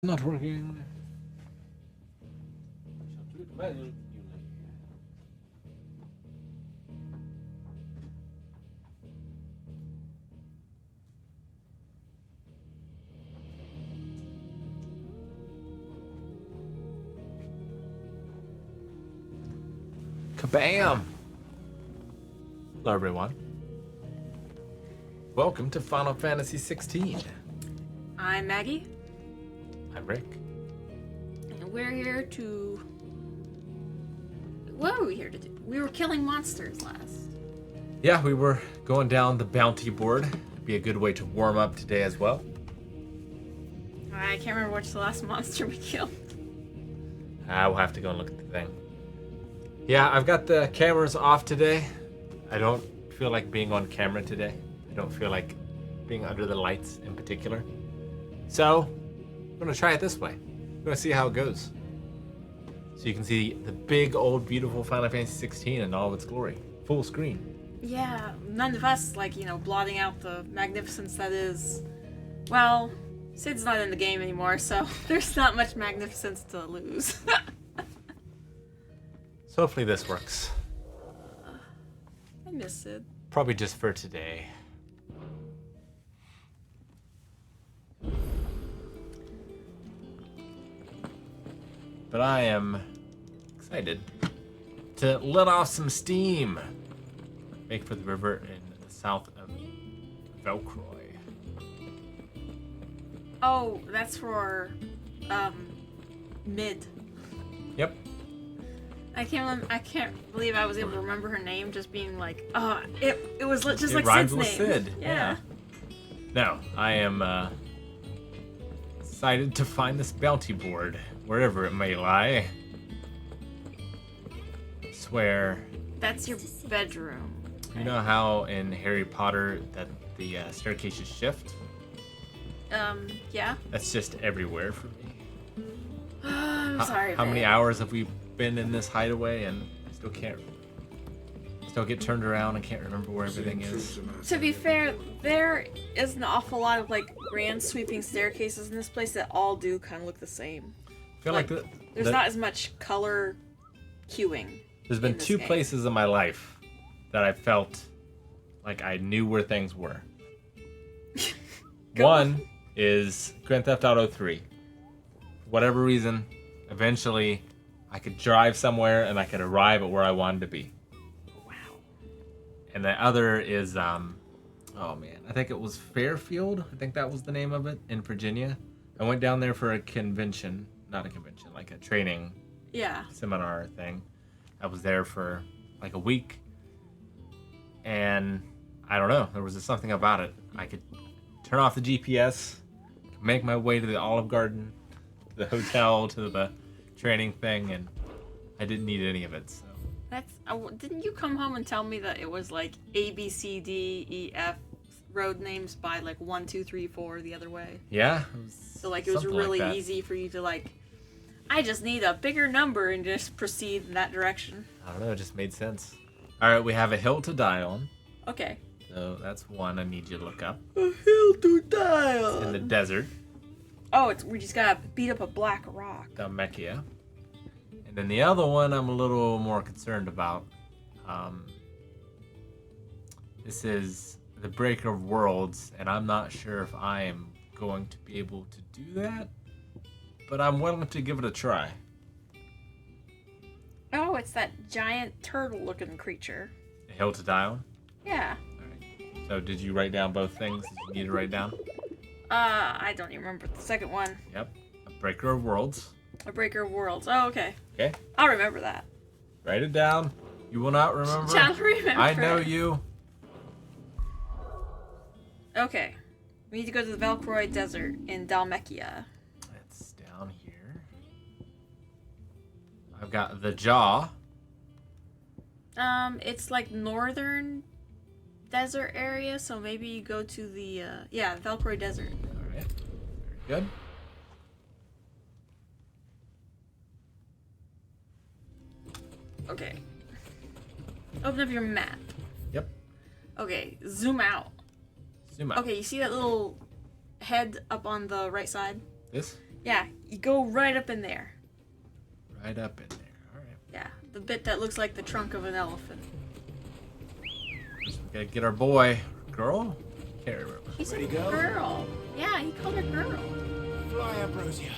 Not working. Kabam! Hello everyone. Welcome to Final Fantasy XVI. I'm Maggie. I'm Rick. And we're here to... What were we here to do? We were killing monsters last. Yeah, we were going down the bounty board. It'd be a good way to warm up today as well. I can't remember what's the last monster we killed. We'll have to go and look at the thing. Yeah, I've got the cameras off today. I don't feel like being on camera today. I don't feel like being under the lights in particular. So, I'm going to try it this way. I'm going to see how it goes. So you can see the big, old, beautiful Final Fantasy XVI in all of its glory. Full screen. Yeah, none of us, blotting out the magnificence that is... Well, Sid's not in the game anymore, so there's not much magnificence to lose. So hopefully this works. I miss Sid. Probably just for today. But I am excited to let off some steam. Make for the river in the south of Velcroy. Oh, that's for, Mid. Yep. I can't believe I was able to remember her name, just being like, it was just It like rhymes Sid's with name. Sid. Yeah. No, I am excited to find this bounty board, wherever it may lie. I swear. That's your bedroom. You know how in Harry Potter that the staircases shift? Yeah. That's just everywhere for me. I'm sorry. How many hours have we been in this hideaway and still get turned around and can't remember where everything is? To be fair, there is an awful lot of grand sweeping staircases in this place that all do kind of look the same. I feel like there's not as much color cueing. There's been two places in my life that I felt like I knew where things were. One is Grand Theft Auto 3. For whatever reason, eventually I could drive somewhere and I could arrive at where I wanted to be. Wow. And the other is, oh man, I think it was Fairfield. I think that was the name of it, in Virginia. I went down there for a convention, not a convention, like a training seminar thing. I was there for like a week. And I don't know, there was just something about it. I could turn off the GPS, make my way to the Olive Garden, to the hotel, to the training thing, and I didn't need any of it. So didn't you come home and tell me that it was like A, B, C, D, E, F road names by 1, 2, 3, 4 the other way? Yeah. So it was really easy for you to I just need a bigger number and just proceed in that direction. I don't know, it just made sense. All right, we have a hill to die on. Okay. So that's one I need you to look up. A hill to die on. It's in the desert. Oh, we just gotta beat up a black rock. Dalmekia. And then the other one I'm a little more concerned about. This is the Breaker of Worlds, and I'm not sure if I am going to be able to do that, but I'm willing to give it a try. Oh, it's that giant turtle-looking creature. A hill to die on? Yeah. Alright. So did you write down both things that you need to write down? I don't even remember the second one. Yep. A Breaker of Worlds. A Breaker of Worlds. Oh, okay. Okay. I'll remember that. Write it down. You will not remember. I'll remember. I know you. Okay. We need to go to the Velcroy Desert in Dalmekia. It's down here. I've got the Jaw. It's northern desert area, so maybe you go to the, Velcroy Desert. Alright. Very good. Okay. Open up your map. Yep. Okay, zoom out. Zoom out. Okay, you see that little head up on the right side? This? Yeah, you go right up in there. Right up in there. All right. Yeah, the bit that looks like the trunk of an elephant. So we gotta get our boy, girl. Can't remember. He's Ready a to go? girl. Yeah, he called her girl. Fly, Ambrosia.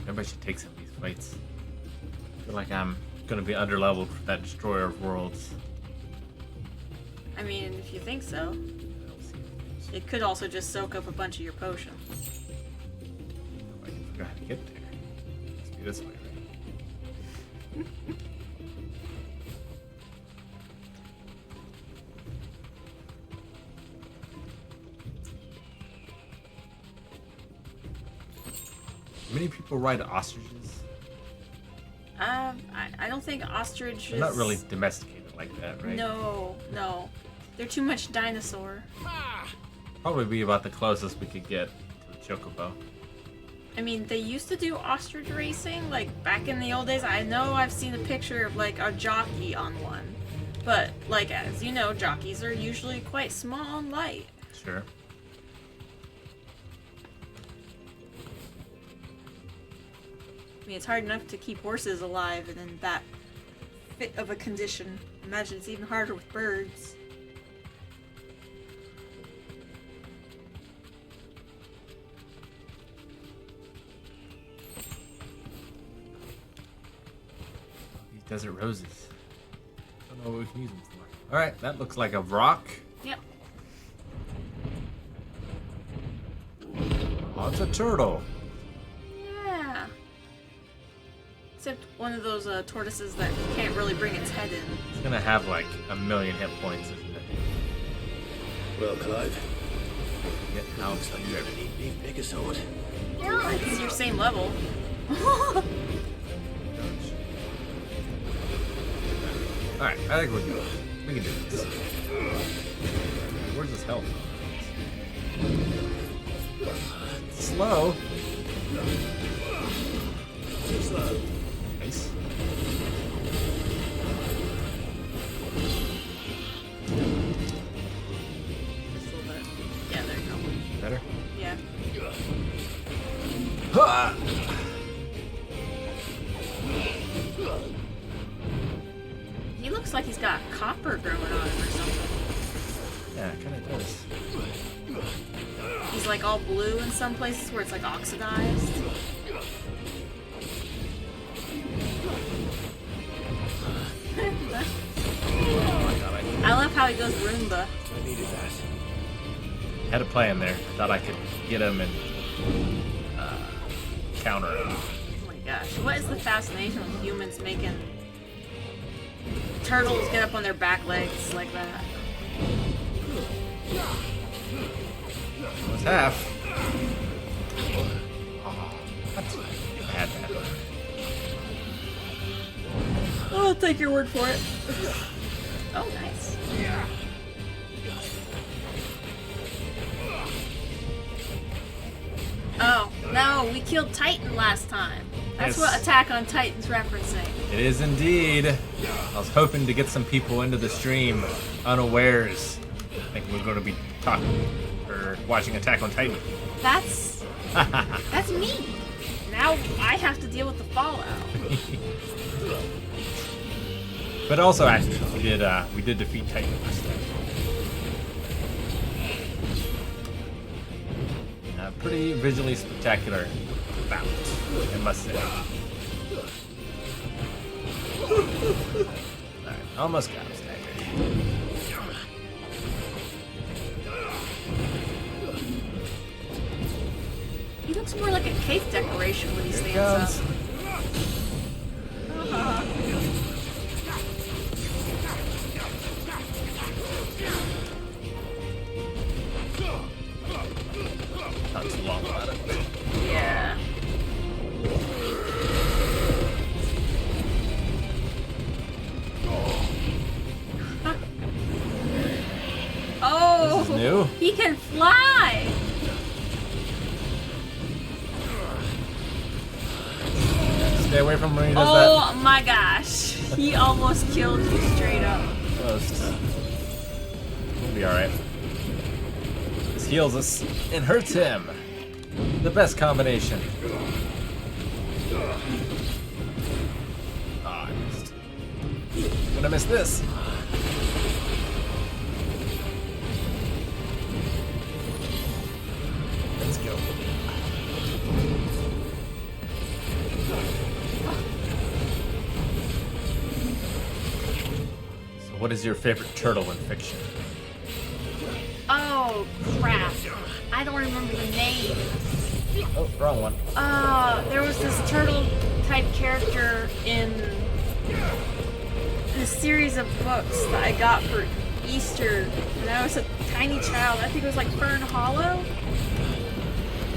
Maybe I should take some of these fights. I feel like I'm gonna be underleveled for that Destroyer of Worlds. I mean, if you think so. It could also just soak up a bunch of your potions. I can figure out how to get there. Must be this way, right? Many people ride ostriches. I don't think ostriches. They're not really domesticated like that, right? No. They're too much dinosaur. Probably be about the closest we could get to a chocobo. I mean, they used to do ostrich racing, like, back in the old days. I know I've seen a picture of, like, a jockey on one. But, like, as you know, jockeys are usually quite small and light. Sure. I mean, it's hard enough to keep horses alive and in that fit of a condition. Imagine it's even harder with birds. These desert roses. Don't know what we can use them for. Alright, that looks like a rock. Yep. Oh, it's a turtle. Yeah. Except one of those tortoises that can't really bring its head in. It's gonna have like 1,000,000 hit points, isn't it? Well, Clive, Get out looks like you ever need me big a sword. Yeah, it's your same level. Alright, I think we're good. We can do this. Where's his health? It's slow. Too slow. Nice. Just a little bit. Yeah, there you go. Better? Yeah. Ha! He looks like he's got copper growing on him or something. Yeah, it kinda does. He's like all blue in some places where it's like oxidized. I love how he goes Roomba. I needed that. Had a plan there. Thought I could get him and counter him. Oh my gosh. What is the fascination with humans making turtles get up on their back legs like that? Almost half. Oh, that's bad. I'll take your word for it. Oh, nice. Oh, no, we killed Titan last time. That's Yes. what Attack on Titan's referencing. It is indeed. I was hoping to get some people into the stream unawares. I think we're going to be talking or watching Attack on Titan. That's me. Now I have to deal with the fallout. But also, actually, we did defeat Titan last time. Pretty visually spectacular bout, I must say. Alright, almost got him staggered. He looks more like a cake decoration when he Here it stands comes. up. Not too long about it. Yeah. Oh, This is new. he can fly. Stay away from when he does that. Oh my gosh. He almost killed you straight up. Almost. We'll be alright. This heals us and hurts him. The best combination. Ah, I missed. I'm gonna miss this. Let's go. So what is your favorite turtle in fiction? Oh, crap. I don't remember the name. Oh, wrong one. There was this turtle type character in this series of books that I got for Easter when I was a tiny child. I think it was like Fern Hollow.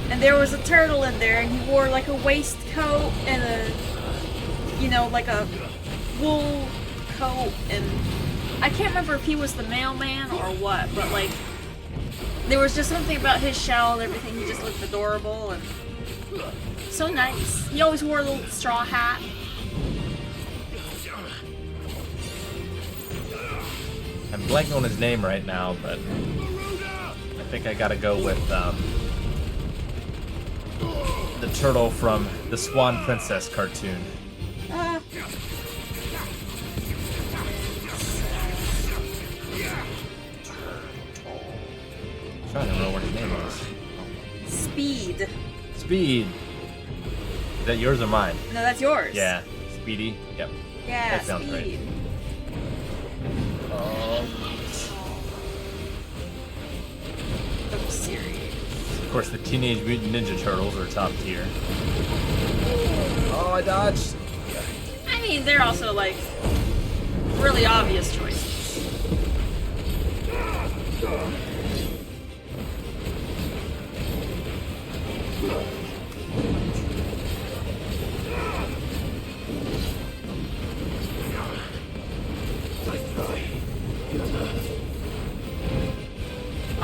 And there was a turtle in there, and he wore like a waistcoat and like a wool coat, and I can't remember if he was the mailman or what, but like there was just something about his shell and everything. He just looked adorable and so nice. He always wore a little straw hat. I'm blanking on his name right now, but I think I gotta go with the turtle from the Swan Princess cartoon. I'm trying to remember what his name was. Speed. Speed. Is that yours or mine? No, that's yours. Yeah. Speedy. Yep. Yeah, That sounds Speed. right. I'm serious. Of course, the Teenage Mutant Ninja Turtles are top tier. Oh, I dodged. I mean, they're also like really obvious choices.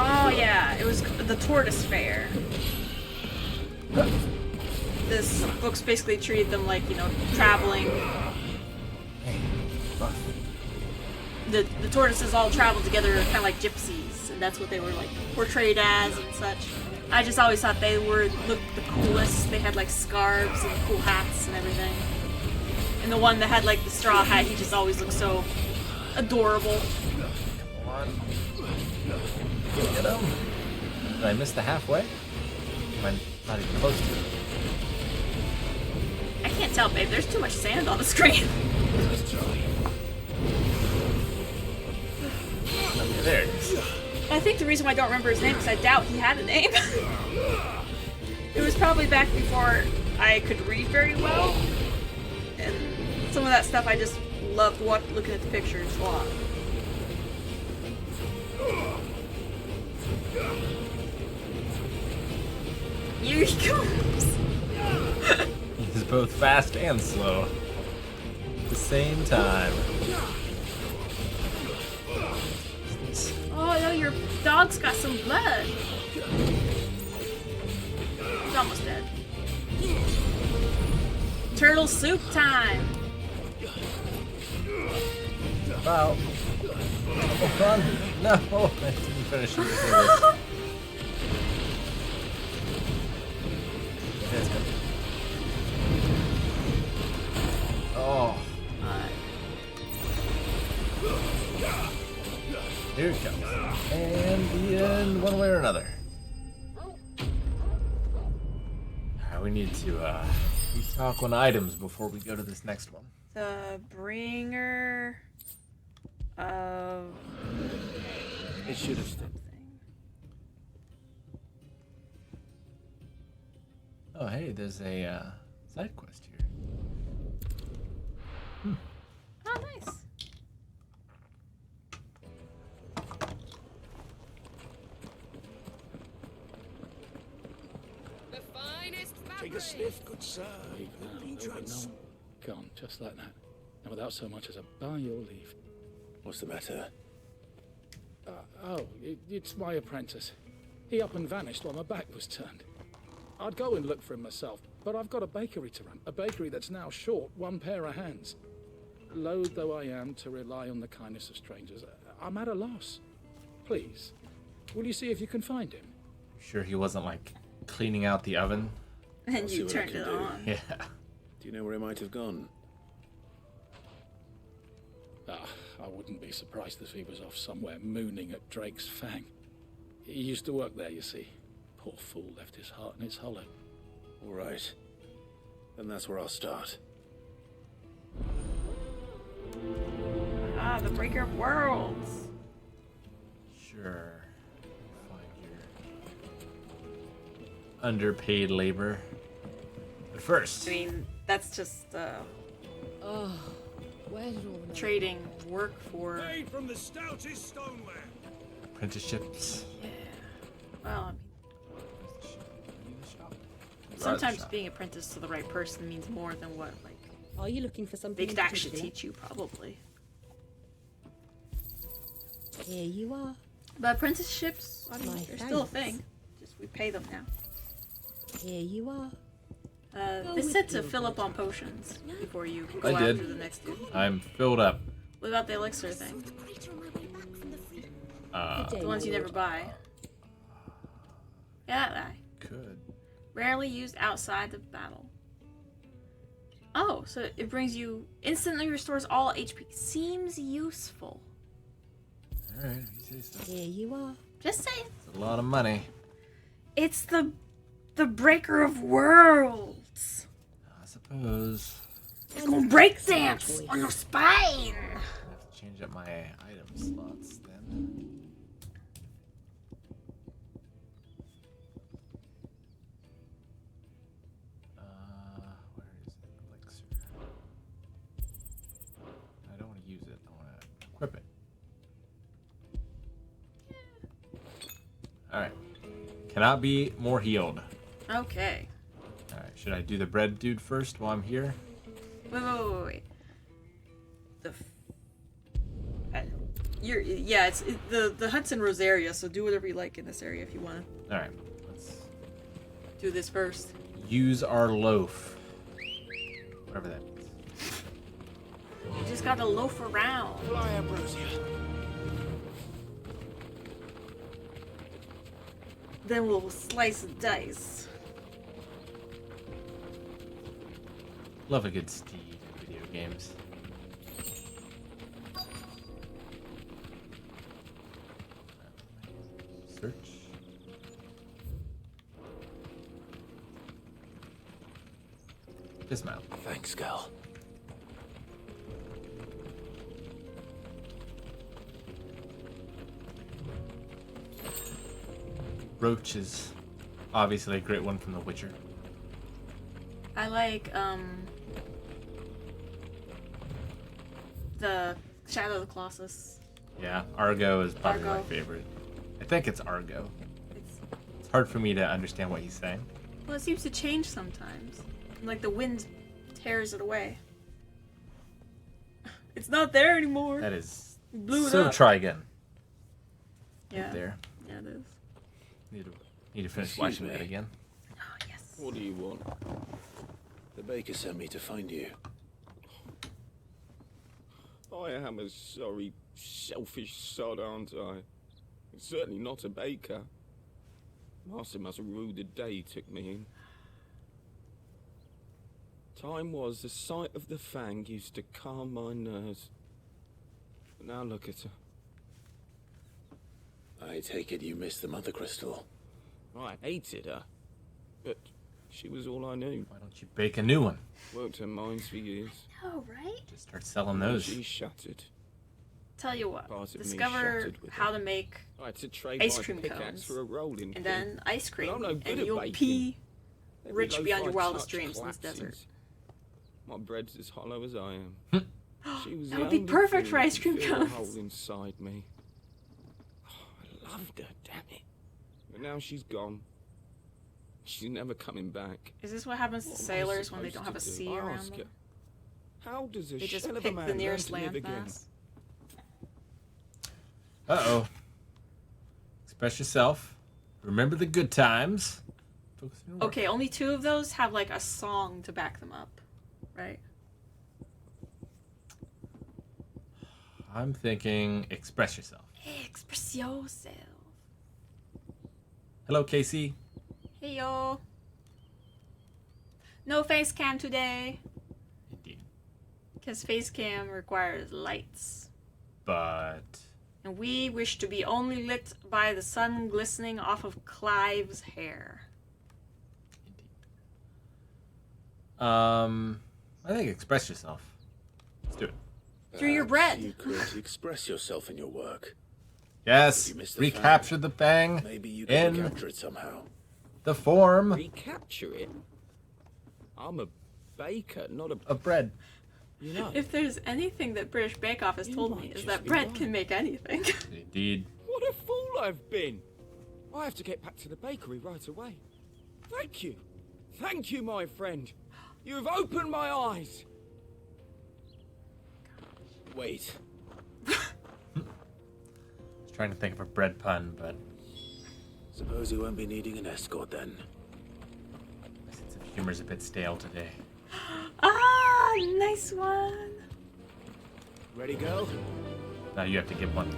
Oh yeah, it was the Tortoise Fair. This book's basically treated them like, traveling. The tortoises all traveled together kind of like gypsies, and that's what they were like portrayed as and such. I just always thought they looked the coolest. They had like scarves and cool hats and everything. And the one that had like the straw hat, he just always looked so adorable. Come on. Get him. Did I miss the halfway? Am I not even close to it? I can't tell, babe. There's too much sand on the screen. Okay, there it is. I think the reason why I don't remember his name is I doubt he had a name. It was probably back before I could read very well. And some of that stuff I just loved looking at the pictures a lot. Here he comes. He's both fast and slow at the same time. Oh no, your dog's got some blood. He's almost dead. Turtle soup time. Wow. Oh, run. No, I didn't finish it. Oh. Here it comes. And the end, one way or another. Alright, we need to talk on items before we go to this next one. The bringer of It should have stood. Oh, hey, there's a side quest here. Oh, nice. The finest Take a sniff, good sir. Gone, just like that. And without so much as a by your leave. What's the matter? It's my apprentice. He up and vanished while my back was turned. I'd go and look for him myself, but I've got a bakery to run. A bakery that's now short one pair of hands. loath though I am to rely on the kindness of strangers, I'm at a loss. Please, will you see if you can find him? Sure he wasn't, like, cleaning out the oven? And see you what I turned can it do. on. Yeah. Do you know where he might have gone? I wouldn't be surprised if he was off somewhere mooning at Drake's Fang. He used to work there, you see. Poor fool left his heart in its hollow. All right. Then that's where I'll start. Ah, the Breaker of Worlds. Sure. Find your underpaid labor. But first, I mean, that's just Oh, where did all the trading work for. Made from the stoutest stoneware. apprenticeships. Yeah. Well, I mean, The sometimes shop. being apprenticed to the right person means more than what like Are you looking for something? they could actually interesting? teach you, probably. Here you are. But apprenticeships, I mean, My they're still a thanks. thing. Just we pay them now. Here you are. This with said to your fill up on potions before you go I after did. the next dude. I'm filled up. What about the elixir thing? Good day, The ones you my never lord. buy. Yeah, that guy. Good. Rarely used outside of battle. Oh, so it brings you instantly restores all HP. Seems useful. Alright, you say so. Here you are. Just saying. It's a lot of money. It's the Breaker of Worlds. I suppose. It's gonna break dance on your spine. I have to change up my item slots then. Where is it? Elixir. I don't want to use it. I want to equip it. Alright. Cannot be more healed. Okay. Alright, should I do the bread dude first while I'm here? Wait. The hut's in Rosaria, so do whatever you like in this area if you want Alright, let's to do this first. use our loaf. Whatever that means. You just gotta loaf around. Fly, Ambrosia. Then we'll slice and dice. Love a good steed in video games. Search. Dismount. Thanks, Gal. Roach is obviously a great one from The Witcher. I like the Shadow of the Colossus. Yeah, Argo is probably my Argo. favorite. I think it's Argo. It's It's hard for me to understand what he's saying. well, it seems to change sometimes. Like the wind tears it away. It's not there anymore. That is Blew it so up. try again. Yeah. There. Yeah, it is. Need to finish Excuse watching me. that again. Oh yes. What do you want? The baker sent me to find you. I am a sorry, selfish sod, aren't I? Certainly not a baker. Master must have ruled the day he took me in. Time was the sight of the fang used to calm my nerves. But now look at her. I take it you missed the Mother Crystal. I hated her, but she was all I knew. Why don't you bake a new one? Worked her mines for years. Oh right. Just start selling those. She shattered. Tell you what. Part of me Discover shattered with how her. to make I had to trade Ice my cream pickaxe cones. for a rolling and pin. then ice cream, I'm no good and at you'll baking. pee Every rich loaf beyond your I wildest touch dreams in this desert. collapses. My bread's as hollow as I am. She was That the would be only perfect thing for that ice could cream fill the cones. hole inside me. Oh, I loved her, damn it. But now she's gone. She's never coming back. Is this what happens to What am I sailors when they supposed don't have a to do? sea around Ask them? her. How does a They just shell of a pick man the learn nearest to live again? landmass. Uh-oh. Express yourself. Remember the good times. Focus on your work. Okay, only 2 of those have like a song to back them up, right? I'm thinking express yourself. Express yourself. Hello, Casey. Hey yo. No face cam today. Indeed. Because face cam requires lights. But And we wish to be only lit by the sun glistening off of Clive's hair. I think express yourself. Let's do it. Through your Perhaps bread. You could express yourself in your work. Yes. You missed the Recapture the fang Maybe you can in recapture it somehow. the form Recapture it? I'm a baker, not a... of bread. You know, If there's anything that British Bake Off has You told might me is just that be bread right. can make anything. Indeed. what a fool I've been. I have to get back to the bakery right away. Thank you. Thank you, my friend. You've opened my eyes. Wait. Trying to think of a bread pun, but Suppose you won't be needing an escort then. my sense of humor's a bit stale today. Ah, nice one. Ready, girl? Now you have to give one.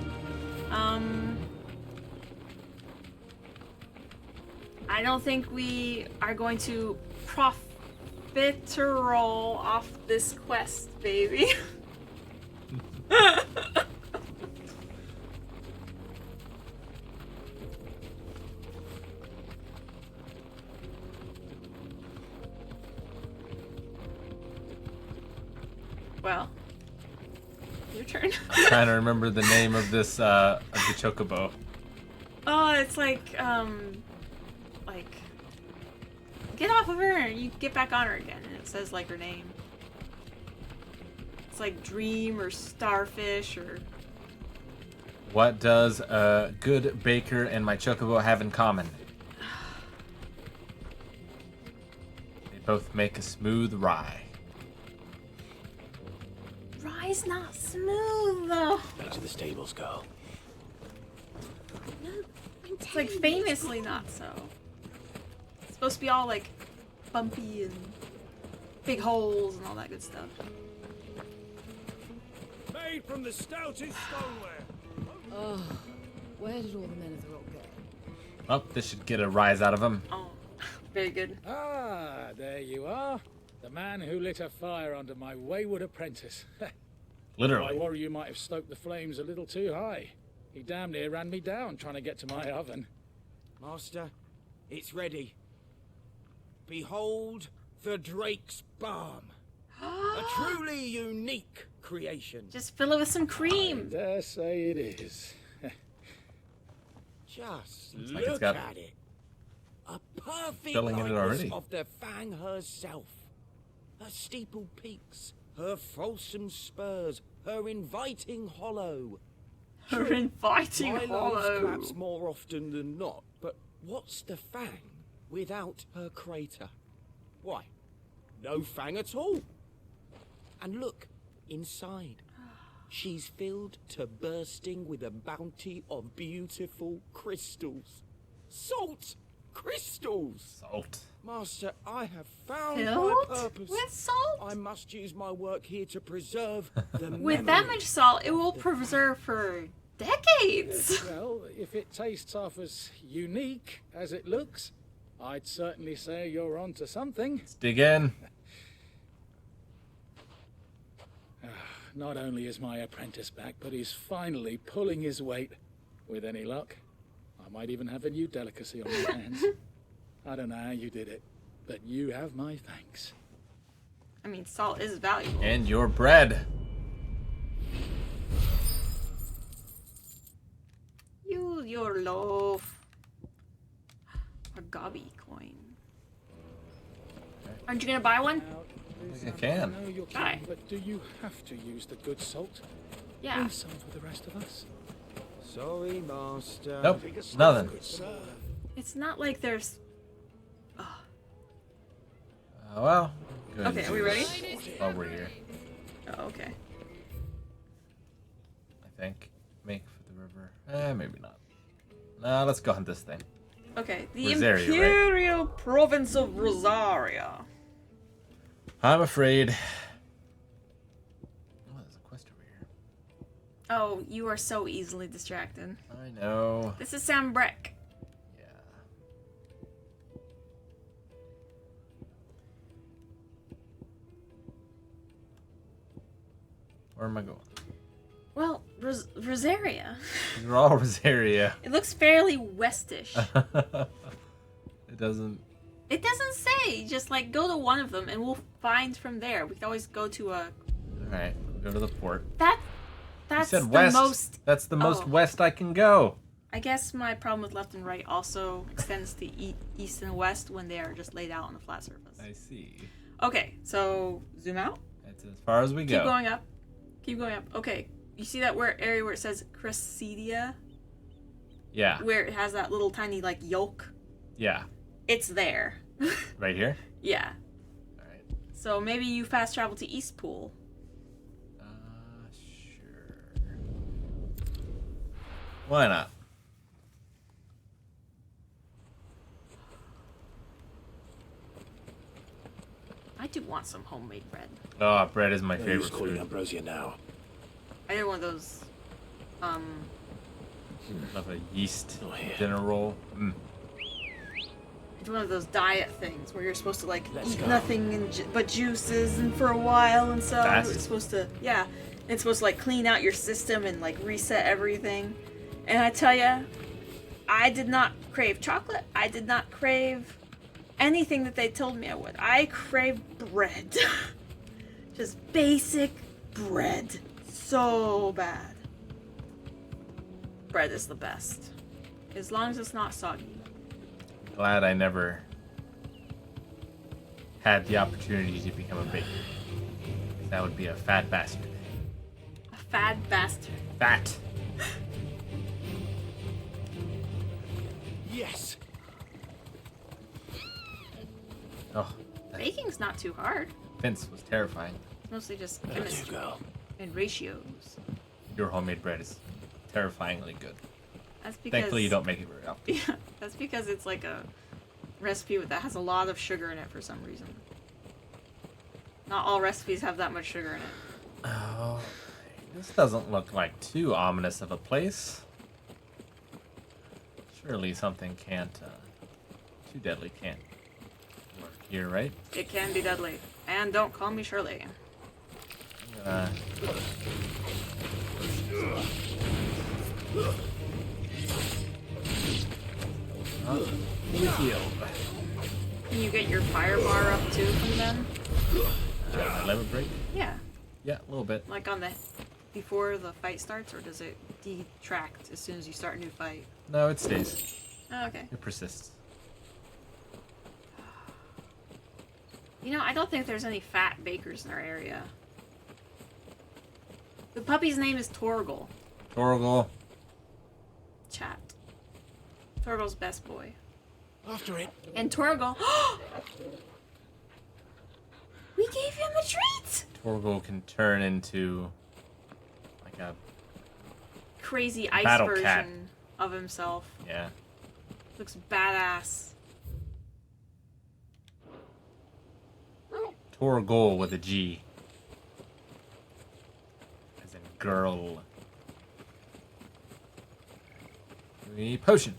I don't think we are going to profiterole off this quest, baby. Well, your turn. I'm trying to remember the name of this of the chocobo. Oh, it's like get off of her and you get back on her again, and it says like her name. It's like Dream or Starfish or What does a good baker and my chocobo have in common? They both make a smooth rye. Rye's not smooth though. Back to the stables, girl. It's like famously not so. It's supposed to be all like bumpy and big holes and all that good stuff. Made from the stoutest stoneware. Oh, where did all the men of the rock go? Oh, this should get a rise out of him. Oh, very good. Ah, there you are. The man who lit a fire under my wayward apprentice. I Literally. worry you might have stoked the flames a little too high. He damn near ran me down trying to get to my oven. Master, it's ready. Behold the Drake's Balm. A truly unique creation. Just fill it with some cream. Dare say it is. Just Looks look like it's got at it. A perfect filling in it likeness already. of the Fang herself. Her steepled peaks, her fulsome spurs, her inviting hollow. Her inviting My loaves hollow. collapse more often than not, but what's the Fang without her crater? Why, no Fang at all. And look, inside. She's filled to bursting with a bounty of beautiful crystals. Salt crystals! Salt. Master, I have found my Filled purpose. with salt? I must use my work here to preserve the With that memory much salt, it of will the preserve for decades. Well, if it tastes half as unique as it looks, I'd certainly say you're onto something. Let's dig in. Not only is my apprentice back, but he's finally pulling his weight. With any luck, I might even have a new delicacy on my hands. I don't know how you did it, but you have my thanks. I mean, salt is valuable. And your bread. Use your loaf. A gobby coin. Aren't you gonna buy one? Now, Liz, I can. I know you're Aye. keen, but do you have to use the good salt? Yeah. Leave some for the rest of us. Sorry, Master. Nope. Nothing. It's not like there's. Well. Good. Okay, are we ready? While we're here, Oh, okay. I think. Make for the river. Maybe not. Nah, let's go hunt this thing. Okay, the Rosaria, right? Imperial Province of Rosaria. I'm afraid. Oh, there's a quest over here. Oh, you are so easily distracted. I know. This is Sam Breck. Yeah. Where am I going? Well, Rosaria. These are all Rosaria. It looks fairly westish. It doesn't. It doesn't say. Just like go to one of them, and we'll find from there. We can always go to a. All right, we'll go to the port. That's You said the west. most. That's the most Oh. west I can go. I guess my problem with left and right also extends to east and west when they are just laid out on a flat surface. I see. Okay, so zoom out. That's as far as we go. Keep going up. Keep going up. Okay, you see that area where it says Cressidia? Yeah. Where it has that little tiny like yolk? Yeah. It's there. Right here. Yeah. All right. So maybe you fast travel to Eastpool. Sure. Why not? I do want some homemade bread. Oh, bread is my No favorite use calling food. Ambrosia now. I did one of those. Love a yeast Oh, yeah. dinner roll. It's one of those diet things where you're supposed to like Let's eat go. nothing but juices and for a while and so Fast. it's supposed to it's supposed to like clean out your system and like reset everything. And I tell ya, I did not crave chocolate. I did not crave anything that they told me I would. I craved bread. Just basic bread. So bad. Bread is the best. As long as it's not soggy. Glad I never had the opportunity to become a baker. That would be a fat bastard. A fad bastard. Fat. Yes. Oh, that Baking's not too hard. fence was terrifying. It's mostly just There you chemistry go. and ratios. Your homemade bread is terrifyingly good. That's because Thankfully, you don't make it very often. Yeah, that's because it's like a recipe that has a lot of sugar in it for some reason. Not all recipes have that much sugar in it. Oh, this doesn't look like too ominous of a place. Surely something can't, too deadly can't work here, right? It can be deadly. And don't call me Shirley. I'm gonna... Healed. Can you get your fire bar up too from them? My lemon break? Yeah. Yeah, a little bit. Like on the before the fight starts, or does it detract as soon as you start a new fight? No, it stays. Oh, okay. It persists. You know, I don't think there's any fat bakers in our area. The puppy's name is Torgal. Torgal. Chat. Torgal's best boy. After it. And Torgal. We gave him a treat! Torgal can turn into like a Crazy ice Battle version cat. of himself. yeah. Looks badass. Torgal with a G. As in girl. The potion.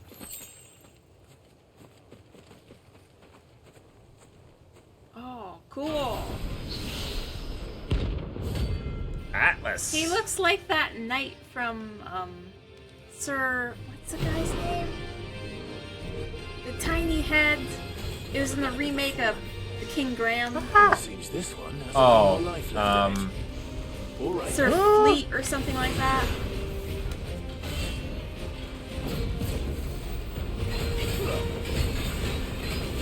Oh, cool. Atlas. He looks like that knight from, Sir... What's the guy's name? The tiny head. It was in the remake of The King Graham. Seems this one has a lot more life left in it. All right. Sir Fleet or something like that.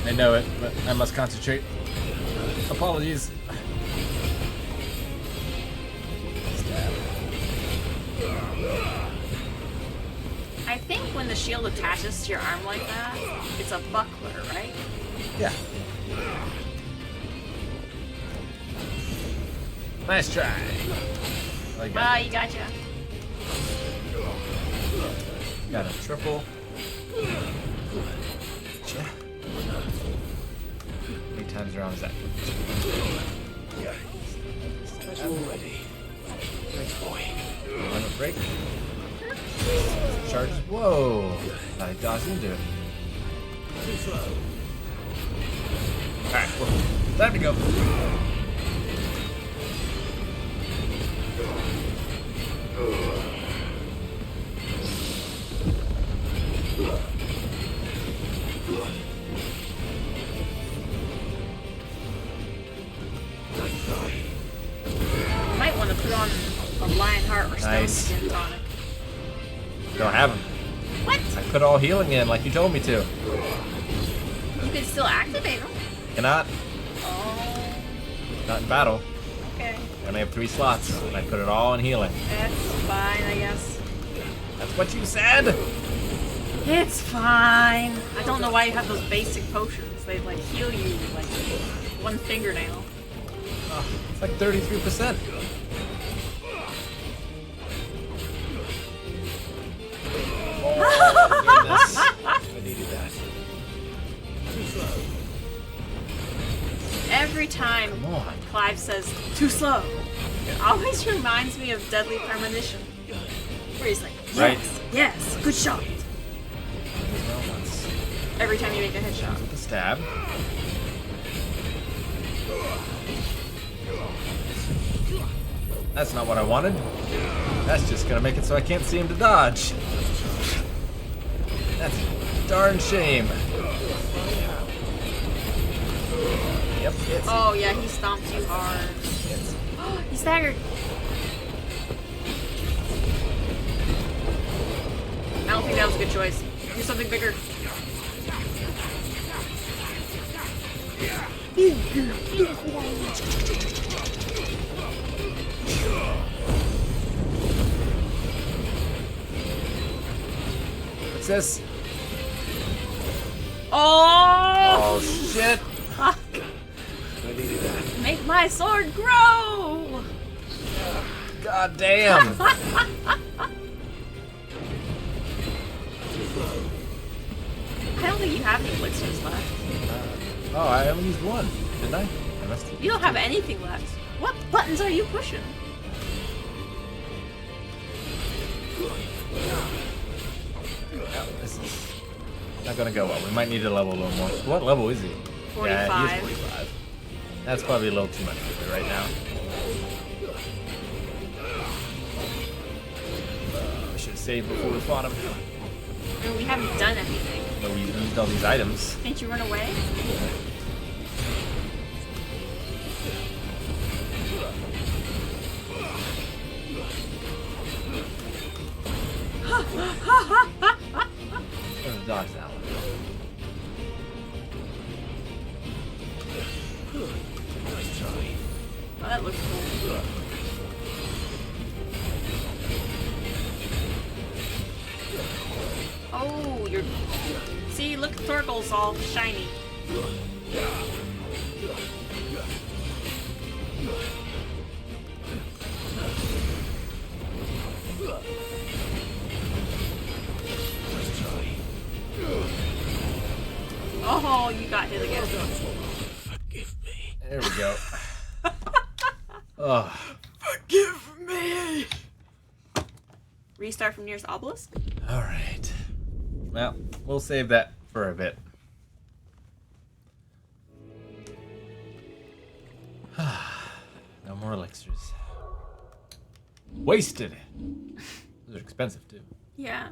I know it, but I must concentrate. Apologies. I think when the shield attaches to your arm like that, it's a buckler, right? Yeah. Nice try. Ah, you gotcha. Got a triple. How many times around is that? All ready. Thanks, boy. Limit break. Charges. Whoa! I dodged into it. Too slow. Alright, well, time to go. Might want to put on a lion heart or stone Nice. skin tonic. Don't have them. What? I put all healing in like you told me to. You can still activate them. Cannot. Oh, Not in battle. okay. I only have 3 slots, and I put it all in healing. That's fine, I guess. That's what you said! It's fine. I don't know why you have those basic potions. They like heal you like one fingernail. Oh, it's like 33%. I needed that. Too slow. Every time Come on. Clive says, too slow, it always reminds me of Deadly Premonition. Where he's like, yes, Right. yes, good shot. Well, once. Every time you make a headshot. The stab. That's not what I wanted. That's just gonna make it so I can't see him to dodge. That's a darn shame. Yep, it's Oh yeah, he stomped you hard. it's He staggered. I don't think that was a good choice. Do something bigger. What's this? Oh! Oh shit! Fuck. I needed that. Make my sword grow! God damn! I don't think you have any elixirs left. Oh, I only used one, didn't I? I must have. You don't have anything left. What buttons are you pushing? Yeah, this is not gonna go well. We might need to level a little more. What level is he? Yeah, he is 45. 45. That's probably a little too much for me right now. I should have saved before we fought him. I mean, we haven't done anything. But we used all these items. Didn't you run away? I'm gonna dodge that one. Nice try. Oh, that looks cool. Oh, you're... See, look, Torgal's all shiny. Nice try. Oh, you got hit again. Forgive me. There we go. Oh, Forgive me! Restart from nearest obelisk? all right. Well, we'll save that for a bit. No more elixirs. Wasted. Those are expensive too. Yeah.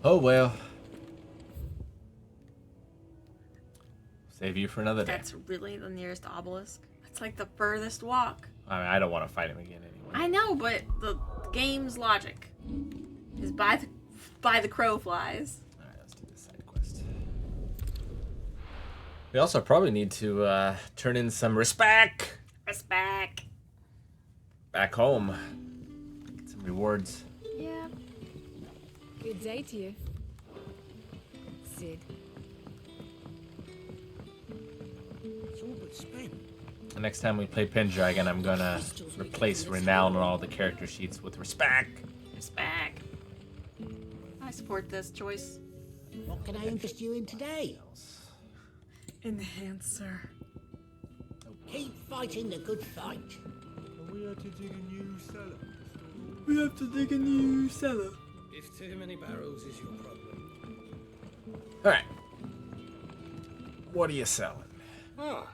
Oh well. Save you for another day. That's really the nearest obelisk. That's like the furthest walk. I mean, I don't want to fight him again anyway. I know, but the game's logic is by the crow flies. All right, let's do this side quest. We also probably need to turn in some respect Respect. back home. Get some rewards. Yeah. Good day to you, Sid. It's all but spent. The next time we play Pendragon, I'm gonna replace renown on all the character sheets with respect. Respect. I support this choice. What can I interest you in today? Enhancer. Keep fighting the good fight. We have to dig a new cellar. We have to dig a new cellar. If too many barrels is your problem. Alright. What are you selling? Ah,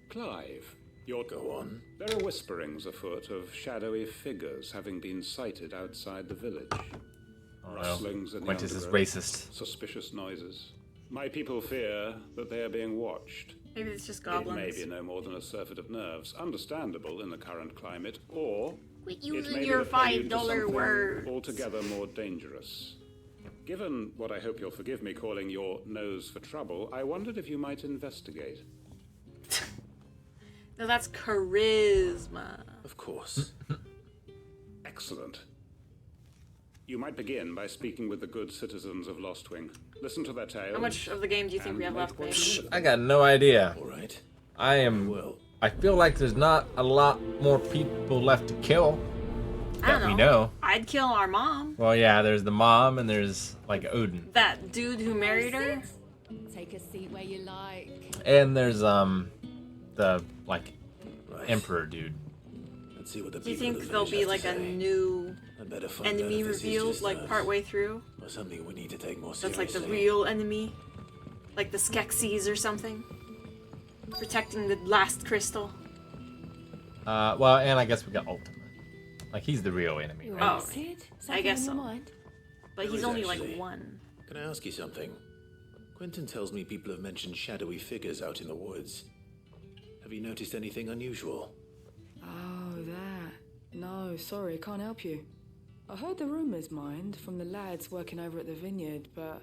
Clive. You'll go on. There are whisperings afoot of shadowy figures having been sighted outside the village. Rustlings in the Quintus is undergrowth, racist. suspicious noises. My people fear that they are being watched. Maybe it's just It goblins. may be no more than a surfeit of nerves, understandable in the current climate, or Quit it using may be your the prelude to $5 something words. altogether more dangerous. Given what I hope you'll forgive me calling your nose for trouble, I wondered if you might investigate. No, that's charisma. Of course. Excellent. You might begin by speaking with the good citizens of Lostwing. Listen to their tales. How much of the game do you think we have left, babe? I got no idea. All right. I feel like there's not a lot more people left to kill. I don't That we know. I'd kill our mom. Well, yeah, there's the mom and there's like Odin. That dude who married her. Take a seat where you like. And there's the like Right. emperor dude. Let's see what the Do you people think of the there'll village be have like to a say. new I'd better find out enemy if this is revealed just like nerves partway through? or something we need to take more That's seriously. like the real enemy? Like the Skeksis or something? Protecting the last crystal? Well, and I guess we got Ultima. Like he's the real enemy, You right? all Oh, right, Sid? I Something guess on your so. mind? But There he's is only like actually. one. Can I ask you something? Quentin tells me people have mentioned shadowy figures out in the woods. Have you noticed anything unusual? Oh, that. No, sorry, can't help you. I heard the rumours, mind, from the lads working over at the vineyard, but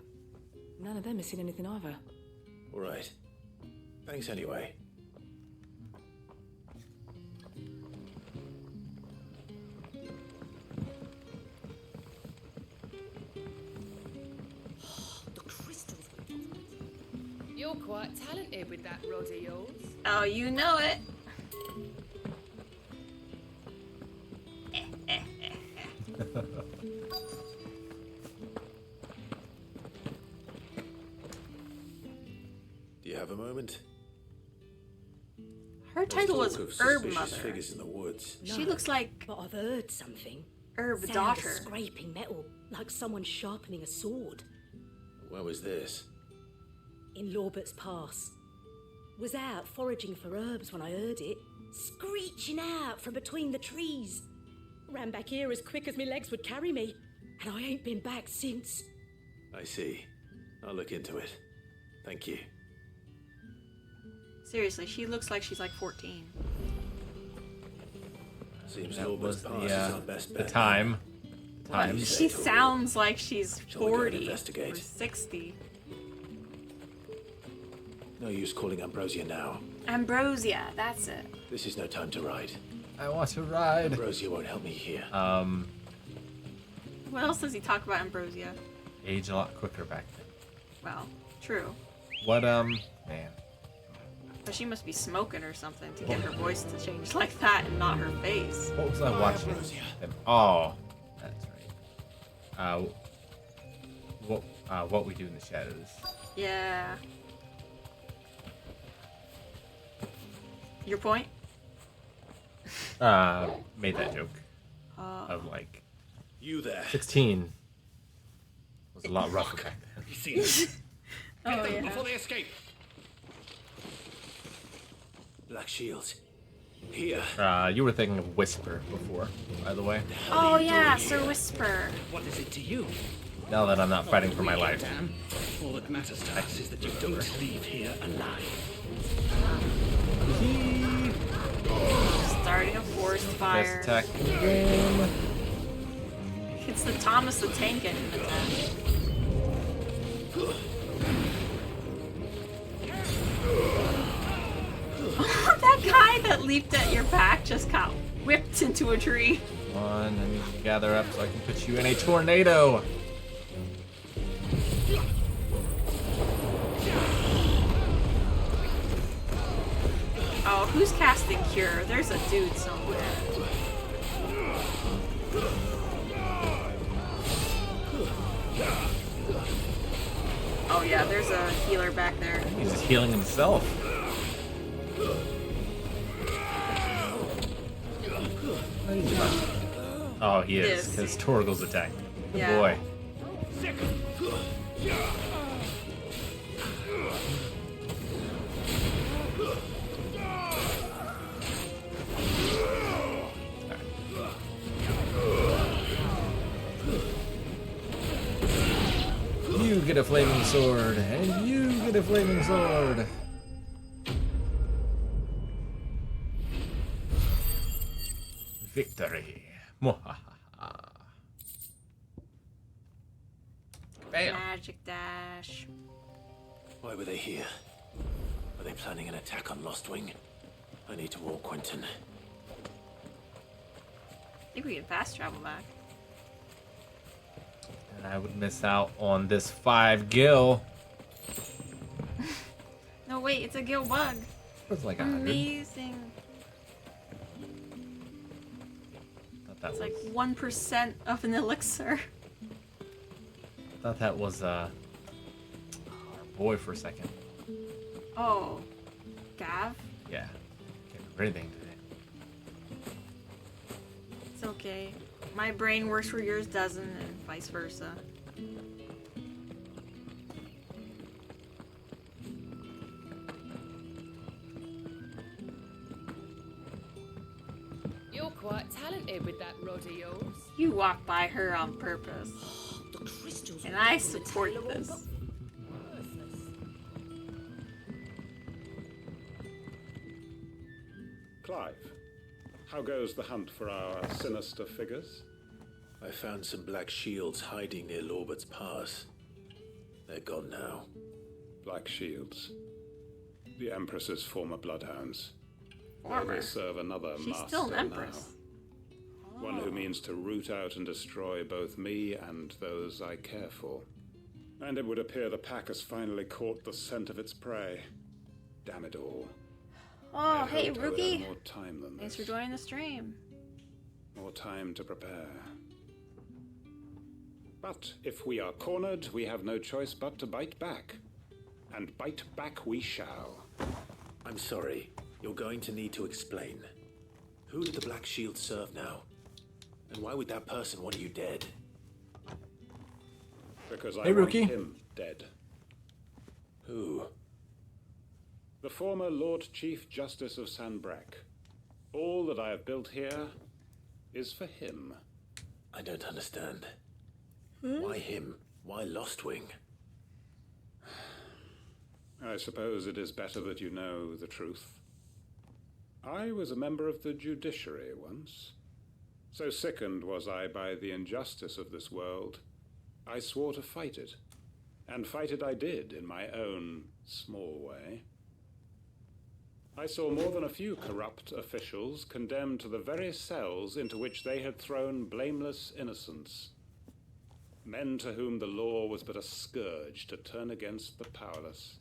none of them has seen anything either. All right. Thanks anyway. The crystals. You're quite talented with that rod of yours. Oh, you know it. Do you have a moment? Her title was There's talk of Herb suspicious Mother. figures in the woods. She looks like But I've heard something. Herb Sound of Daughter. scraping metal, like someone sharpening a sword. Where was this? In Lorbert's Pass. Was out foraging for herbs when I heard it, screeching out from between the trees. Ran back here as quick as my legs would carry me, and I ain't been back since. I see. I'll look into it. Thank you. Seriously, she looks like she's like 14. Seems That Lorbert's was Pass is our best the bet. time. Time. She sounds like she's Shall we go and 40 or investigate? 60. No use calling Ambrosia now. Ambrosia, that's it. This is no time to ride. I want to ride. Ambrosia won't help me here. What else does he talk about Ambrosia? Age a lot quicker back then. Well, true. What man. But she must be smoking or something to get her voice to change like that and not her face. What was I watching? Oh, that's right. What we do in the shadows. Yeah. Your point? Made that joke of like You there. 16 was a lot rougher back then. You see this? Oh, yeah. Before they escape. Black shields. Here. You were thinking of Whisper before, by the way. Oh, yeah, Sir Whisper. What is it to you? Now that I'm not fighting for my life. Damn. All that matters to us is that you don't leave here alive. Starting a forest Best fire. attack in the game. It's the Thomas the Tank Engine attack. That guy that leaped at your back just got whipped into a tree. Come on, I need to gather up so I can put you in a tornado. Oh, who's casting Cure? There's a dude somewhere. Oh yeah, there's a healer back there. He's just healing himself. Oh, he is, Yes. because Torgal's attacked. Good Yeah. boy. You get a flaming sword, and you get a flaming sword. Victory. Mwahaha. Bam. Magic dash. Why were they here? Are they planning an attack on Lostwing? I need to warn Quentin. I think we can fast travel back. And I would miss out on this 5 gil. No, wait, it's a gill bug. It was like 100. Amazing. It's like 1% of an elixir. Thought that was our boy for a second. Oh. Gav? Yeah. Can't remember anything today. It's okay. My brain works where yours doesn't, and vice versa. You're quite talented with that rod of yours. You walk by her on purpose. The crystals And all I on the support tail are all this. worthless. Clive, how goes the hunt for our sinister figures? I found some black shields hiding near Lorbert's Pass. They're gone now. Black Shields. The Empress's former bloodhounds. Former. They serve another She's master still an empress. now. One who means to root out and destroy both me and those I care for. And it would appear the pack has finally caught the scent of its prey. Damn it all. Oh, I hey, hoped I would have Rookie. more time than Thanks this. for joining the stream. More time to prepare. But if we are cornered, we have no choice but to bite back. And bite back we shall. I'm sorry. You're going to need to explain. Who do the Black Shields serve now? And why would that person want you dead? Because I Hey, want Rookie. him dead. Who? The former Lord Chief Justice of Sanbreque. All that I have built here is for him. I don't understand. Why him? Why Lostwing? I suppose it is better that you know the truth. I was a member of the judiciary once. So sickened was I by the injustice of this world, I swore to fight it. And fight it I did in my own small way. I saw more than a few corrupt officials condemned to the very cells into which they had thrown blameless innocents. Men to whom the law was but a scourge to turn against the powerless.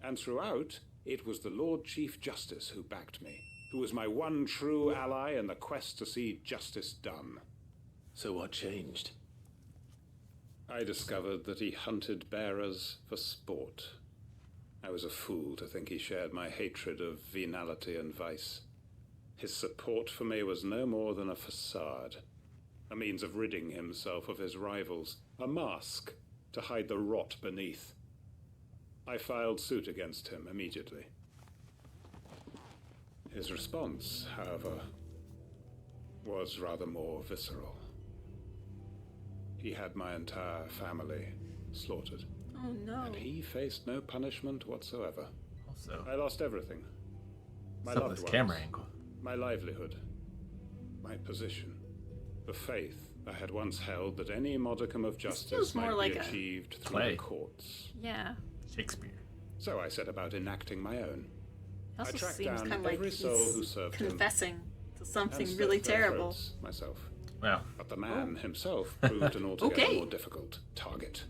And throughout, it was the Lord Chief Justice who backed me, who was my one true ally in the quest to see justice done. So what changed? I discovered that he hunted bearers for sport. I was a fool to think he shared my hatred of venality and vice. His support for me was no more than a facade, a means of ridding himself of his rivals, a mask to hide the rot beneath. I filed suit against him immediately. His response, however, was rather more visceral. He had my entire family slaughtered. Oh no. And he faced no punishment whatsoever. Also, I lost everything. My what's up loved with this ones, camera angle? my livelihood, my position, the faith I had once held that any modicum of feels justice more might like be a achieved through play. the courts. Yeah. Shakespeare. So I set about enacting my own. It also tracked seems down kind of like every he's soul who served him confessing to and something slit really their terrible. throats myself. Well, But the man himself proved an altogether Okay. more difficult target.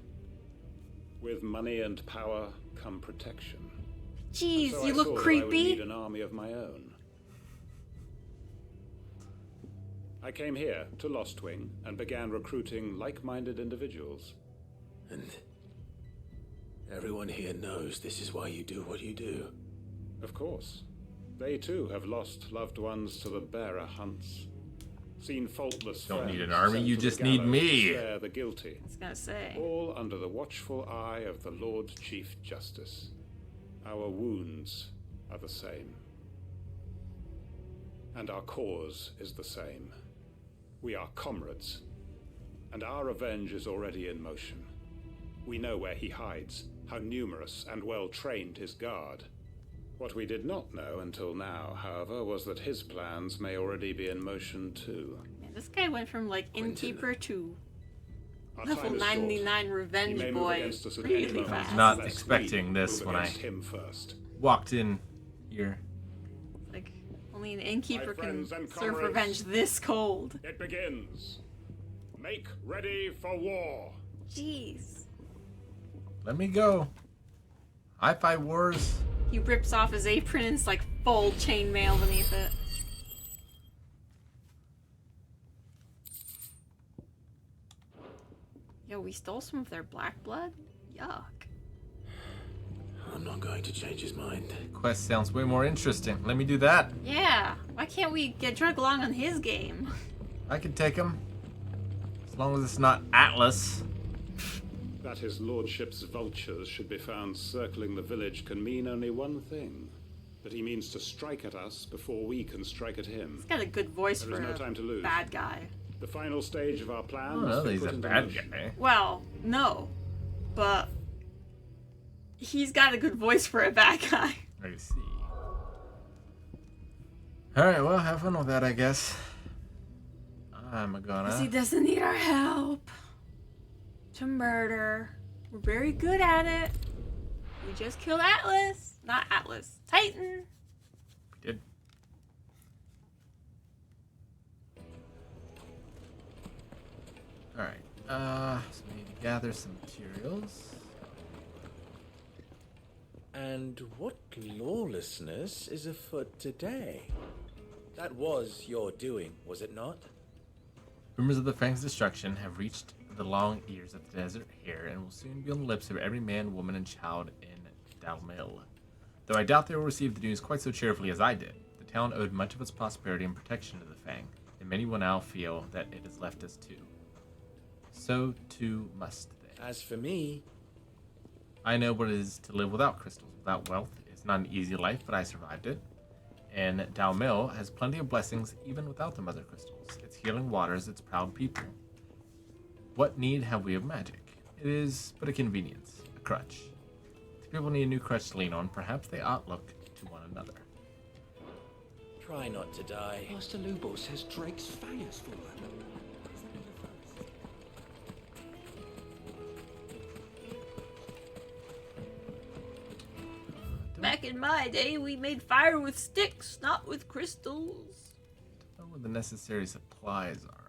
With money and power come protection. Jeez, So you I look saw that I would creepy. need an army of my own. I came here to Lostwing and began recruiting like-minded individuals. And everyone here knows this is why you do what you do. Of course. They too have lost loved ones to the bearer hunts. seen faultless Don't need friends an army, sent you to the just need gallows me. to spare the guilty. I was gonna say. All under the watchful eye of the Lord Chief Justice. Our wounds are the same. And our cause is the same. We are comrades. And our revenge is already in motion. We know where he hides, how numerous and well trained his guard. What we did not know until now, however, was that his plans may already be in motion too. Man, this guy went from like innkeeper to Our level time is short. 99 He revenge may move boy against us at any really moment. fast. Not Lest expecting we this move when I against him first. walked in here. Like, only an innkeeper My can friends and serve comrades. revenge this cold. It begins. Make ready for war. Jeez. Let me go. I fight wars. He rips off his apron and it's like full chainmail beneath it. Yo, we stole some of their black blood? Yuck. I'm not going to change his mind. Quest sounds way more interesting. Let me do that. Yeah, why can't we get drug along on his game? I can take him. As long as it's not Atlas. That his lordship's vultures should be found circling the village can mean only one thing. That he means to strike at us before we can strike at him. He's got a good voice There for is no a time to lose. bad guy. The final stage of our plan Oh, must no, be he's put a into bad motion. guy. Well, no. But he's got a good voice for a bad guy. I see. Alright, well, have fun with that, I guess. I'm Because he gonna... doesn't need our help to murder. We're very good at it. We just killed Atlas. Not Atlas. Titan. We did. Alright, so we need to gather some materials. And what lawlessness is afoot today? That was your doing, was it not? Rumors of the Fang's destruction have reached the long ears of the desert hare and will soon be on the lips of every man, woman, and child in Dalmil. Though I doubt they will receive the news quite so cheerfully as I did, the town owed much of its prosperity and protection to the Fang, and many will now feel that it has left us too. So too must they. As for me, I know what it is to live without crystals, without wealth. It's not an easy life, but I survived it. And Dalmil has plenty of blessings even without the mother crystals. Its healing waters, its proud people. What need have we of magic? It is but a convenience, a crutch. If people need a new crutch to lean on, perhaps they ought look to one another. try not to die. Master Lubo says Drake's Fang has fallen. Back in my day, we made fire with sticks, not with crystals. Don't know what the necessary supplies are.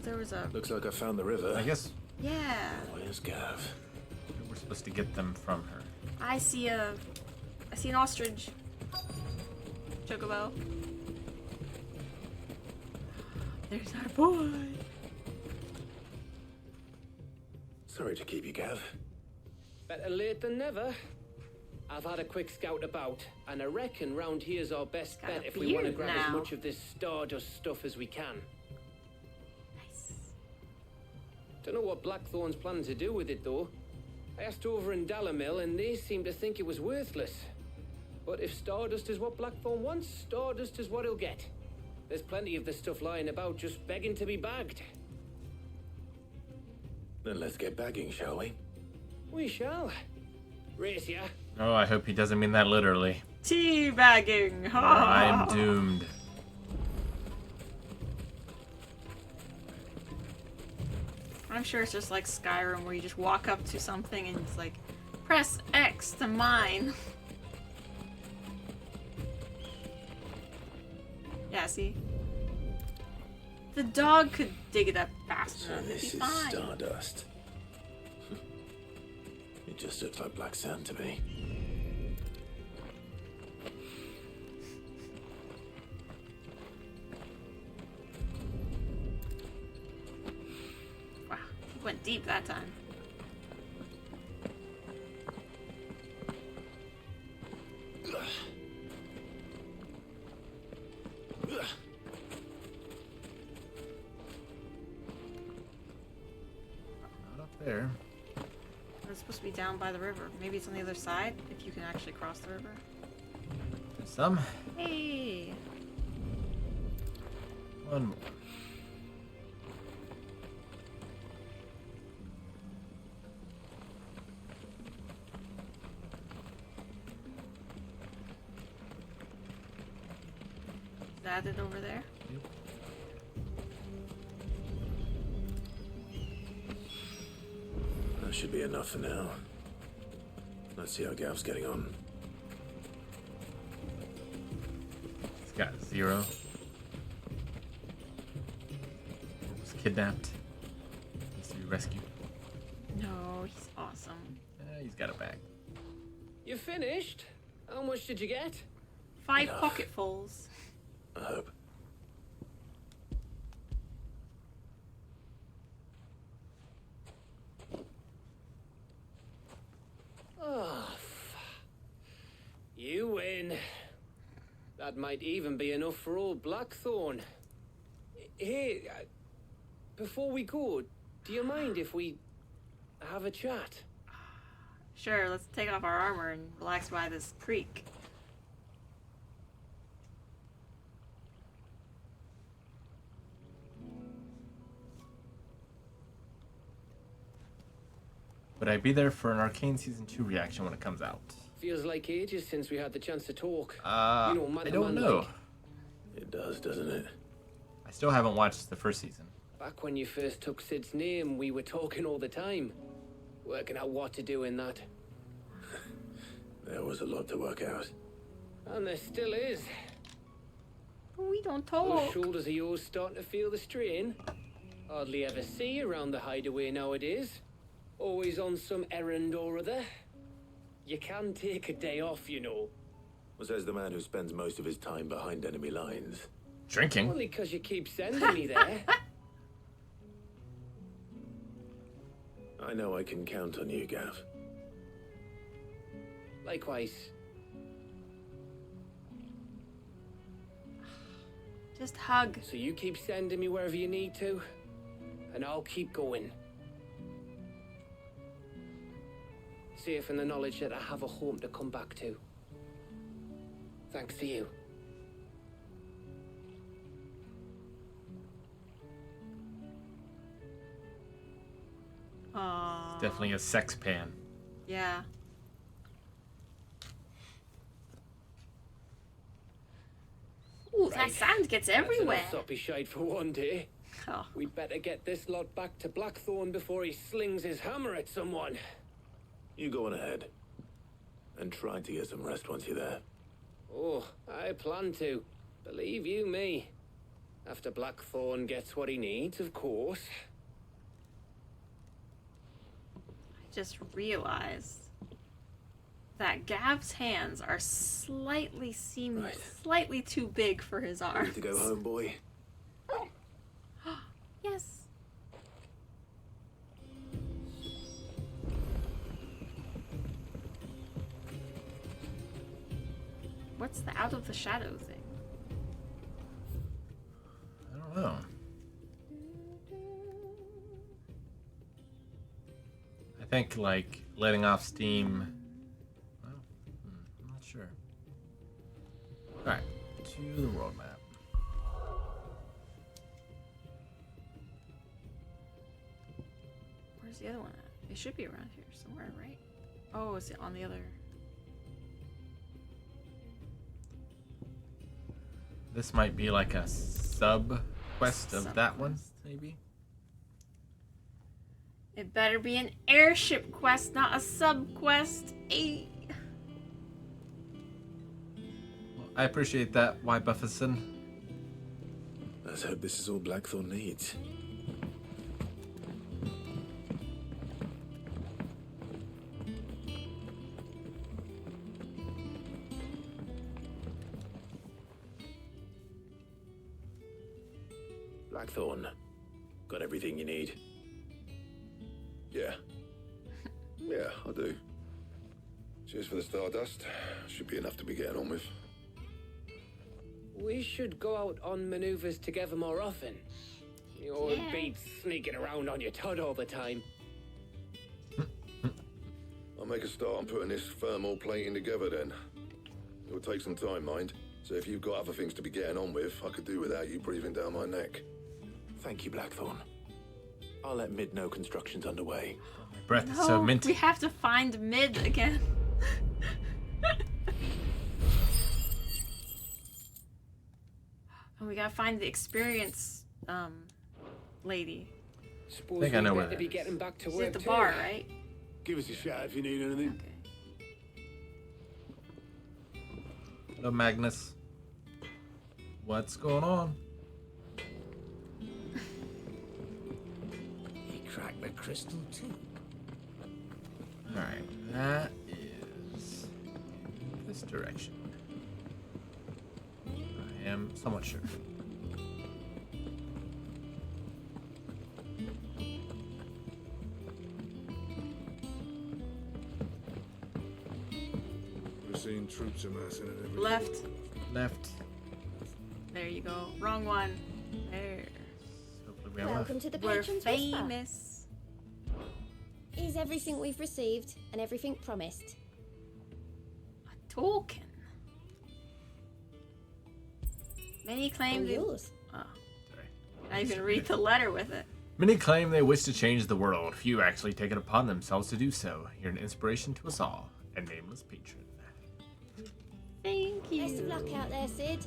There was a... Looks like I found the river. I guess Yeah. Where's Gav? we're supposed to get them from her. I see an ostrich. Chocobo. There's our boy. Sorry to keep you, Gav. Better late than never. I've had a quick scout about, and I reckon round here's our best Got a bet if we want to beard grab as now. much of this stardust stuff as we can. Nice. Don't know what Blackthorn's planning to do with it, though. I asked over in Dalamil, and they seem to think it was worthless. But if stardust is what Blackthorn wants, stardust is what he'll get. There's plenty of this stuff lying about, just begging to be bagged. Then let's get bagging, shall we? We shall. Race ya. Oh, I hope he doesn't mean that literally. Teabagging. Or I'm doomed. I'm sure it's just like Skyrim where you just walk up to something and it's like, press X to mine. Yeah, see? The dog could dig it up fast So enough. It'd this be is fine. stardust. It just looks like black sand to me. Wow, he went deep that time. there. It's supposed to be down by the river. Maybe it's on the other side, if you can actually cross the river. There's some. Hey! One more. Is that it over there? That should be enough for now. Let's see how Gav's getting on. He's got 0. Was kidnapped. Needs to be rescued. No, he's awesome. He's got a bag. You finished? How much did you get? 5 pocketfuls. I hope. Oh, you win. That might even be enough for old Blackthorn. Hey, before we go, do you mind if we have a chat? Sure, let's take off our armor and relax by this creek. Would I be there for an Arcane Season 2 reaction when it comes out? Feels like ages since we had the chance to talk. I don't know. It does, doesn't it? I still haven't watched the first season. Back when you first took Sid's name, we were talking all the time. Working out what to do in that. There was a lot to work out. And there still is. We don't Those talk. shoulders of yours starting to feel the strain. Hardly ever see you around the hideaway nowadays. Always on some errand or other. You can take a day off, you know. Well, says the man who spends most of his time behind enemy lines. Drinking? Only because you keep sending me there. I know I can count on you, Gav. Likewise. Just hug. So you keep sending me wherever you need to, and I'll keep going. Safe in the knowledge that I have a home to come back to. Thanks to you. Aww. Definitely a sex pan. Yeah. Ooh, that sand gets everywhere. That's enough soppy shite for one day. Oh. We'd better get this lot back to Blackthorn before he slings his hammer at someone. You go on ahead. And try to get some rest once you're there. Oh, I plan to. Believe you me. After Blackthorn gets what he needs, of course. I just realized that Gav's hands are slightly slightly too big for his arms. Ready to go home, boy? Yes. What's the out of the shadow thing? I don't know. I think like letting off steam. Well, I'm not sure. All right, to the world map. Where's the other one at? It should be around here somewhere, right? Oh, is it on the other? This might be like a sub quest of that one, maybe. It better be an airship quest, not a sub quest. Well, I appreciate that, Y. Buffison. Let's hope this is all Blackthorn needs. Blackthorn, got everything you need? Yeah. Yeah, I do. Cheers for the stardust. Should be enough to be getting on with. We should go out on maneuvers together more often. You're beat sneaking around on your tud all the time. I'll make a start on putting this thermal plating together then. It will take some time, mind. So if you've got other things to be getting on with, I could do without you breathing down my neck. Thank you, Blackthorn. I'll let Mid know construction's underway. My breath is so No, minty. we have to find Mid again. And we gotta find the experience lady. Suppose I think I know we'd where better that be is. getting back to She's work at the too. bar, right? Give us a shout if you need anything. Hello, Magnus. What's going on? He cracked the crystal too. Alright, that is this direction. I am somewhat sure. We're seeing troops amassing at every Left. Left. There you go. Wrong one. There. Hopefully we have Welcome to the We're Patron's Whisper. famous. Is everything we've received and everything promised? A token. Many claim All they... yours. Oh. I even read the letter with it. Many claim they wish to change the world. Few actually take it upon themselves to do so. You're an inspiration to us all. A nameless patron. Thank you. Best of luck out there, Sid.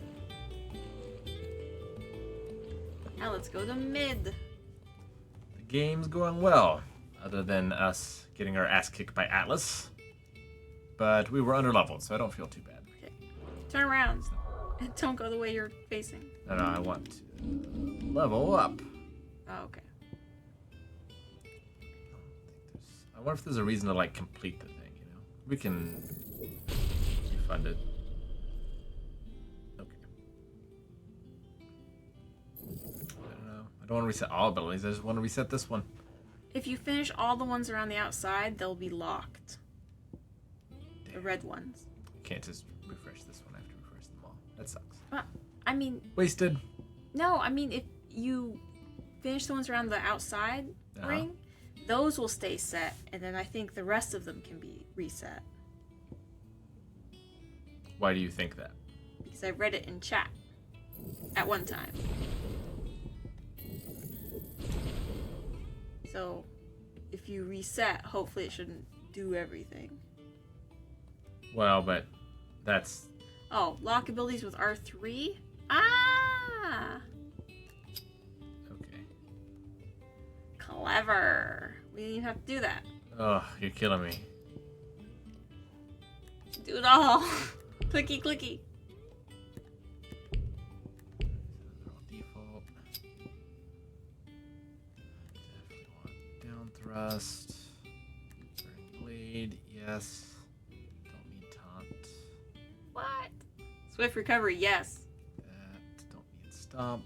Now let's go to Mid. The game's going well, other than us getting our ass kicked by Atlas. But we were underleveled, so I don't feel too bad. Okay. Turn around. And don't go the way you're facing. No, I want to level up. Oh, okay. I wonder if there's a reason to, like, complete the thing, you know? We can refund it. Okay. I don't know. I don't want to reset all abilities. I just want to reset this one. If you finish all the ones around the outside, they'll be locked. The red ones. Can't just refresh this one after refresh them all. That sucks. I mean... Wasted. No, I mean, if you finish the ones around the outside ring, those will stay set, and then I think the rest of them can be reset. Why do you think that? Because I read it in chat at one time. So, if you reset, hopefully it shouldn't do everything. Well, but that's... Oh, lock abilities with R3? Ah! Okay. Clever. We didn't even have to do that. Oh, you're killing me. Do it all. Clicky, clicky. Default. Definitely want down thrust. Burning blade, yes. Don't need taunt. What? Swift recovery, yes. That. Don't need stomp.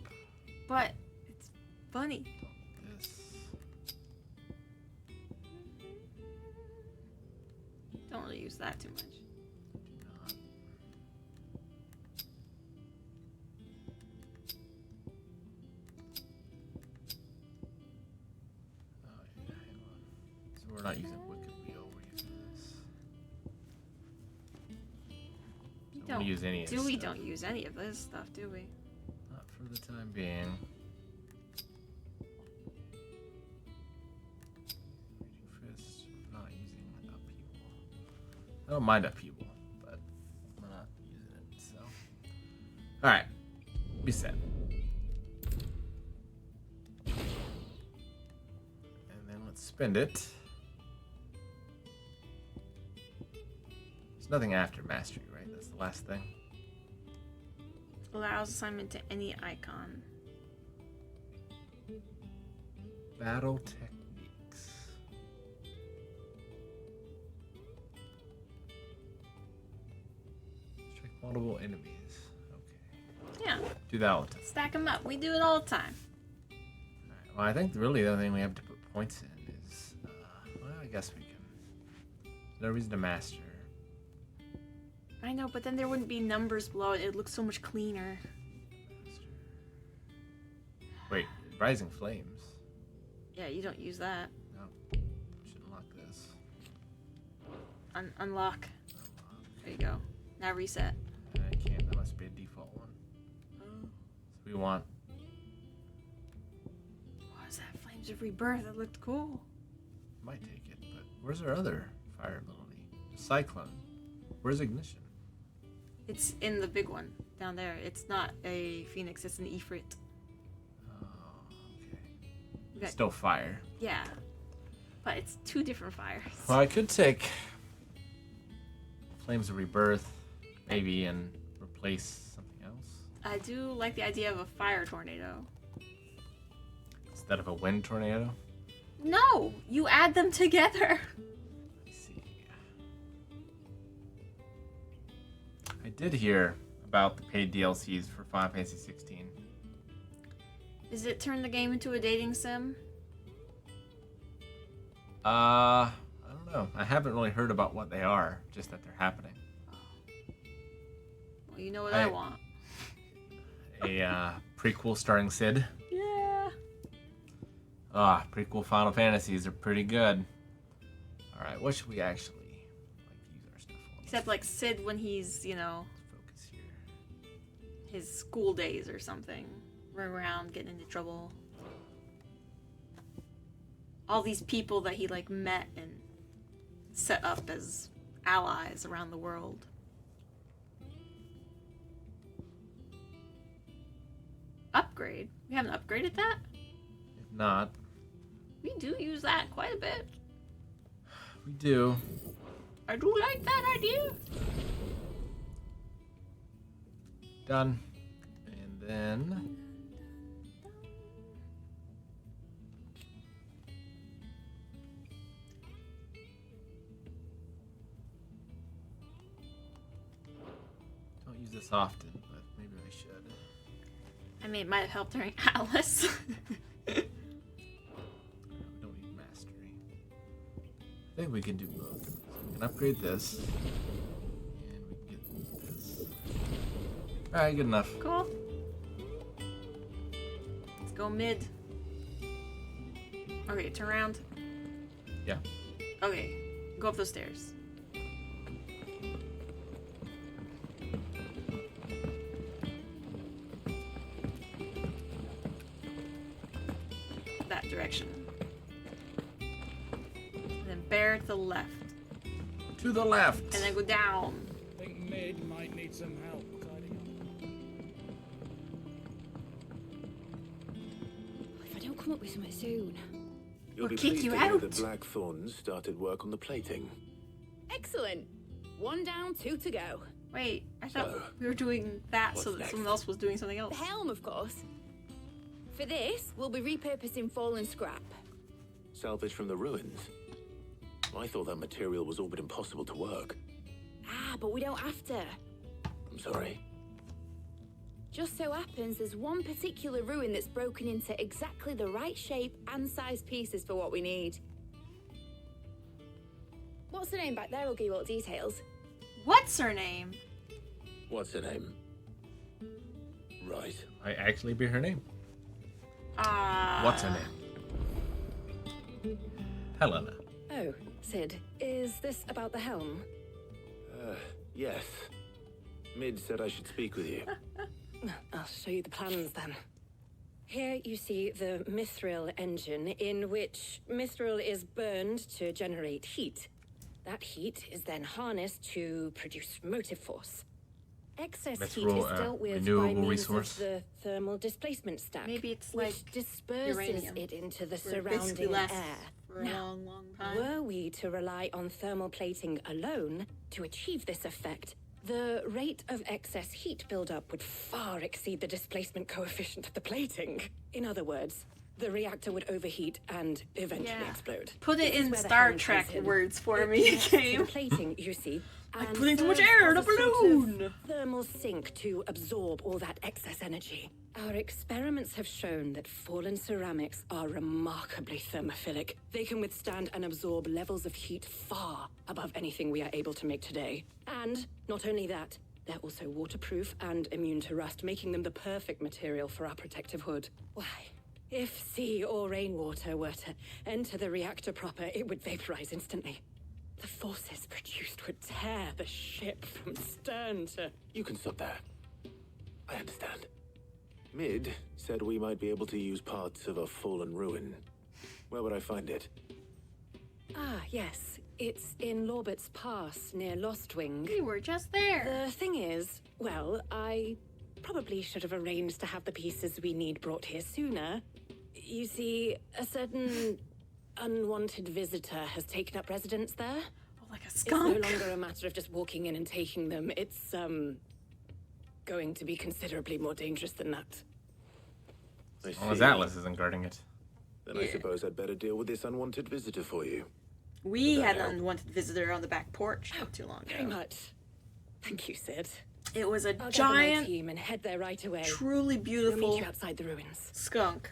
But it's funny. Don't need this. Don't really use that too much. Do not. Oh, yeah, hang on. So we're not using Wicked Wheel, we're using this. We Don't use any of this we stuff. don't use any of this stuff, do we? Not for the time being. Raging Fist, we're not using upheaval. I don't mind upheaval, but we're not using it, so. Alright. Reset. And then let's spend it. There's nothing after mastery, right? That's the last thing. Allows assignment to any icon. Battle techniques. Strike multiple enemies. Okay. Yeah. Do that all the time. Stack them up. We do it all the time. Alright, well, I think really the only thing we have to put points in is, well, I guess we can. No reason to master. I know, but then there wouldn't be numbers below it. It looks so much cleaner. Wait, Rising Flames. Yeah, you don't use that. No, shouldn't lock this. Unlock. There you go. Now reset. I can't. That must be a default one. So we want. What is that? Flames of Rebirth. That looked cool. Might take it, but where's our other fire ability? Cyclone. Where's Ignition? It's in the big one down there. It's not a Phoenix. It's an Ifrit. Oh, okay. Still fire. Yeah. But it's 2 different fires. Well, I could take Flames of Rebirth, maybe, and replace something else. I do like the idea of a fire tornado. Instead of a wind tornado? No! You add them together! Let's see. I did hear about the paid DLCs for Final Fantasy 16. Does it turn the game into a dating sim? I don't know. I haven't really heard about what they are, just that they're happening. Well, you know what I want. A prequel starring Sid. Yeah. Prequel Final Fantasies are pretty good. Alright, what should we actually use our stuff on? Except like Sid when he's, you know, focus here. His school days or something. Running around, getting into trouble. All these people that he like met and set up as allies around the world. Upgrade? We haven't upgraded that? If not, We do use that quite a bit. we do. I do like that idea. Done. And then don't use this often, but maybe I should. I mean, it might have helped during Alice. We don't need mastery. I think we can do both. So we can upgrade this. And we can get this. Alright, good enough. Cool. Let's go mid. Okay, turn around. Yeah. Okay, go up those stairs. That direction. And then bear to the left. To the left. And then go down. I think Mid might need some help tidying up. If I don't come up with something soon. You'll We'll be kick pleased you to hear out. that Blackthorn started work on the plating. Excellent. 1 down, 2 to go. Wait, I thought So, we were doing that so what's that next? someone else was doing something else. The helm, of course. For this, we'll be repurposing fallen scrap. Salvage from the ruins. I thought that material was all but impossible to work. Ah, but we don't have to. I'm sorry. Just so happens there's one particular ruin that's broken into exactly the right shape and size pieces for what we need. What's the name back there? I'll give you all the details. What's her name? What's her name? Right. Might actually be her name. What's her name? Helena. Oh, Sid, is this about the helm? Yes. Mid said I should speak with you. I'll show you the plans then. Here you see the mithril engine, in which mithril is burned to generate heat. That heat is then harnessed to produce motive force. Excess heat Mithril, is dealt with by renewable means resource. of the thermal displacement stack, Maybe it's which like disperses uranium. it into the Where it basically surrounding lasts air. for a Now, long, long time. were we to rely on thermal plating alone to achieve this effect, the rate of excess heat buildup would far exceed the displacement coefficient of the plating. In other words, the reactor would overheat and eventually explode. Put it This is in where the Star helm Trek comes in. words for It me, connects to game. the plating, you see. Like and putting too much serves air in as a sort of balloon. thermal sink to absorb all that excess energy. Our experiments have shown that fallen ceramics are remarkably thermophilic. They can withstand and absorb levels of heat far above anything we are able to make today. And not only that, they're also waterproof and immune to rust, making them the perfect material for our protective hood. Why? If sea or rainwater were to enter the reactor proper, it would vaporize instantly. The forces produced would tear the ship from stern to... You can stop there. I understand. Mid said we might be able to use parts of a fallen ruin. Where would I find it? Ah, yes. It's in Lorbert's Pass, near Lostwing. We were just there. The thing is, well, I probably should have arranged to have the pieces we need brought here sooner. You see, a certain unwanted visitor has taken up residence there. Oh, like a skunk? It's no longer a matter of just walking in and taking them. It's, going to be considerably more dangerous than that. As long as Atlas isn't guarding it. Then I suppose I'd better deal with this unwanted visitor for you. We had an unwanted visitor on the back porch not too long ago. Very much. Thank you, Sid. It was a I'll giant, gather my team and head there right away. truly We'll beautiful meet you outside the ruins. skunk.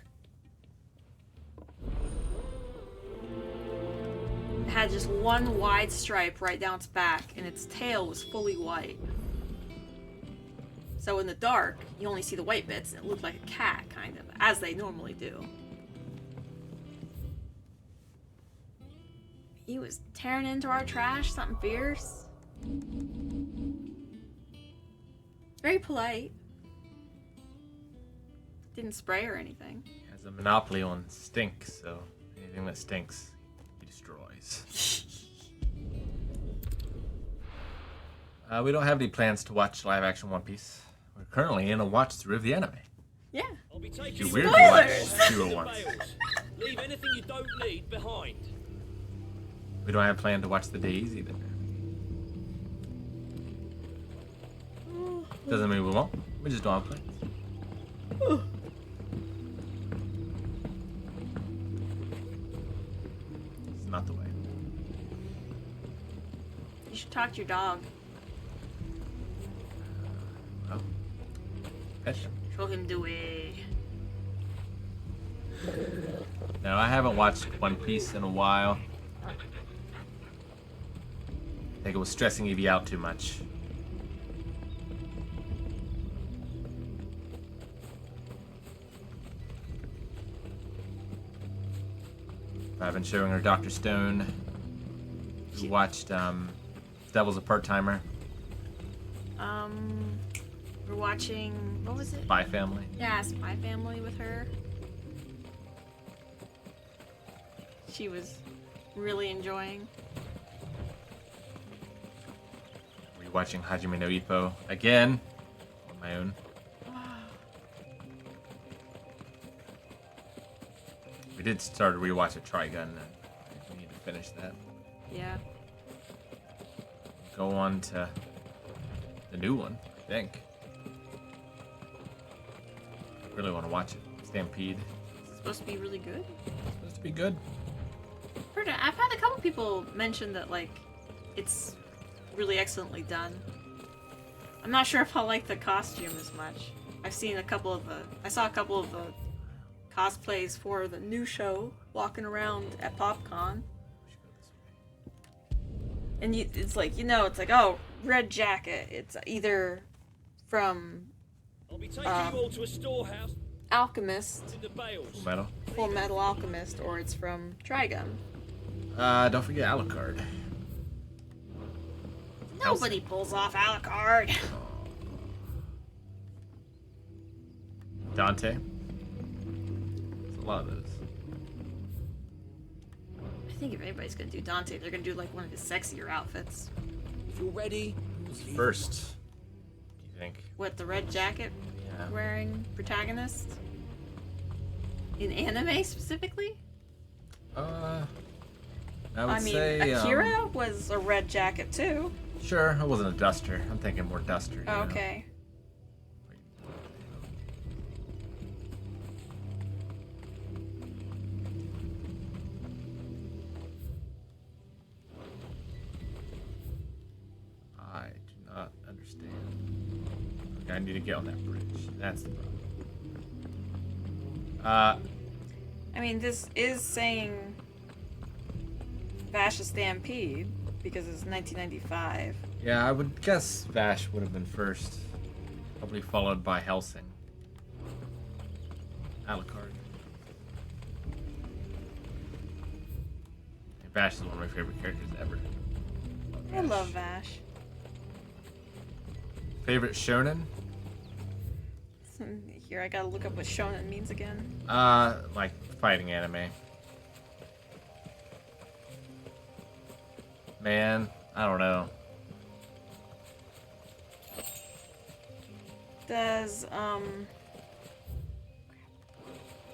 It had just one wide stripe right down its back, and its tail was fully white. So in the dark, you only see the white bits, and it looked like a cat, kind of, as they normally do. He was tearing into our trash, something fierce. Very polite. Didn't spray or anything. He has a monopoly on stink, so anything that stinks, he destroys. We don't have any plans to watch live action One Piece. We're currently in a watch through of the anime. Yeah. I'll be taking You weirdly watch two at once. Leave anything you don't need behind. We don't have planned to watch the days either. Doesn't mean we won't. We just don't have plans. It's not the way. You should talk to your dog. Oh. Pet him. Show him the way. No, I haven't watched One Piece in a while. I think it was stressing Evie out too much. I've been showing her Dr. Stone. We watched Devil's a Part-Timer. We're watching, what was it? Spy Family. Yeah, Spy Family with her. She was really enjoying. Rewatching Hajime no Ippo again on my own. We did start a rewatch of Trigun, and we need to finish that. Yeah. Go on to the new one, I think. I really want to watch it. Stampede. It's supposed to be really good. It's supposed to be good. I've had a couple people mention that, like, it's really excellently done. I'm not sure if I like the costume as much. I saw a couple of the cosplays for the new show walking around at PopCon. And it's like, it's like, oh, red jacket. It's either from I'll be taking you all to a storehouse. Alchemist, In the bales. Full Metal. Full Metal Alchemist, or it's from Trigun. Don't forget Alucard. Nobody pulls off Alucard. Dante. There's a lot of those. I think if anybody's gonna do Dante, they're gonna do like one of his sexier outfits. If you're ready, First, do you think? What, the red jacket Yeah. wearing protagonist? In anime specifically? I would mean, say Akira was a red jacket too. Sure, I wasn't a duster. I'm thinking more duster. Oh, okay. I do not understand. Okay, I need to get on that bridge. That's the problem. I mean, this is saying Vash's Stampede because it's 1995. Yeah, I would guess Vash would have been first. Probably followed by Helsing. Alucard. Vash is one of my favorite characters ever. I love Vash. Favorite shonen? Here, I gotta look up what shonen means again. Like fighting anime. Man, I don't know. Does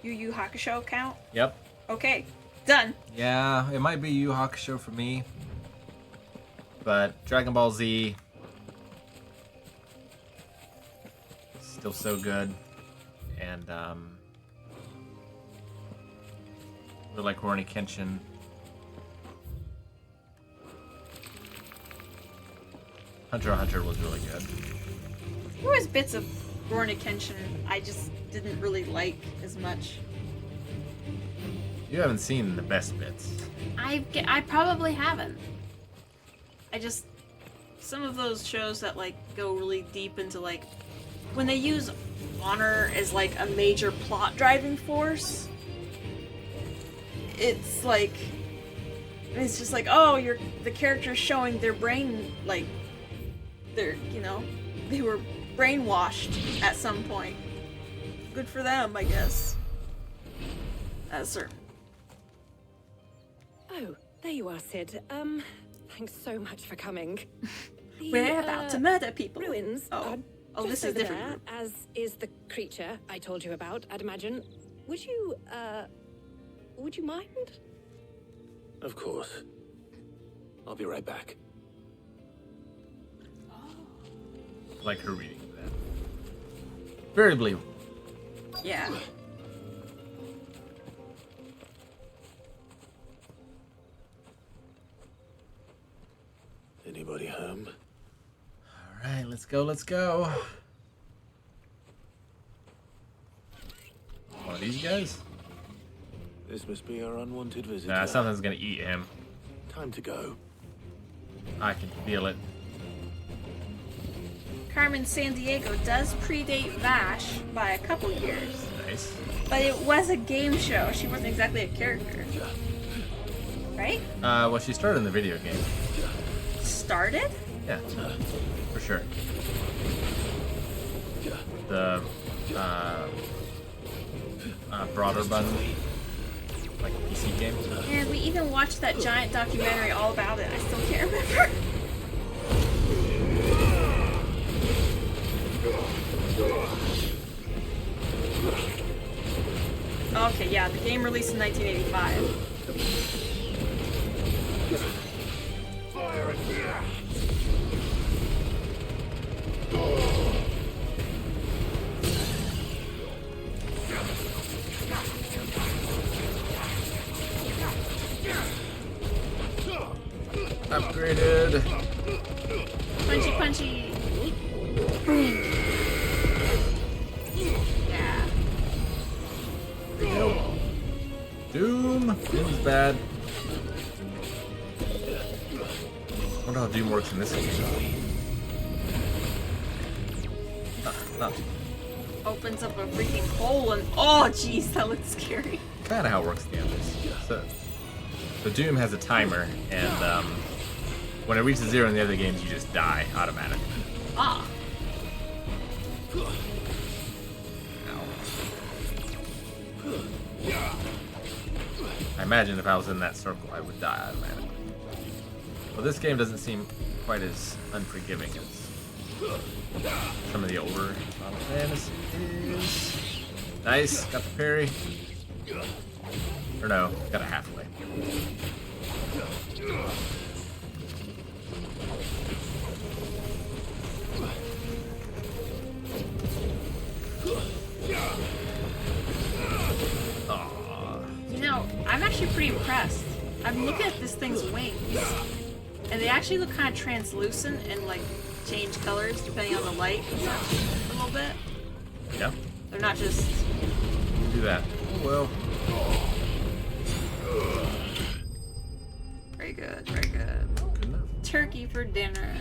Yu Yu Hakusho count? Yep. Okay, done. Yeah, it might be Yu Yu Hakusho for me. But Dragon Ball Z, still so good. And really like Rurouni Kenshin. Hunter x Hunter was really good. There was bits of Rurouni Kenshin I just didn't really like as much. You haven't seen the best bits. I probably haven't. Some of those shows that like go really deep into like when they use honor as like a major plot driving force, it's like it's just like, oh, the character's showing their brain, like they're, they were brainwashed at some point. Good for them, I guess. At a certain. Oh, there you are, Sid. Thanks so much for coming. We're about to murder people. Ruins. Oh, just this is over different there, group. as is the creature I told you about, I'd imagine. Would you mind? Of course. I'll be right back. I like her reading that. Very believable. Yeah. Anybody home? Alright, let's go, let's go. One of these guys? This must be our unwanted visitor. Nah, something's gonna eat him. Time to go. I can feel it. Carmen Sandiego does predate Vash by a couple years. Nice. But it was a game show. She wasn't exactly a character. Right? Well, she started in the video game. Started? Yeah, for sure. The broader button, like PC game. And we even watched that giant documentary all about it. I still can't remember. Okay, yeah, the game released in 1985. Upgraded. Punchy, punchy. Yeah. Doom. Doom's bad. I wonder how Doom works in this game. Opens up a freaking hole and oh jeez, that looks scary. Kind of how it works in the others. So Doom has a timer, and when it reaches 0 in the other games, you just die automatically. Ah. I imagine if I was in that circle, I would die automatically. Well, this game doesn't seem quite as unforgiving as some of the older Final Fantasies. Nice, got the parry. Or no, got a halfway. I'm actually pretty impressed. I'm looking at this thing's wings, and they actually look kind of translucent and like change colors depending on the light a little bit. Yeah. They're not just... Do that. Oh, well. Very good, very good. Good enough. Turkey for dinner.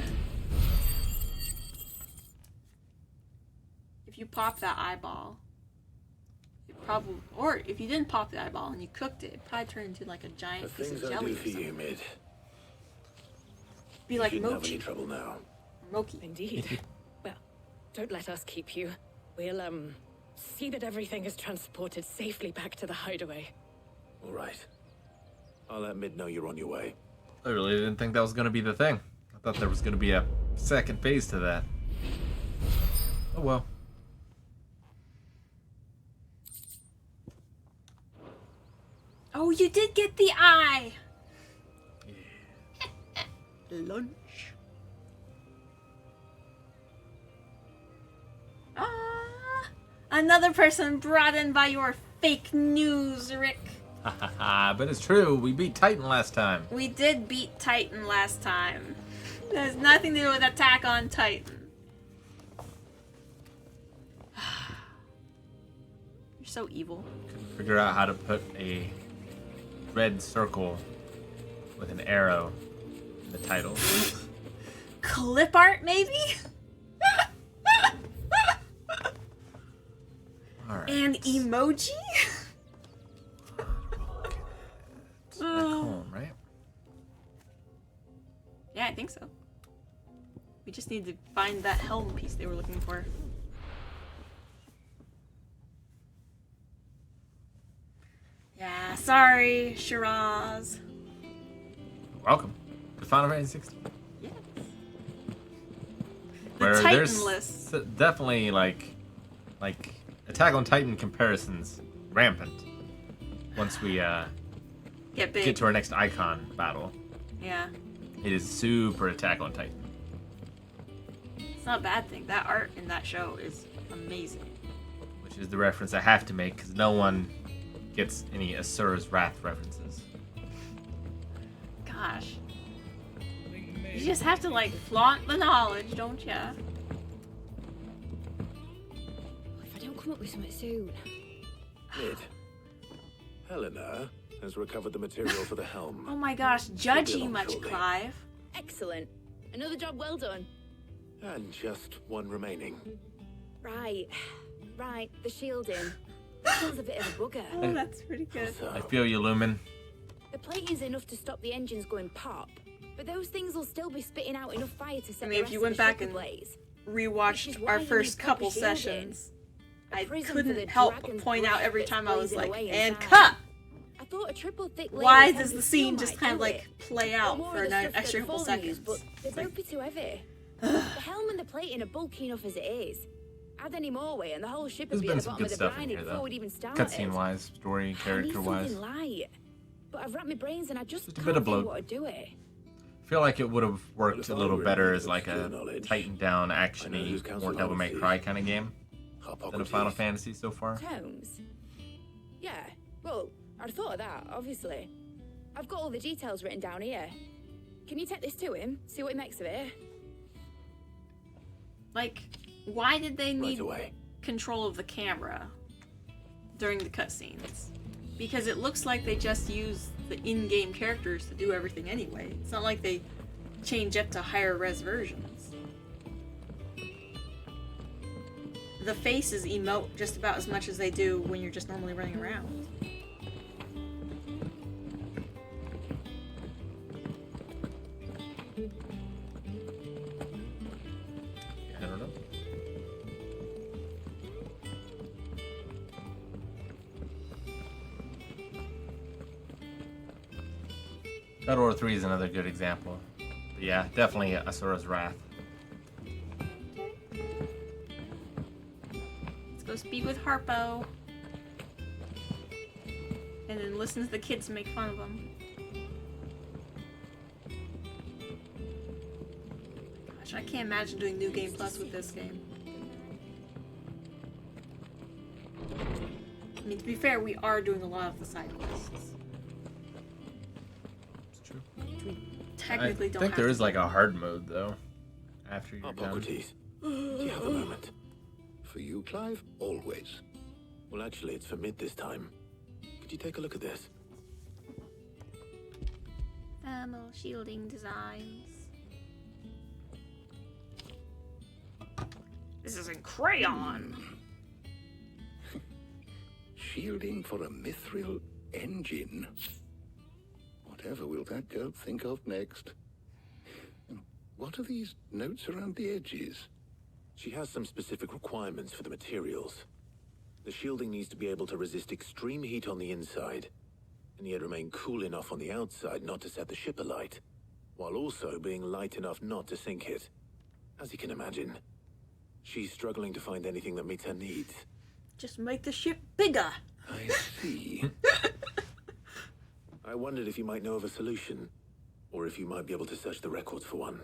If you pop that eyeball, it probably, or if you didn't pop the eyeball and you cooked it, it'd probably turn into like a giant piece of jelly or something. Mid. Be like Shouldn't have Mochi. any trouble now. Moki. Indeed. Well, don't let us keep you. We'll, see that everything is transported safely back to the hideaway. All right. I'll let Mid know you're on your way. I really didn't think that was going to be the thing. I thought there was going to be a second phase to that. Oh well. Oh, you did get the eye! Lunch. Ah, another person brought in by your fake news, Rick. But it's true. We beat Titan last time. We did beat Titan last time. It has nothing to do with Attack on Titan. You're so evil. Figure out how to put a red circle with an arrow in the title. Clip art, maybe? Alright. And emoji? Home, right? Yeah, I think so. We just need to find that helm piece they were looking for. Yeah, sorry, Shiraz. Welcome to Final Fantasy 16. Yes. Where Titan there's list. definitely like Attack on Titan comparisons rampant once we get to our next icon battle. Yeah. It is super Attack on Titan. It's not a bad thing. That art in that show is amazing. Which is the reference I have to make because no one gets any Asura's Wrath references. Gosh. You just have to, like, flaunt the knowledge, don't ya? If I don't come up with something soon. Mid. Helena has recovered the material for the helm. Oh my gosh, She'll be judgy along much, shortly. Clive. Excellent. Another job well done. And just one remaining. Right. Right, the shielding. That one's a bit of a bugger. Oh, that's pretty good. I feel you, Lumen. The plating's enough to stop the engines going pop, but those things will still be spitting out enough fire to set I the mean, if rest you of went the back ship and ablaze. rewatched our first couple sessions, I prism for couldn't the help but dragon's point out breath every that's time I was blazing like, away and inside. cut! I thought a triple thick Why layer of does the heavy scene steel just might kind of do like it. play Or out more for of the an stuff extra that couple Fallen use, seconds? but they both be too heavy. The helm and the plating are bulky enough as it is. Add any more weight and the whole ship would There's be been at the some bottom good of the stuff in briny here, before though. we'd even started. Cutscene-wise, story, I need character-wise. something light. But I've wrapped my brains and I just Just a can't bit of think bloat. what to do it. I feel like it would have worked if a I little were better in as like obscure a knowledge, Titan down, I know actiony, whose counsel more Devil I May would Cry seek. kind of game than a Final Fantasy so far. Tomes? Yeah, well, I'd thought of that, obviously. I've got all the details written down here. Can you take this to him? See what he makes of it? Like, why did they need away. control of the camera during the cutscenes? Because it looks like they just use the in-game characters to do everything anyway. It's not like they change up to higher res versions. The faces emote just about as much as they do when you're just normally running around. I don't know. God of War 3 is another good example. But yeah, definitely Asura's Wrath. Let's go speak with Harpo. And then listen to the kids make fun of him. Gosh, I can't imagine doing New Game Plus with this game. I mean, to be fair, we are doing a lot of the side quests. It's true. We technically I don't think have there to is like a hard mode though. After you're done. Hippocrates, do you have a moment? For you, Clive? Always. Well, actually, it's for Mid this time. Could you take a look at this? Thermal shielding designs. This is in crayon. Shielding for a mithril engine. Whatever will that girl think of next? what are these notes around the edges? She has some specific requirements for the materials. The shielding needs to be able to resist extreme heat on the inside, and yet remain cool enough on the outside not to set the ship alight, while also being light enough not to sink it. As you can imagine, she's struggling to find anything that meets her needs. Just make the ship bigger. I see. I wondered if you might know of a solution, or if you might be able to search the records for one.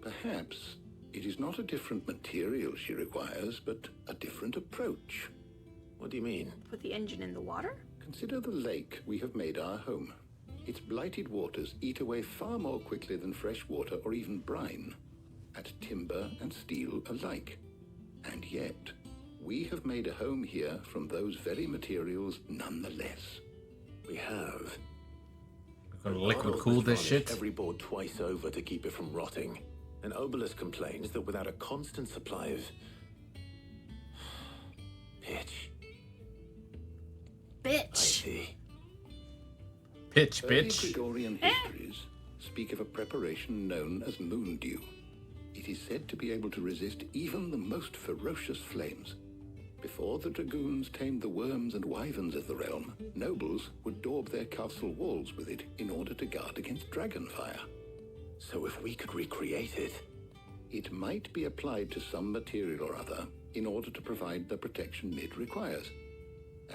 Perhaps it is not a different material she requires, but a different approach. What do you mean? Put the engine in the water? Consider the lake we have made our home. Its blighted waters eat away far more quickly than fresh water or even brine, at timber and steel alike. And yet, we have made a home here from those very materials nonetheless. We have. We're gonna liquid cool this shit. Every board twice over to keep it from rotting. And Obelisk complains that without a constant supply of pitch. Bitch. I see. Pitch, Early bitch. Gregorian histories speak of a preparation known as moon dew. It is said to be able to resist even the most ferocious flames. Before the dragoons tamed the worms and wyverns of the realm, nobles would daub their castle walls with it in order to guard against dragonfire. So if we could recreate it... It might be applied to some material or other in order to provide the protection Mid requires.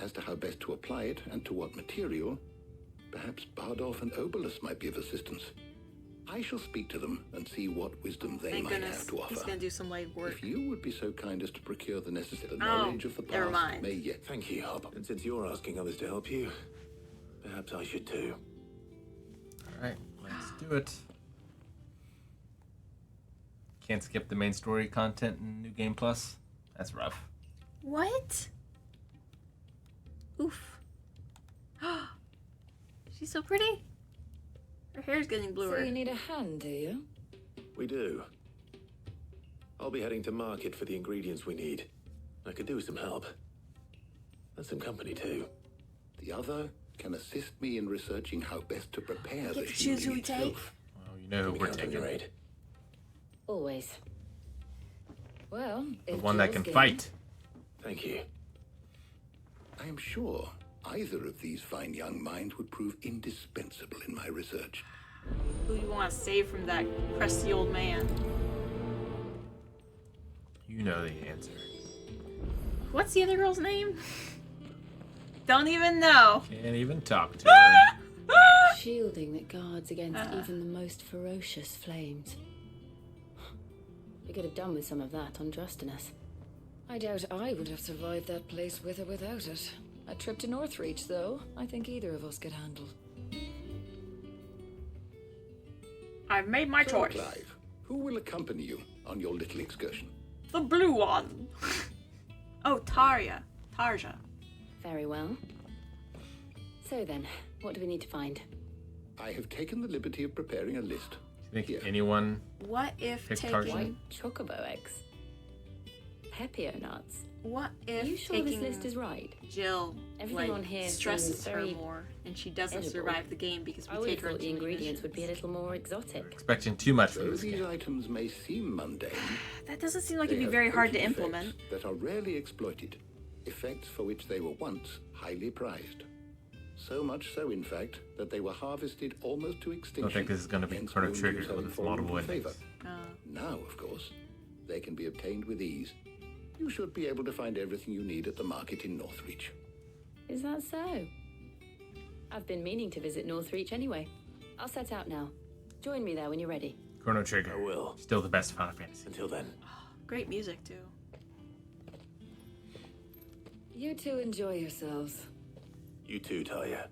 As to how best to apply it and to what material, perhaps Bardolph and Obelisk might be of assistance. I shall speak to them and see what wisdom they Thank might goodness. have to offer. He's gonna do some light work. If you would be so kind as to procure the necessary knowledge of the never past, mind. may yet... Thank you, Hub. And since you're asking others to help you, perhaps I should too. Alright, let's do it. Can't skip the main story content in New Game Plus. That's rough. What? Oof. She's so pretty. Her hair's getting bluer. So you need a hand, do you? We do. I'll be heading to market for the ingredients we need. I could do with some help. And some company too. The other can assist me in researching how best to prepare Get the to choose who we shielding take. itself. Well, you know who we're taking. Always. Well, The if one that Jill's can game- fight. Thank you. I am sure either of these fine young minds would prove indispensable in my research. Who you want to save from that crusty old man? You know the answer. What's the other girl's name? Don't even know. Can't even talk to her. Shielding that guards against even the most ferocious flames. We could have done with some of that on Justinus. I doubt I would have survived that place with or without it. A trip to Northridge, though, I think either of us could handle. I've made my So, choice. Clive, who will accompany you on your little excursion? The blue one. Oh, Tarja. Very well. So then, what do we need to find? I have taken the liberty of preparing a list. Do you think anyone What if pick taking... Tarzan? White chocobo eggs. Pepio nuts. What Are if you sure taking this list is right? Jill Everything on here stresses seems her very more and she doesn't edible. survive the game because I we would take have her thought into the new ingredients would be a missions. little more exotic. expecting too much from Though this these game? items may seem mundane, That doesn't seem like they it'd be have very hard to potent implement. effects that are rarely exploited, effects for which they were once highly prized. So much so, in fact, that they were harvested almost to I extinction. don't think this is going to be hence Chrono moon Trigger use having with its fallen multiple from endings. favor. Now, of course, they can be obtained with ease. You should be able to find everything you need at the market in Northridge. Is that so? I've been meaning to visit Northridge anyway. I'll set out now. Join me there when you're ready. Chrono Trigger. I will. Still the best Final Fantasy. Until then. Great music too. You two enjoy yourselves. You too, Talia.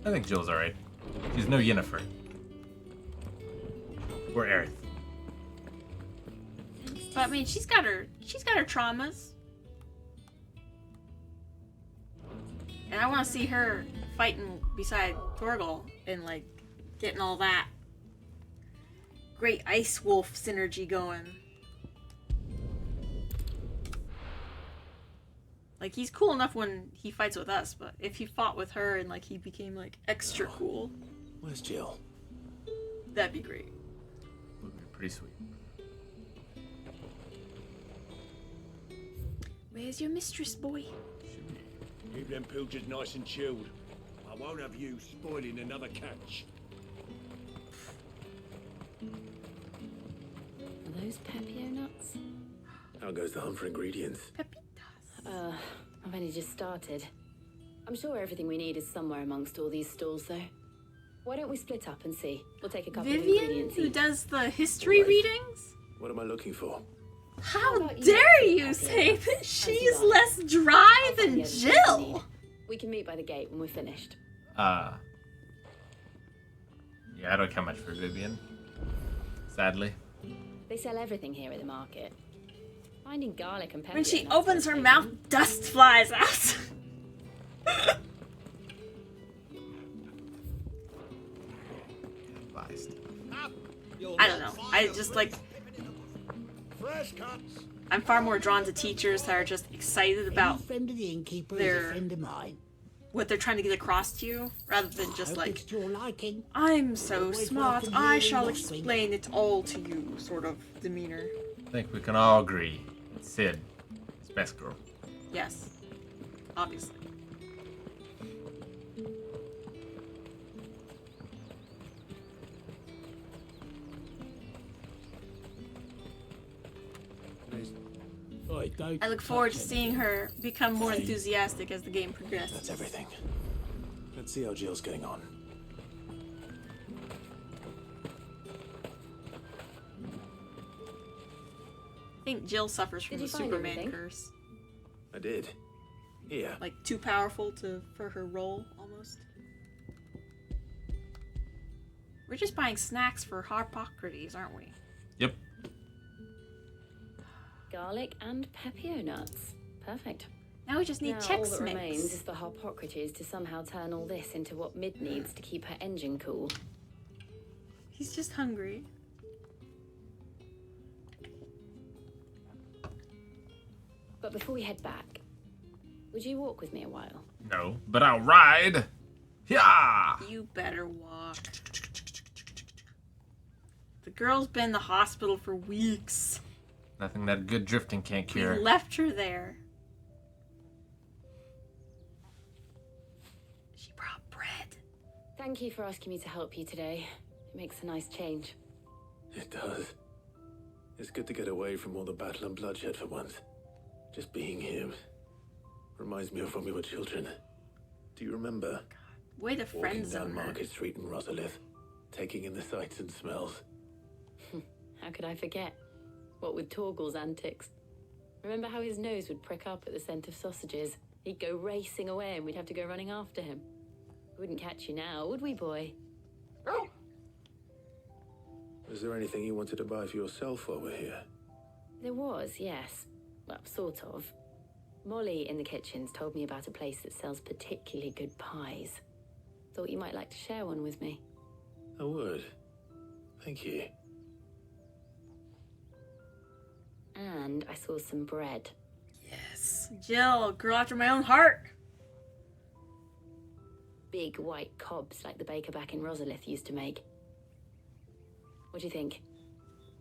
I think Jill's alright. She's no Yennefer. Or Aerith. But I mean, she's got her traumas. And I want to see her fighting beside Torgal and like getting all that great ice wolf synergy going. Like, he's cool enough when he fights with us, but if he fought with her and, like, he became, like, extra cool, Where's Jill? that'd be great. Would be pretty sweet. Where's your mistress, boy? Keep them pilgers nice and chilled. I won't have you spoiling another catch. Are those Pepio nuts? How goes the hunt for ingredients? I've only just started. I'm sure everything we need is somewhere amongst all these stalls, though. Why don't we split up and see? We'll take a couple of Vivian, ingredients who each. does the history readings? What am I looking for? How dare you say that she's less dry than Jill? We can meet by the gate when we're finished. Yeah, I don't care much for Vivian. Sadly. They sell everything here at the market. Finding garlic and pepper. When she opens her mouth, dust flies out. I don't know. I just like. Fresh cuts. I'm far more drawn to teachers that are just excited about friend of the innkeeper their is a friend of mine. what they're trying to get across to you, rather than just Hope like, it's to your liking. I'm so Always smart, welcome I here in shall Northridge. explain it all to you, sort of demeanor. I think we can all agree. Sid is best girl. Yes, obviously. I look forward to seeing her become more enthusiastic as the game progresses. That's everything. Let's see how Jill's getting on. I think Jill suffers from Did the you find Superman everything? curse. I did. Here. Like, too powerful for her role, almost. We're just buying snacks for Harpocrates, aren't we? Yep. Garlic and Pepio nuts. Perfect. Now we just need Now, Chex all that Mix. remains is for Harpocrates to somehow turn all this into what Mid needs to keep her engine cool. He's just hungry. But before we head back, would you walk with me a while? No, but I'll ride. Yeah. You better walk. The girl's been in the hospital for weeks. Nothing that good drifting can't We cure. left her there. She brought bread. Thank you for asking me to help you today. It makes a nice change. It does. It's good to get away from all the battle and bloodshed for once. Just being here reminds me of when we were children. Do you remember? Way to friend Walking zone down her. Market Street in Rosalith, taking in the sights and smells. How could I forget? What with Torgal's antics. Remember how his nose would prick up at the scent of sausages? He'd go racing away and we'd have to go running after him. We wouldn't catch you now, would we, boy? Was there anything you wanted to buy for yourself while we're here? There was, yes. Well, sort of. Molly in the kitchens told me about a place that sells particularly good pies. Thought you might like to share one with me. I would. Thank you. And I saw some bread. Yes. Jill, girl after my own heart. Big white cobs like the baker back in Rosalith used to make. What do you think?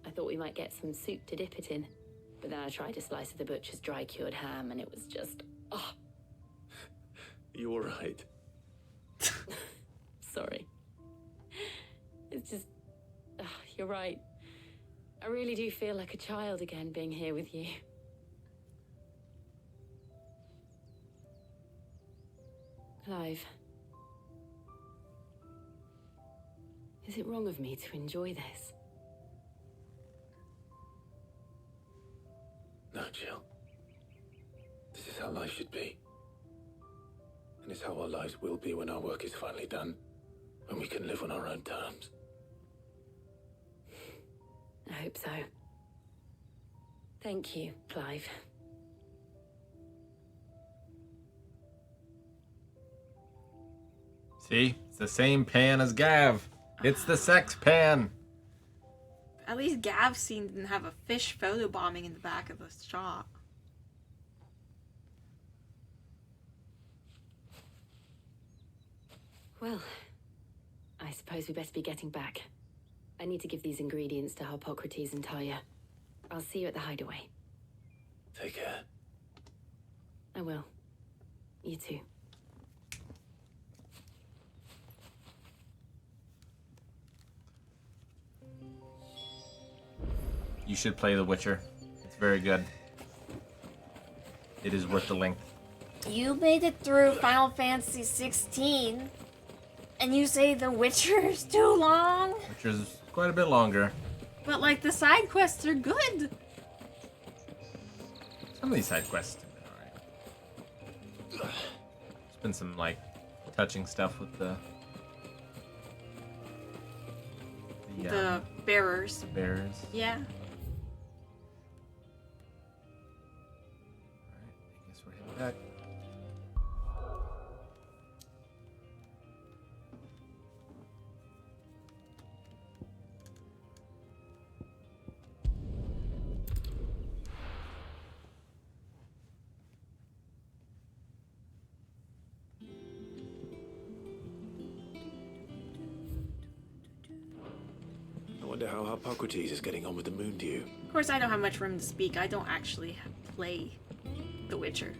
I thought we might get some soup to dip it in. But then I tried a slice of the butcher's dry-cured ham and it was just... oh, You all right? sorry. It's just... you're right. I really do feel like a child again being here with you. Clive. Is it wrong of me to enjoy this? No, Jill. This is how life should be. And it's how our lives will be when our work is finally done. When we can live on our own terms. I hope so. Thank you, Clive. See? It's the same pan as Gav. It's the sex pan. At least Gav's scene didn't have a fish photobombing in the back of the shop. Well, I suppose we best be getting back. I need to give these ingredients to Hippocrates and Talia. I'll see you at the hideaway. Take care. I will. You too. You should play The Witcher. It's very good. It is worth the length. You made it through Final Fantasy 16, and you say The Witcher is too long? Witcher's quite a bit longer. But, like, the side quests are good. Some of these side quests have been alright. There's been some, like, touching stuff with the bearers. The bearers. Yeah. I guess we're heading back. I wonder how Hippocrates is getting on with the moon dew. Of course, I don't have much room to speak. I don't actually play The Witcher.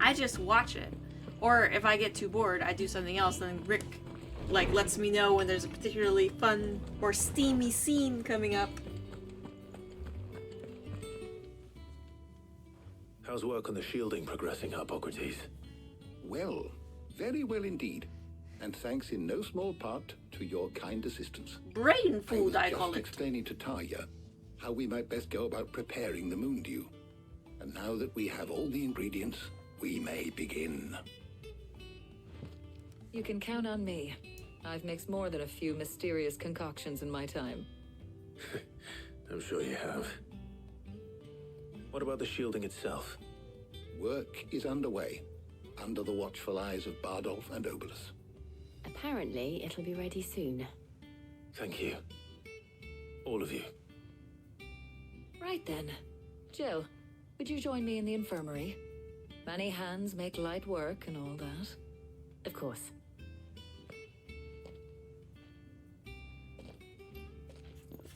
I just watch it. Or if I get too bored, I do something else, then Rick, like, lets me know when there's a particularly fun or steamy scene coming up. How's work on the shielding progressing, Hippocrates? Well, very well indeed. And thanks in no small part to your kind assistance. Brain food, I was call just it. explaining to Talia how we might best go about preparing the moon dew. And now that we have all the ingredients, we may begin. You can count on me. I've mixed more than a few mysterious concoctions in my time. I'm sure you have. What about the shielding itself? Work is underway, under the watchful eyes of Bardolph and Obolus. Apparently, it'll be ready soon. Thank you. All of you. Right then. Jill, would you join me in the infirmary? Many hands make light work and all that. Of course.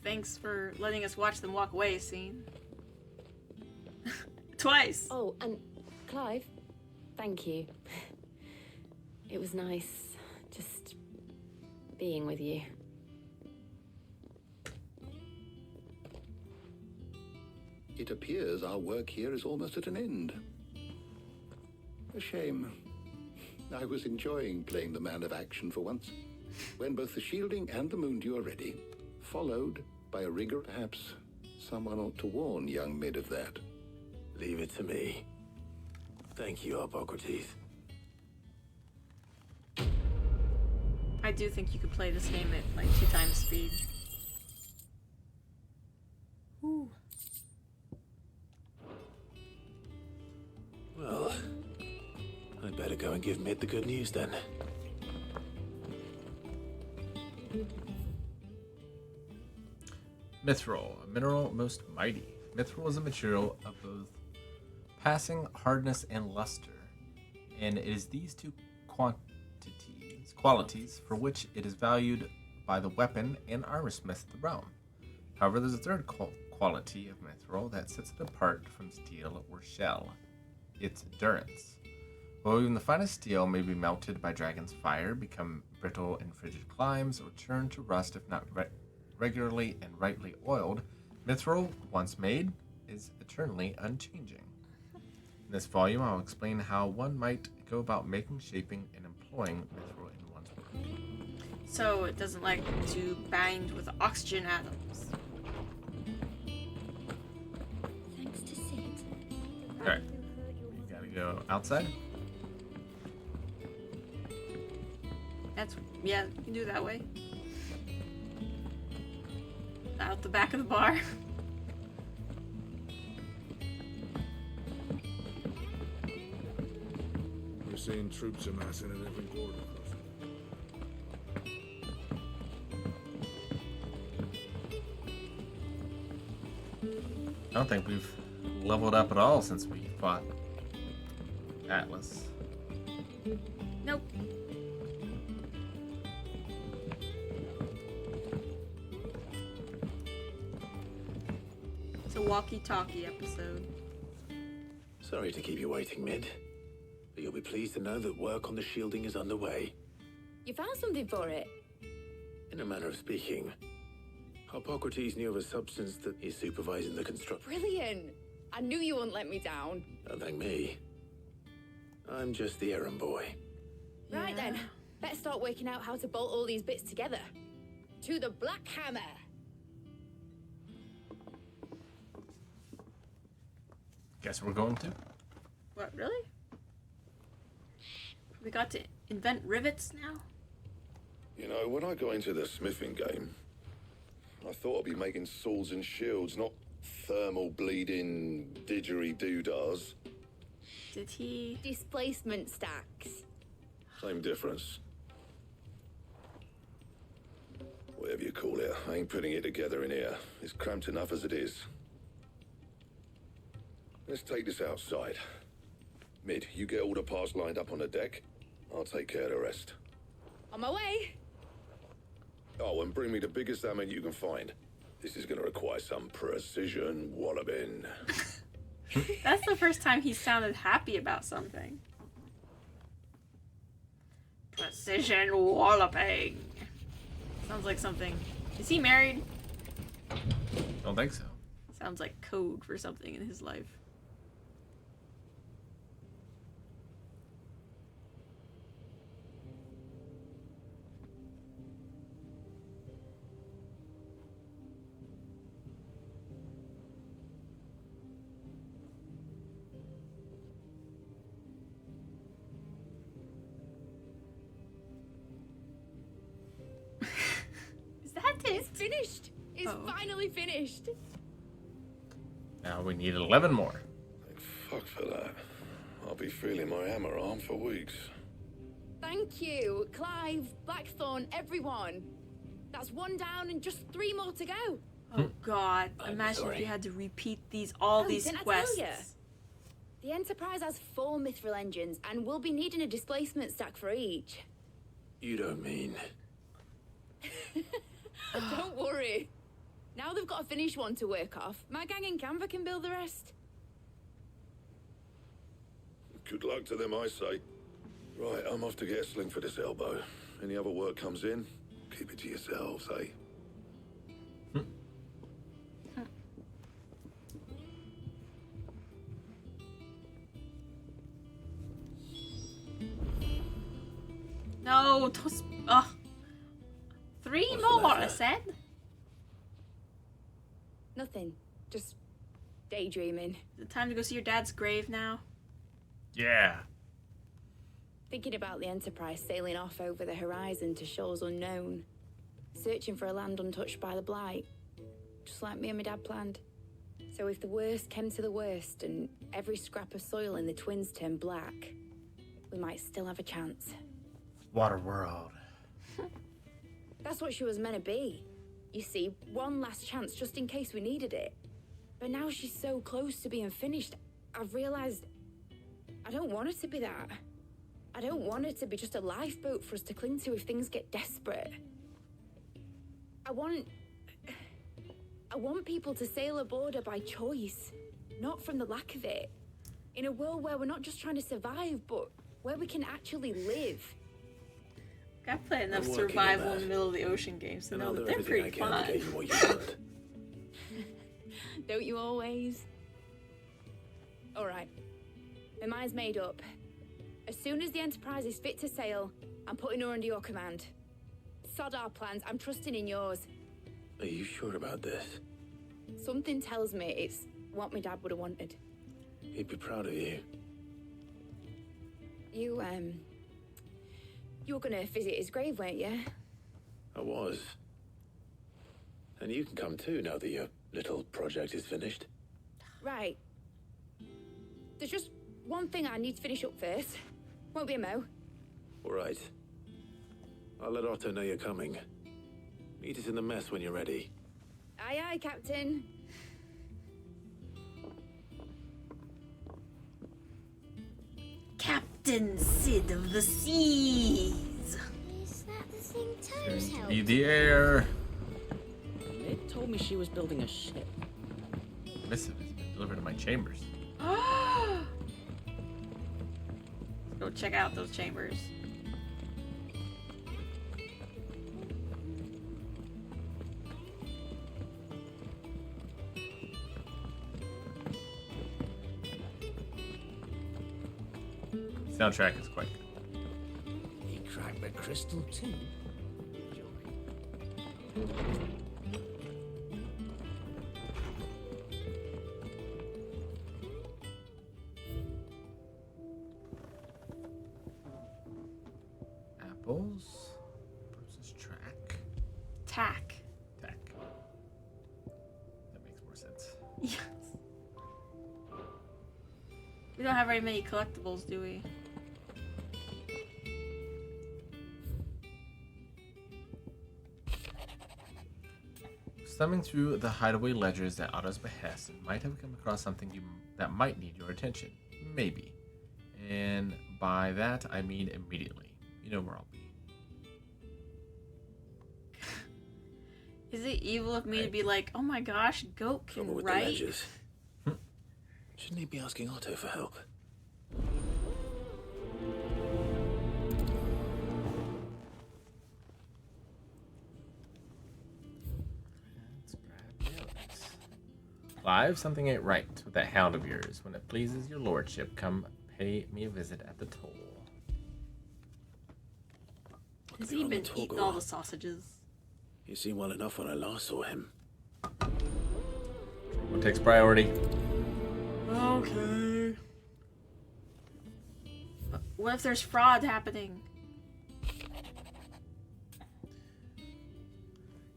Thanks for letting us watch them walk away, scene. Twice. Oh, and Clive, thank you. It was nice just being with you. It appears our work here is almost at an end. A shame. I was enjoying playing the man of action for once. When both the shielding and the moon dew are ready, followed by a rigor, perhaps someone ought to warn young Mid of that. Leave it to me. Thank you, Hippocrates. I do think you could play this game at like 2 times speed. Ooh. Well, I'd better go and give Mid the good news then. Mithril, a mineral most mighty. Mithril is a material of both passing hardness and luster, and it is these two qualities for which it is valued by the weapon and armorsmith of the realm. However, there's a third quality of mithril that sets it apart from steel or shell: its endurance. While even the finest steel may be melted by dragon's fire, become brittle in frigid climes, or turn to rust if not regularly and rightly oiled, mithril, once made, is eternally unchanging. In this volume, I'll explain how one might go about making, shaping, and employing mithril in one's work. So it doesn't like to bind with oxygen atoms. Thanks to Sid. Alright, you gotta go outside. Yeah, you can do it that way. Out the back of the bar. We're seeing troops amassing at every border crossing. I don't think we've leveled up at all since we fought Atlas. Nope. walkie-talkie episode. Sorry to keep you waiting, Mid. But you'll be pleased to know that work on the shielding is underway. You found something for it? In a manner of speaking, Hippocrates knew of a substance that is supervising the construction. Brilliant! I knew you wouldn't let me down. Don't thank me. I'm just the errand boy. Right then, better start working out how to bolt all these bits together. To the Black Hammer! Guess we're going to. What, really? We got to invent rivets now? You know, when I got into the smithing game, I thought I'd be making swords and shields, not thermal bleeding didgeridoo-dahs. Did he? Displacement stacks. Same difference. Whatever you call it, I ain't putting it together in here. It's cramped enough as it is. Let's take this outside. Mid, you get all the parts lined up on the deck. I'll take care of the rest. On my way. Oh, and bring me the biggest hammer you can find. This is going to require some precision walloping. That's the first time he sounded happy about something. Precision walloping. Sounds like something. Is he married? Don't think so. Sounds like code for something in his life. It's finished! It's finally finished! Now we need 11 more. Thank fuck for that. I'll be feeling my hammer arm for weeks. Thank you, Clive, Blackthorn, everyone. That's one down and just 3 more to go. Oh God! Imagine if you had to repeat these these didn't quests. I tell ya? The Enterprise has 4 mithril engines, and we'll be needing a displacement stack for each. You don't mean... Don't worry. Now they've got a finished one to work off. My gang in Canva can build the rest. Good luck to them, I say. Right, I'm off to get a sling for this elbow. Any other work comes in, keep it to yourselves, eh? No, 3 more, I said. Nothing. Just daydreaming. Is it time to go see your dad's grave now? Yeah. Thinking about the Enterprise sailing off over the horizon to shores unknown. Searching for a land untouched by the Blight. Just like me and my dad planned. So if the worst came to the worst and every scrap of soil in the Twins turned black, we might still have a chance. Waterworld. That's what she was meant to be. You see, one last chance just in case we needed it. But now she's so close to being finished, I've realized I don't want it to be that. I don't want it to be just a lifeboat for us to cling to if things get desperate. I want people to sail aboard her by choice, not from the lack of it. In a world where we're not just trying to survive, but where we can actually live. I've played enough survival in the middle of the ocean games to know that they're pretty fun. Don't you always? Alright. My mind's made up. As soon as the Enterprise is fit to sail, I'm putting her under your command. Sod our plans, I'm trusting in yours. Are you sure about this? Something tells me it's what my dad would have wanted. He'd be proud of you. You were gonna visit his grave, weren't you? I was. And you can come too now that your little project is finished. Right. There's just one thing I need to finish up first. Won't be a mo. All right. I'll let Otto know you're coming. Meet us in the mess when you're ready. Aye, aye, Captain. Captain Sid of the Seas. Is that the thing Toes Be the air. It told me she was building a ship. missive has been delivered to my chambers. Go check out those chambers. Soundtrack is quite good. He cracked the crystal too. Apples versus track. Tack. Tack. That makes more sense. Yes. We don't have very many collectibles, do we? Thumbing through the hideaway ledgers at Otto's behest, you might have come across something that might need your attention. Maybe. And by that, I mean immediately. You know where I'll be. Is it evil of me to be like, oh my gosh, Goat can Trouble with write? the ledgers. Shouldn't he be asking Otto for help? Clive, something ain't right with that hound of yours. When it pleases your lordship, come pay me a visit at the toll. Has he been eating all the sausages? He seemed well enough when I last saw him. What takes priority? Okay. What if there's fraud happening?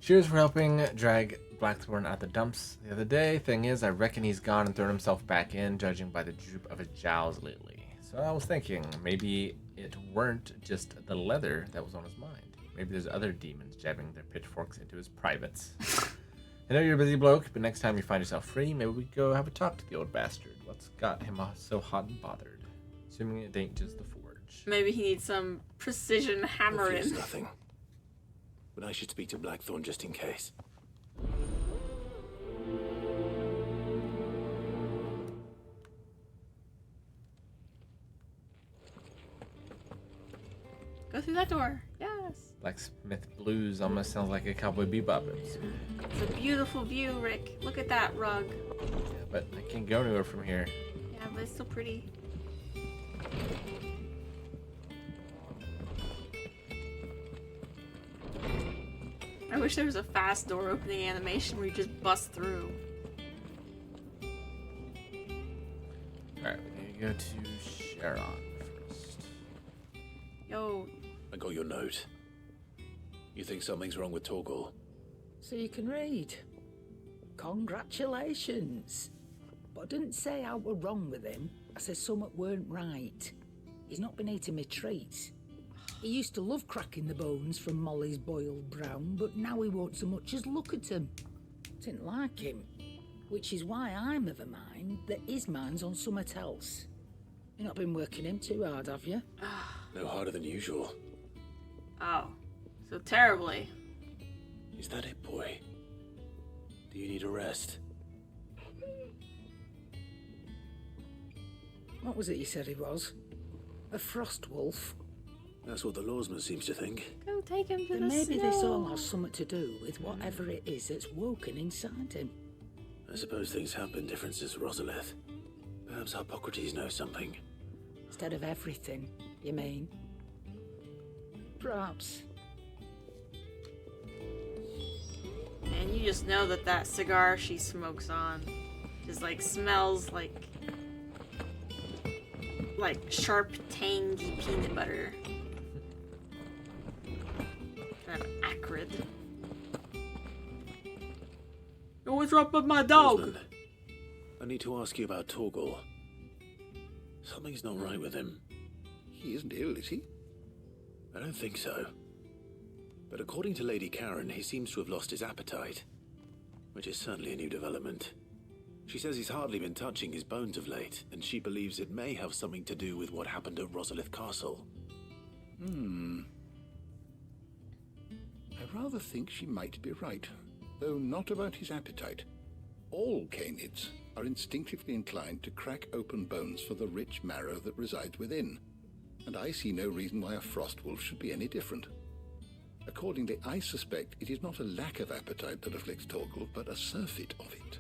Cheers for helping drag Blackthorn out the dumps the other day. Thing is, I reckon he's gone and thrown himself back in, judging by the droop of his jowls lately. So I was thinking, maybe it weren't just the leather that was on his mind. Maybe there's other demons jabbing their pitchforks into his privates. I know you're a busy bloke, but next time you find yourself free, maybe we go have a talk to the old bastard. What's got him so hot and bothered? Assuming it ain't just the forge. Maybe he needs some precision hammering. It's nothing. But I should speak to Blackthorn just in case. Go through that door. Yes. Blacksmith Blues almost sounds like a Cowboy Bebop episode. It's a beautiful view, Rick. Look at that rug. Yeah, but I can't go anywhere from here. Yeah, but it's still pretty. I wish there was a fast door opening animation where you just bust through. Alright, we need to go to Sharon first. Yo. I got your note. You think something's wrong with Torgal? So you can read. Congratulations. But I didn't say I were wrong with him. I said something weren't right. He's not been eating me treats. He used to love cracking the bones from Molly's boiled brown, but now he won't so much as look at them. Didn't like him. Which is why I'm of a mind that his mind's on something else. You've not been working him too hard, have you? No harder than usual. Oh. So terribly. Is that it, boy? Do you need a rest? What was it you said he was? A frost wolf? That's what the lawsman seems to think. Go take him to Then the maybe snow. this all has something to do with whatever it is that's woken inside him. I suppose things have been different since Rosalith. Perhaps Hippocrates knows something. Instead of everything, you mean? Perhaps. And you just know that that cigar she smokes on just like smells like sharp, tangy peanut butter. Kind of acrid. Yo, what's wrong with my dog? Lawsman, I need to ask you about Torgal. Something's not right with him. He isn't ill, is he? I don't think so. But according to Lady Karen, he seems to have lost his appetite, which is certainly a new development. She says he's hardly been touching his bones of late, and she believes it may have something to do with what happened at Rosalith Castle. I rather think she might be right, though not about his appetite. All canids are instinctively inclined to crack open bones for the rich marrow that resides within, and I see no reason why a frost wolf should be any different. Accordingly, I suspect it is not a lack of appetite that afflicts Torgal, but a surfeit of it.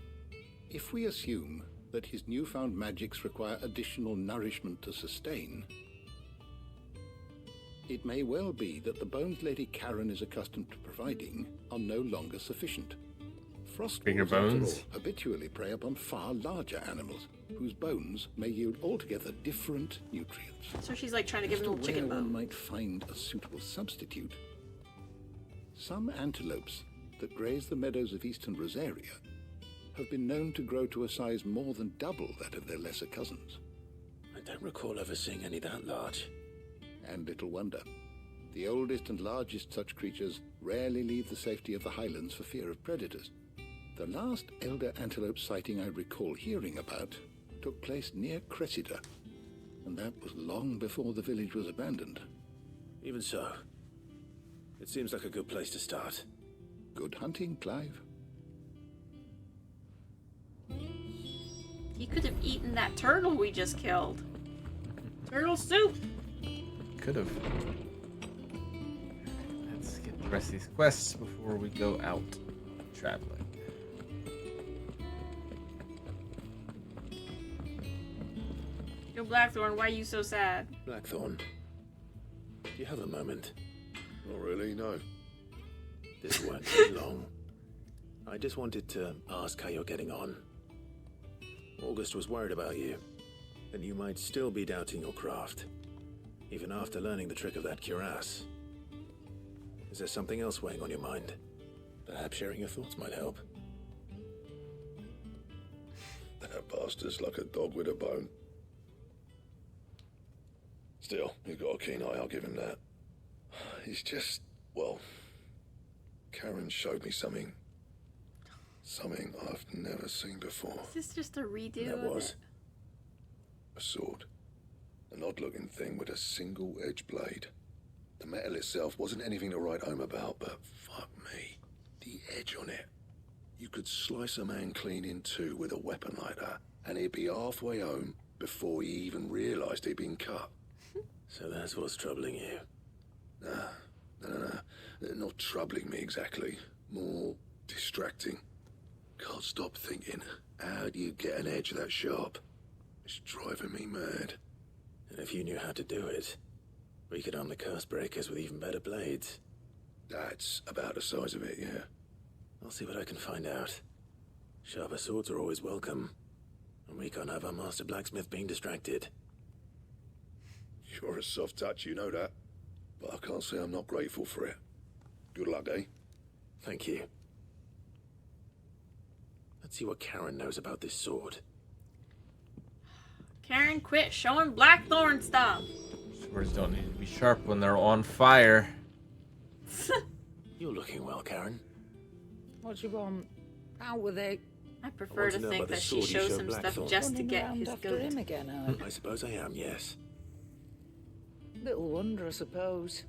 If we assume that his newfound magics require additional nourishment to sustain, it may well be that the bones Lady Karen is accustomed to providing are no longer sufficient. Frost Bigger wolves, after bones? all, habitually prey upon far larger animals, whose bones may yield altogether different nutrients. So she's like trying to give him a little chicken Where one bone. might find a suitable substitute. Some antelopes that graze the meadows of eastern Rosaria have been known to grow to a size more than double that of their lesser cousins. I don't recall ever seeing any that large. And little wonder. The oldest and largest such creatures rarely leave the safety of the highlands for fear of predators. The last elder antelope sighting I recall hearing about took place near Cressida, and that was long before the village was abandoned. Even so, it seems like a good place to start. Good hunting, Clive. He could have eaten that turtle we just killed. Turtle soup! Could have. Let's get the rest of these quests before we go out traveling. Yo, Blackthorn, why are you so sad? Blackthorn, do you have a moment? Not really, no. This won't take long. I just wanted to ask how you're getting on. August was worried about you, and you might still be doubting your craft, even after learning the trick of that cuirass. Is there something else weighing on your mind? Perhaps sharing your thoughts might help. That bastard's like a dog with a bone. Still, you've got a keen eye, I'll give him that. He's just, well, Karen showed me something I've never seen before. Is this just a redo That of was. it? A sword. An odd-looking thing with a single-edged blade. The metal itself wasn't anything to write home about, but fuck me, the edge on it. You could slice a man clean in two with a weapon like that, and he'd be halfway home before he even realised he'd been cut. So that's what's troubling you. No. Not troubling me exactly. More distracting. Can't stop thinking, how do you get an edge that sharp? It's driving me mad. And if you knew how to do it, we could arm the curse breakers with even better blades. That's about the size of it, yeah. I'll see what I can find out. Sharper swords are always welcome, and we can't have our master blacksmith being distracted. You're a soft touch, you know that. But I can't say I'm not grateful for it. Good luck, eh? Thank you. Let's see what Karen knows about this sword. Karen, quit showing Blackthorn stuff. Swords don't need to be sharp when they're on fire. You're looking well, Karen. What do you want? Out with it. I prefer to know think about the that she sword you shows showed him stuff Blackthorn. just to Running get around his after goat. him again, I suppose I am, yes. Little wonder, I suppose.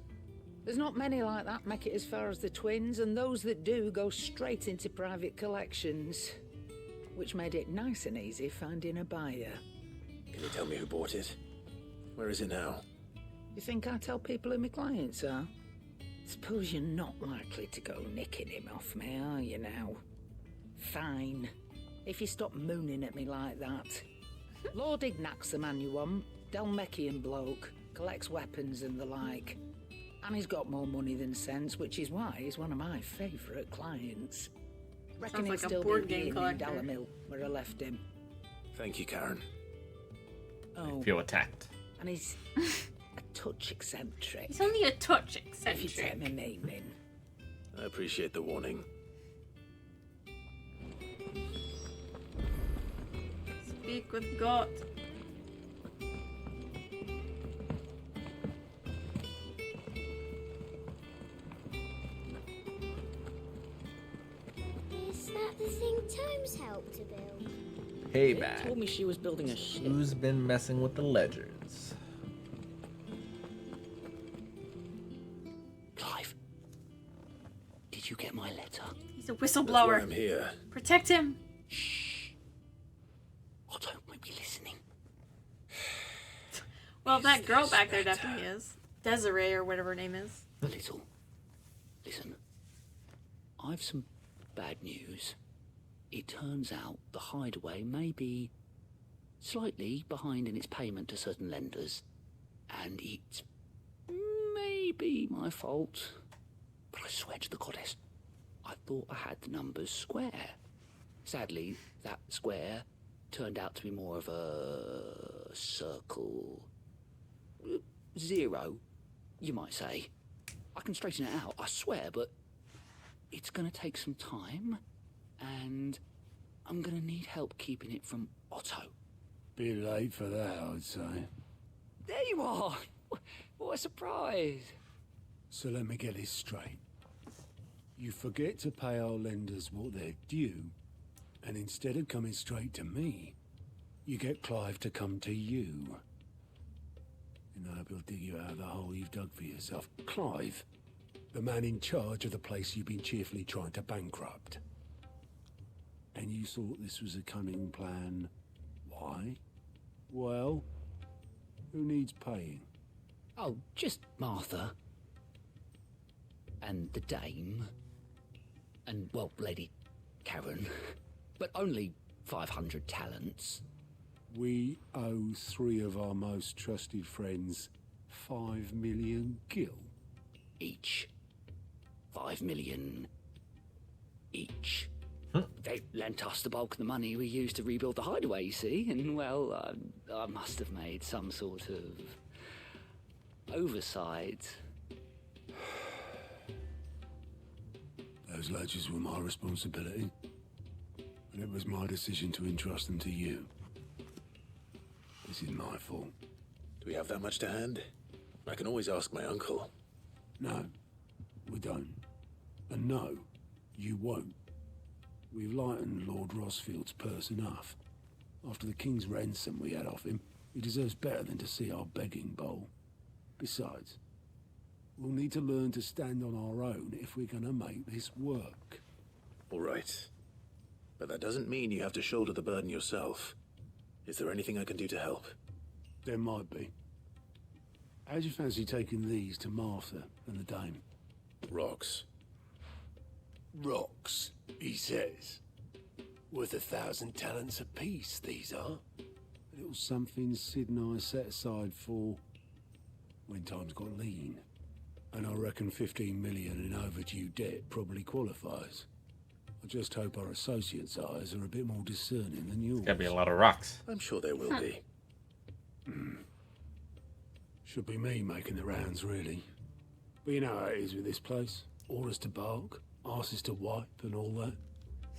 There's not many like that make it as far as the twins, and those that do go straight into private collections, which made it nice and easy finding a buyer. Can you tell me who bought it? Where is it now? You think I tell people who my clients are? Suppose you're not likely to go nicking him off me, are you now? Fine. If you stop mooning at me like that. Lord Ignac's the man you want. Dalmekian bloke. Collects weapons and the like. And he's got more money than sense, which is why he's one of my favourite clients. Reckon Sounds he'll like a still board be game in collector. Dalamil, where I left him. Thank you, Karen. Oh, Feel attacked. and he's a touch eccentric. He's only a touch If you eccentric. take my meaning. I appreciate the warning. Speak with God. Is that the thing Tomes helped to build? Payback. Told me she was building a ship. Who's been messing with the ledgers? Clive, did you get my letter? He's a That's why whistleblower. I'm here. Protect him. Well, that girl back there definitely is. Desiree or whatever her name is. A little. Listen, I've some bad news. It turns out the hideaway may be slightly behind in its payment to certain lenders, and it may be my fault. But I swear to the goddess, I thought I had the numbers square. Sadly, that square turned out to be more of a circle. 0, you might say. I can straighten it out, I swear, but it's gonna take some time, and I'm gonna need help keeping it from Otto. Bit late for that, I'd say. There you are! What a surprise! So let me get this straight. You forget to pay our lenders what they're due, and instead of coming straight to me, you get Clive to come to you. And I hope he'll dig you out of the hole you've dug for yourself. Clive, the man in charge of the place you've been cheerfully trying to bankrupt. And you thought this was a cunning plan. Why? Well, who needs paying? Oh, just Martha. And the dame. And, well, Lady Karen. But only 500 talents. We owe 3 of our most trusted friends 5 million gil. Each. 5 million each. They lent us the bulk of the money we used to rebuild the hideaway, you see, and, well, I must have made some sort of oversight. Those ledgers were my responsibility, and it was my decision to entrust them to you. This is my fault. Do we have that much to hand? I can always ask my uncle. No, we don't. And no, you won't. We've lightened Lord Rosfield's purse enough. After the king's ransom we had off him, he deserves better than to see our begging bowl. Besides, we'll need to learn to stand on our own if we're gonna make this work. All right. But that doesn't mean you have to shoulder the burden yourself. Is there anything I can do to help? There might be. How'd you fancy taking these to Martha and the dame? Rocks. Rocks, he says. Worth 1,000 talents apiece, these are. A little something Sid and I set aside for when times got lean. And I reckon 15 million in overdue debt probably qualifies. I just hope our associates' eyes are a bit more discerning than yours. Gotta be a lot of rocks. I'm sure there will be. Should be me making the rounds, really. But you know how it is with this place. Orders to bark, arses to wipe, and all that.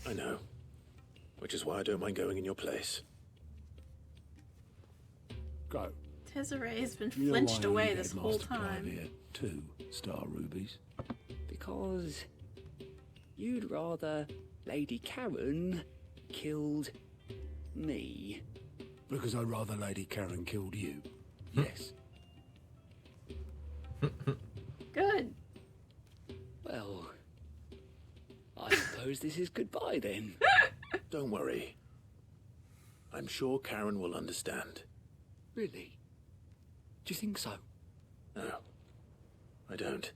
I know. Which is why I don't mind going in your place. Go. Tesere's been You know flinched why I away need this Headmaster whole Clive time. here, 2 star rubies. Because you'd rather Lady Karen killed me. Because I'd rather Lady Karen killed you. Yes. Good. Well, I suppose this is goodbye then. Don't worry. I'm sure Karen will understand. Really? Do you think so? No, I don't.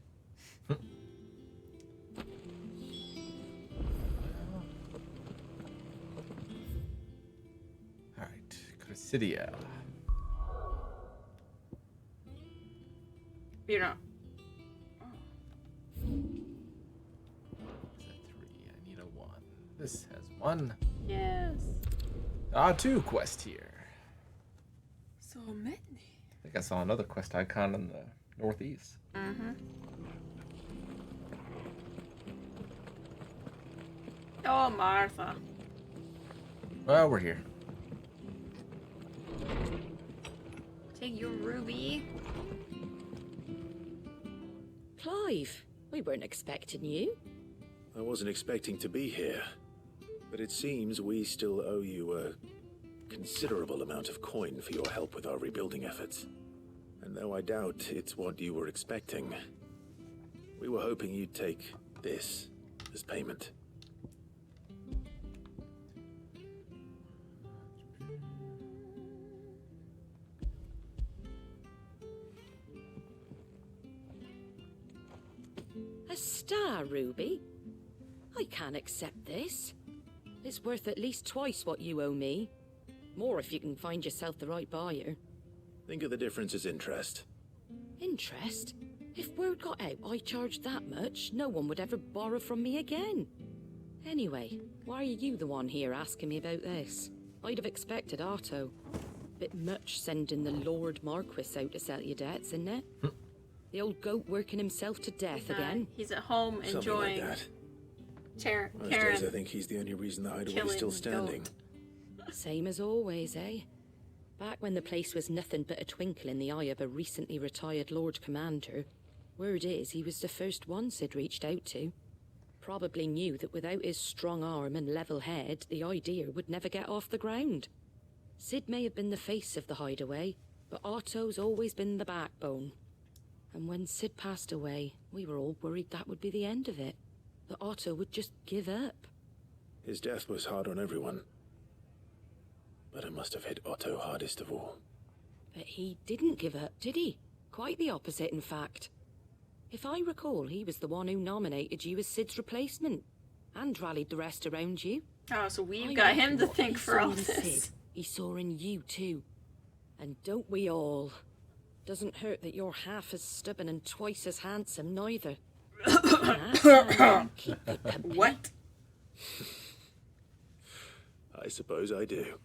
Alright, Chrysidia. You know. I need a 1. This has 1. Yes. 2 quest here. So many. I think I saw another quest icon in the northeast. Mm-hmm. Oh, Martha. Well, we're here. Take your ruby. Clive, we weren't expecting you. I wasn't expecting to be here, but it seems we still owe you a considerable amount of coin for your help with our rebuilding efforts. And though I doubt it's what you were expecting, we were hoping you'd take this as payment. star ruby? I can't accept this. It's worth at least twice what you owe me. More if you can find yourself the right buyer. Think of the difference as interest. Interest? If word got out I charged that much, no one would ever borrow from me again. Anyway, why are you the one here asking me about this? I'd have expected Otto. Bit much sending the Lord Marquis out to sell your debts, isn't it? The old goat working himself to death again. He's at home Something enjoying. like that. Most Karen. days I think he's the only reason the hideaway's still standing. Same as always, eh? Back when the place was nothing but a twinkle in the eye of a recently retired Lord Commander, word is he was the first one Sid reached out to. Probably knew that without his strong arm and level head, the idea would never get off the ground. Sid may have been the face of the hideaway, but Otto's always been the backbone. And when Sid passed away, we were all worried that would be the end of it. That Otto would just give up. His death was hard on everyone. But it must have hit Otto hardest of all. But he didn't give up, did he? Quite the opposite, in fact. If I recall, he was the one who nominated you as Sid's replacement. And rallied the rest around you. Oh, so we've got him to thank for all this. Sid, he saw in you too. And don't we all? Doesn't hurt that you're half as stubborn and twice as handsome, neither. What? I suppose I do.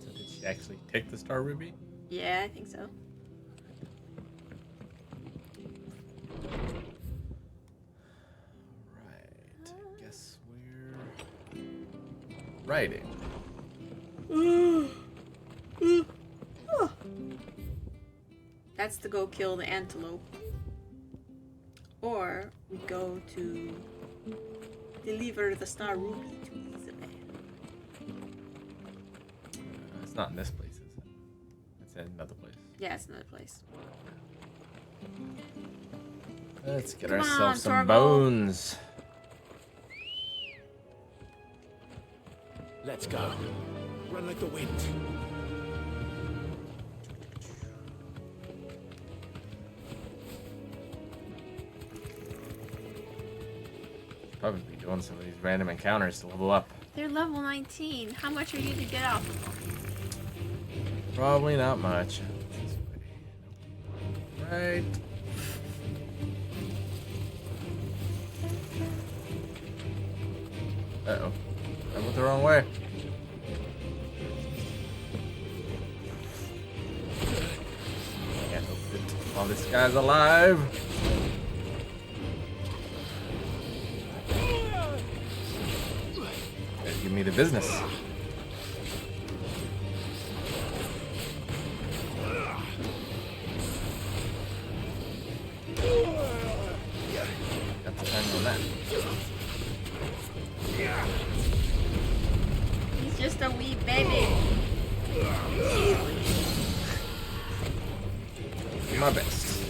So did she actually take the star ruby? Yeah, I think so. Right. I guess we're writing. That's to go kill the antelope. Or we go to deliver the star ruby to Isabel. It's not in this place, is it? It's in another place. Yeah, it's another place. Let's get Come ourselves on, some Torgal. bones. Let's go. Run like the wind. Probably be doing some of these random encounters to level up. They're level 19. How much are you to get off? Probably not much. Right. Uh-oh. I went the wrong way. Can't open it while this guy's alive. Better give me the business. Got the time on that. He's just a wee baby. Do my best.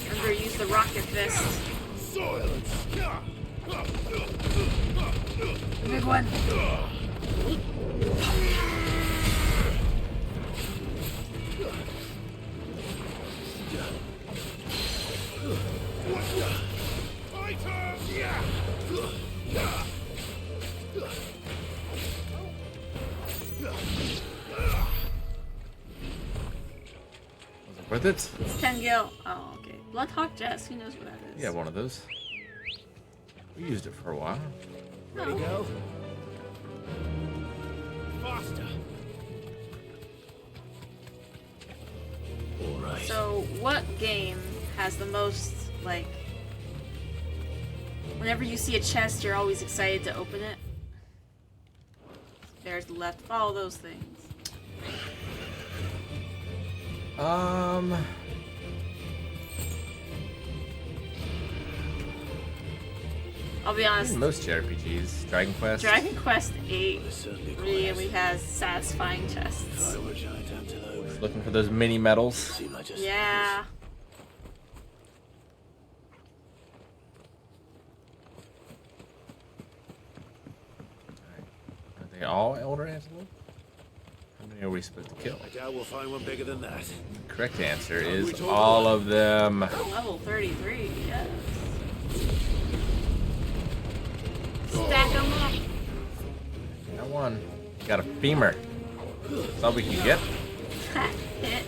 Remember, use the rocket fist. Big one. Worth it? It's 10 gil. Oh, okay. Bloodhawk Jess. Who knows what that is? Yeah, one of those. We used it for a while. Ready, go? Faster. Alright. So, what game has the most, like... Whenever you see a chest, you're always excited to open it? There's the left. Follow those things. I'll be honest. Most JRPGs, Dragon Quest. Dragon Quest 8 really has satisfying chests. Looking for those mini medals. Yeah. Are they all Elder Antelope? How many are we supposed to kill? I doubt we'll find one bigger than that. The correct answer is all of them. Level 33, yes. Stack them up. Got one. Got a femur. That's all we can get. Hit.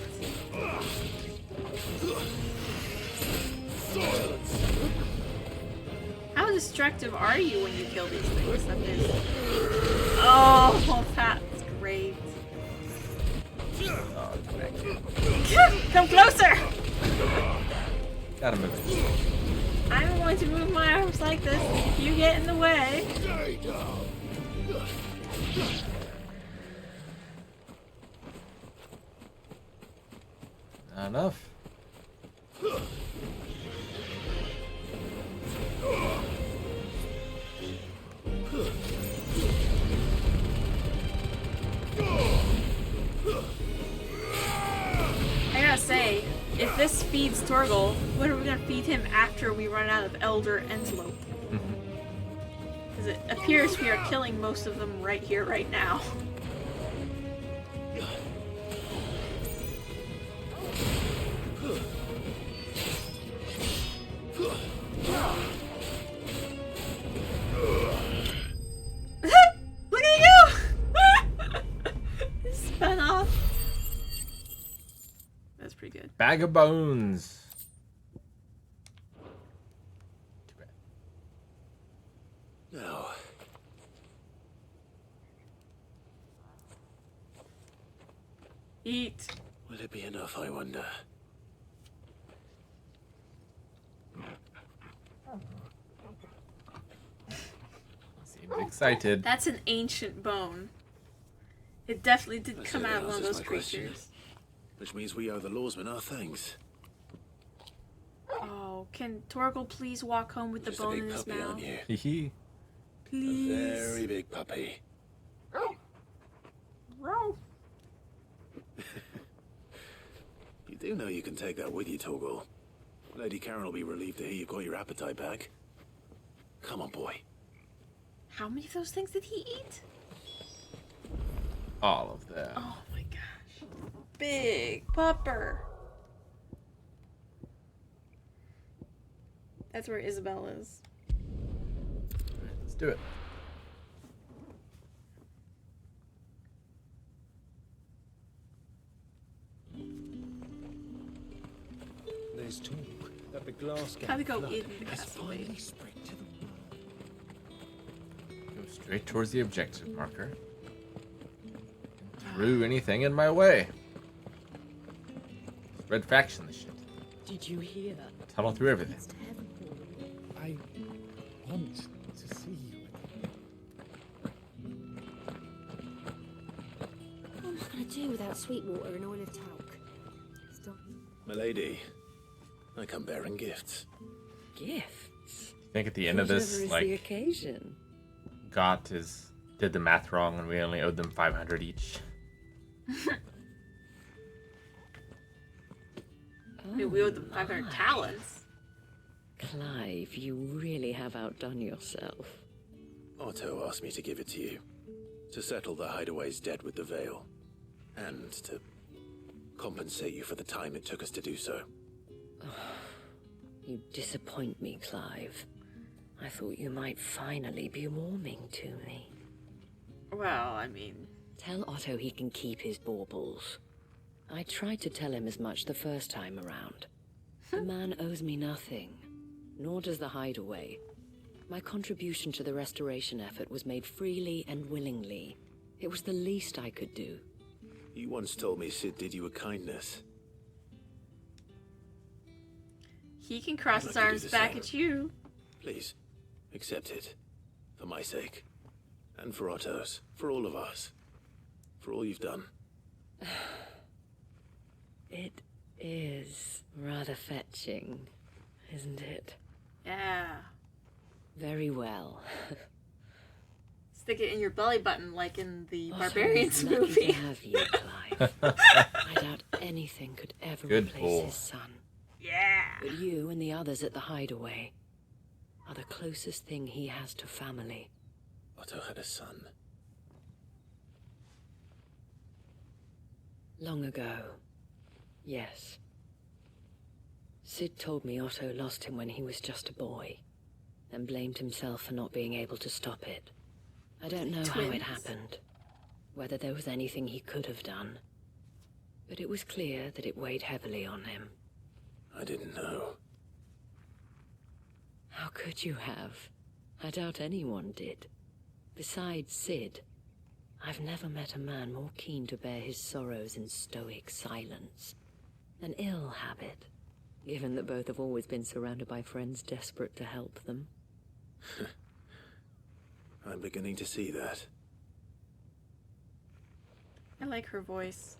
How destructive are you when you kill these things? That is... Oh, that's great. Oh, Come closer! gotta move. I'm going to move my arms like this if you get in the way. Not enough. I gotta say, if this feeds Torgal, what are we gonna feed him after we run out of Elder Antelope? Because it appears we are killing most of them right here, right now. Look at you! Spun off. That's pretty good. Bag of bones. Too bad. No. Eat. Will it be enough, I wonder? Seems excited. That's an ancient bone. It definitely did come out of one of those Answers my question. creatures. Which means we owe the lawsmen our thanks. Oh, can Torgal please walk home with the Just a bone big in his puppy, mouth? aren't you? Hee Please. A very big puppy. You do know you can take that with you, Torgal. Lady Karen will be relieved to hear you've got your appetite back. Come on, boy. How many of those things did he eat? All of them. Oh my gosh. Big pupper. That's where Isabel is. Let's do it. There's talk that the glass Gotta go flood in the has castle, finally baby. spread to the Go straight towards the objective marker. Through anything in my way. Red faction this shit. Did you hear? Tunnel through everything. I want to see you. What am I going to do without sweet water and oil of talc? Stop. Milady, I come bearing gifts. Gifts? I think at the end of this, Whatever is like, the occasion. Got did the math wrong and we only owed them 500 each. We owed them 500 talents. Clive, you really have outdone yourself. Otto asked me to give it to you. To settle the Hideaway's debt with the Veil. And to compensate you for the time it took us to do so. You disappoint me, Clive. I thought you might finally be warming to me. Well, I mean... Tell Otto he can keep his baubles. I tried to tell him as much the first time around. The man owes me nothing, nor does the Hideaway. My contribution to the restoration effort was made freely and willingly. It was the least I could do. You once told me Sid did you a kindness. He can cross his I'd like to do arms the back same. at you. Please, accept it. For my sake. And for Otto's. For all of us. For all you've done. It is rather fetching, isn't it? Yeah. Very well. Stick it in your belly button like in the Otto Barbarians is lucky movie. to have you, Clive. I doubt anything could ever Good replace pull. his son. Yeah. But you and the others at the Hideaway are the closest thing he has to family. Otto had a son. Long ago. Yes. Sid told me Otto lost him when he was just a boy, and blamed himself for not being able to stop it. I don't know how it happened, whether there was anything he could have done, but it was clear that it weighed heavily on him. I didn't know. How could you have? I doubt anyone did. Besides Sid, I've never met a man more keen to bear his sorrows in stoic silence. An ill habit, given that both have always been surrounded by friends desperate to help them. I'm beginning to see that. I like her voice.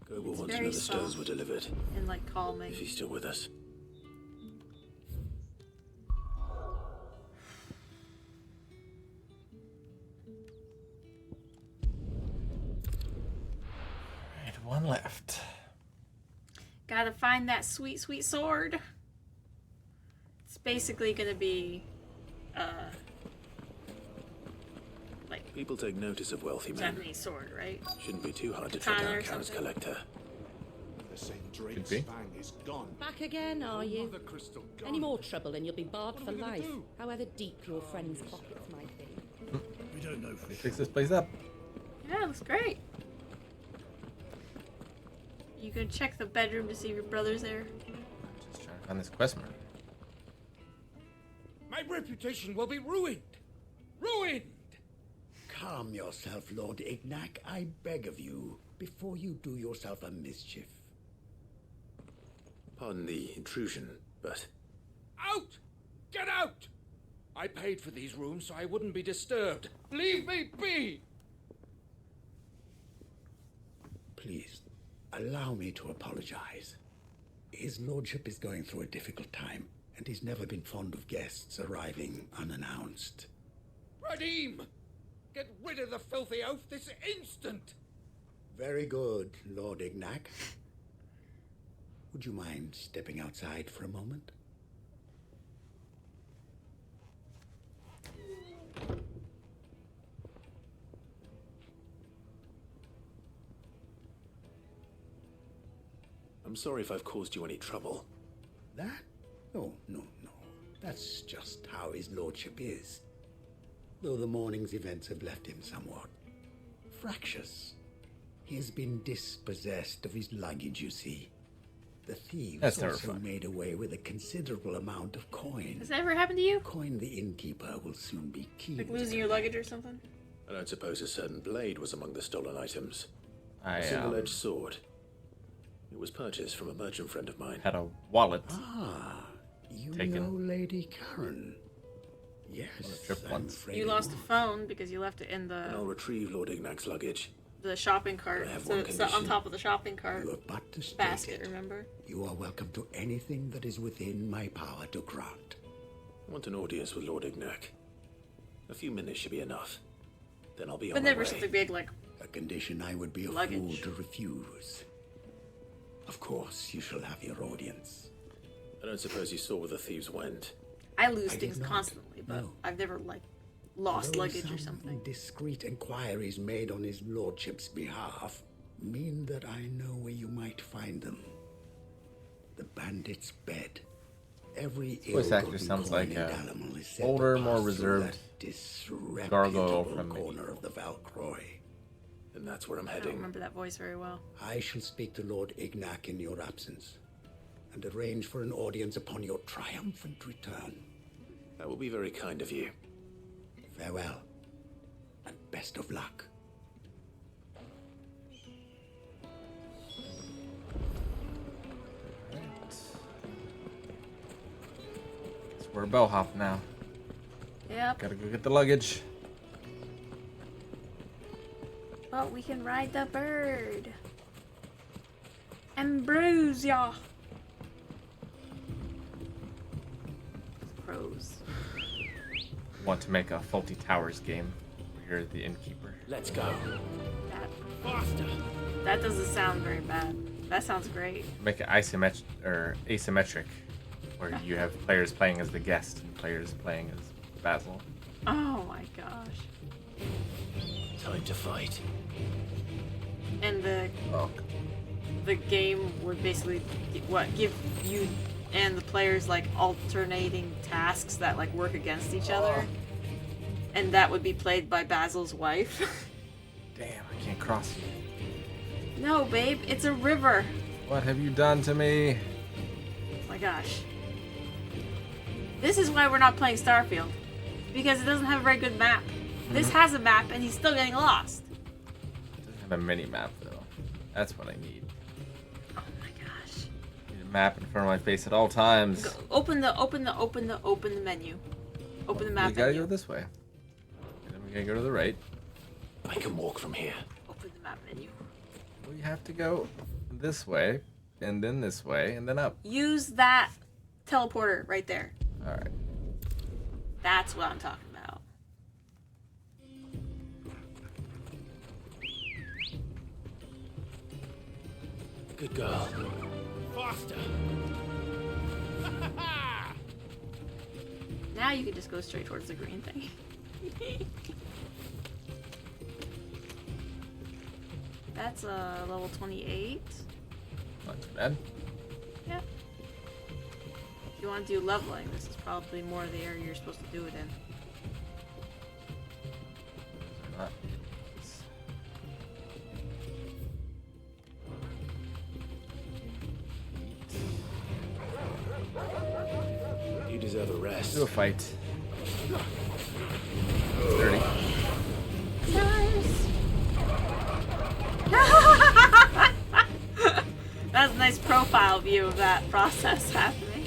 Goebel It's wants to very know the stones soft were delivered. and like calming. If he's still with us. Alright, one left. Gotta find that sweet, sweet sword. It's basically gonna be, like People take notice of wealthy men. Japanese sword, right? Shouldn't be too hard to track Katana down or Karen's something. collector. Could be. Back again, are you? Any more trouble and you'll be barred for life, however deep your friend's pockets might be. We don't know. They fix this place up. Yeah, it looks great. You can check the bedroom to see if your brother's there. Just trying to find this quest mark. My reputation will be ruined. Ruined! Calm yourself, Lord Ignac, I beg of you, before you do yourself a mischief. Pardon the intrusion, but Out! Get out! I paid for these rooms so I wouldn't be disturbed. Leave me be! Please, allow me to apologize. His lordship is going through a difficult time, and he's never been fond of guests arriving unannounced. Radim! Get rid of the filthy oaf this instant! Very good, Lord Ignac. Would you mind stepping outside for a moment? I'm sorry if I've caused you any trouble. That? Oh, no. That's just how his lordship is. Though the morning's events have left him somewhat fractious. He has been dispossessed of his luggage, you see. The thieves That's also terrifying. made away with a considerable amount of coin. Has that ever happened to you? Coin the innkeeper will soon be keen. Like losing your luggage or something? I don't suppose a certain blade was among the stolen items. I A single-edged sword. It was purchased from a merchant friend of mine. had a wallet. Ah, you Taken. know Lady Karen. Yes, trip I'm once. afraid You lost a phone because you left it in And I'll the retrieve Lord Ignac's luggage. shopping cart. I have So one it's on condition. top of the shopping cart You are but to state basket, it. remember? You are welcome to anything that is within my power to grant. I want an audience with Lord Ignac. A few minutes should be enough. Then I'll be But on my never way. something big like A condition I would be a Luggage. fool to refuse. Of course, you shall have your audience. I don't suppose you saw where the thieves went. I lose I did things not. constantly, but No. I've never like lost Though luggage or some something. Discreet inquiries made on his lordship's behalf mean that I know where you might find them. The bandit's bed. Every Voice actor ill-gotten sounds coin like in a Dalamal is said older, to more pass through reserved that disreputable gargoyle from corner of the Valcroy. And that's where I'm I don't heading. remember that voice very well. I shall speak to Lord Ignac in your absence, and arrange for an audience upon your triumphant return. That will be very kind of you. Farewell, and best of luck. So we're bellhop now. Yep. Gotta go get the luggage. But we can ride the bird. Ambrosia. Crows. Want to make a Faulty Towers game. You're the innkeeper. Let's go. That, Faster! that doesn't sound very bad. That sounds great. Make it asymmetric, where you have players playing as the guest and players playing as Basil. Oh my gosh. Time to fight. and the game would basically give you and the players like alternating tasks that like work against each other, and that would be played by Basil's wife. Damn, I can't cross you. No, babe, it's a river. What have you done to me? Oh my gosh. This is why we're not playing Starfield, because it doesn't have a very good map. This has a map, and he's still getting lost. It doesn't have a mini map though. That's what I need. Oh my gosh. I need a map in front of my face at all times. Open the menu. Open the map We gotta menu. go this way. And then we gotta go to the right. I can walk from here. Open the map menu. We have to go this way, and then this way, and then up. Use that teleporter right there. Alright. That's what I'm talking about. Good girl. Faster! Now you can just go straight towards the green thing. That's level 28. Not too bad. Yeah. If you want to do leveling, this is probably more the area you're supposed to do it in. Not. You deserve a rest. Do a fight. 30. That's a nice profile view of that process happening.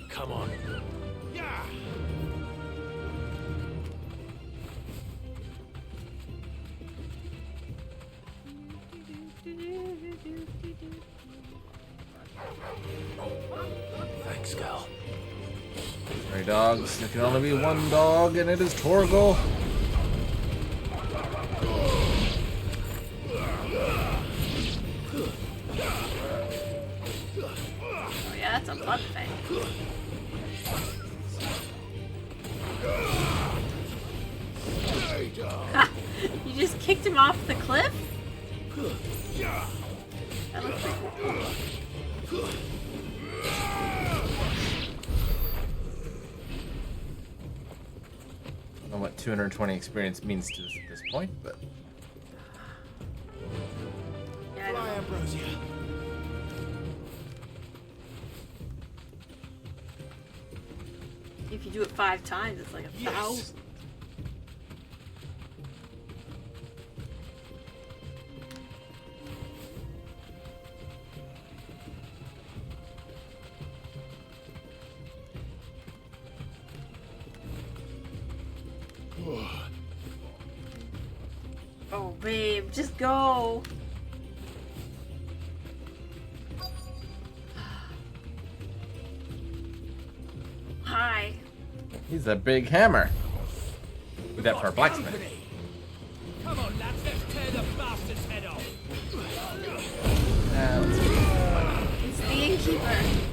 Come on. Thanks, girl. Sorry, dogs. There can only be one dog, and it is Torgal. Oh yeah, that's a bug thing. You just kicked him off the cliff? That looks pretty cool. I don't know what 220 experience means to us at this point, but Yeah, Fly, Ambrosia. if you do it 5 times, it's like 1,000. Oh, babe, just go. Hi. he's a big hammer. With that for a blacksmith. Come on, lads, let's tear the bastard's head off. It's the innkeeper.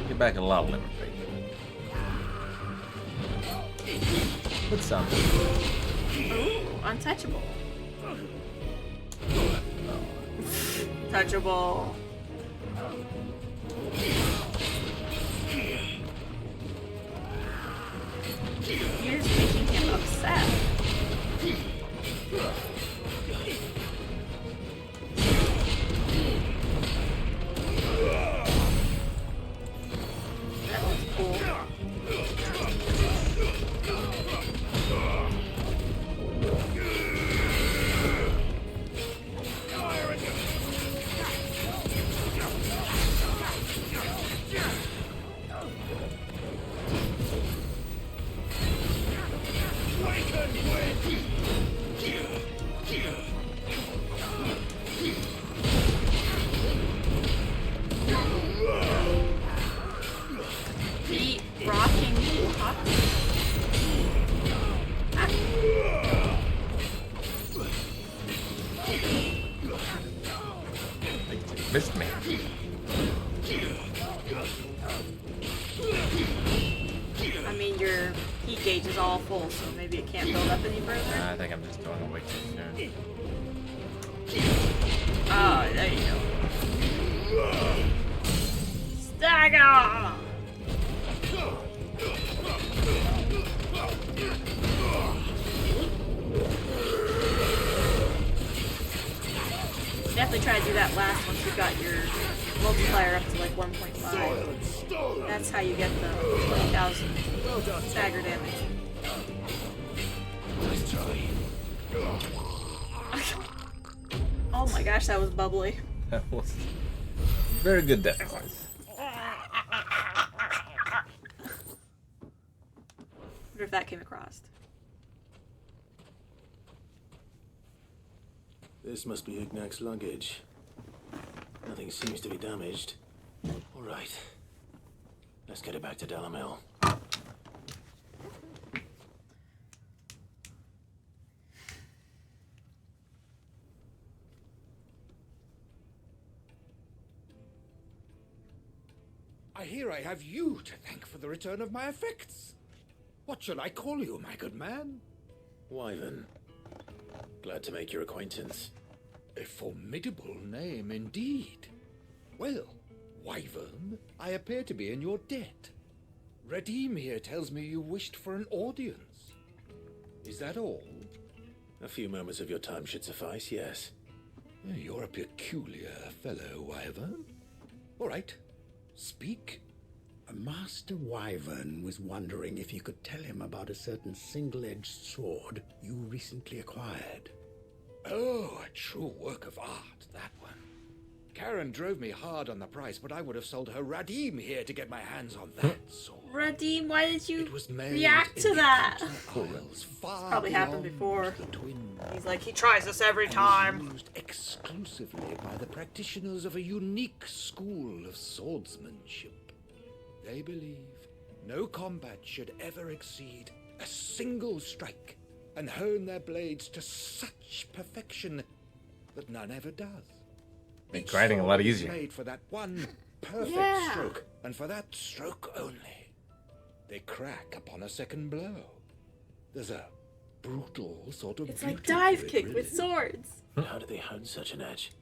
Get back a lot of limit break. Put some. Ooh, untouchable. Touchable. You're just making him upset. That looks cool. I mean, your heat gauge is all full, so maybe it can't build up any further. I think I'm just going way too soon. Oh, there you go. Stagger! Definitely try to do that last once you got your multiplier up to like 1.5. That's how you get the 20,000 stagger damage. Nice try. Oh my gosh, that was bubbly. That was very good death wise. Wonder if that came across. This must be Ignac's luggage. Nothing seems to be damaged. All right. Let's get it back to Dalamil. I hear I have you to thank for the return of my effects. What shall I call you, my good man? Wyvern. Glad to make your acquaintance. A formidable name indeed. Well, Wyvern, I appear to be in your debt. Radim here tells me you wished for an audience. Is that all? A few moments of your time should suffice, yes. You're a peculiar fellow, Wyvern. All right, speak. Master Wyvern was wondering if you could tell him about a certain single-edged sword you recently acquired. Oh, a true work of art, that one. Karen drove me hard on the price, but I would have sold her Radim here to get my hands on that sword. Radim, why did you made react to in that? Isles, far Probably happened beyond before. the twin. He's like, he tries this every And time. used exclusively by the practitioners of a unique school of swordsmanship. They believe no combat should ever exceed a single strike, and hone their blades to such perfection that none ever does. Make grinding a lot Each sword is easier. made for that one perfect Yeah. stroke, and for that stroke only. They crack upon a second blow. There's a brutal sort of It's like beauty to dive it, kick really. with swords. How do they hone such an edge?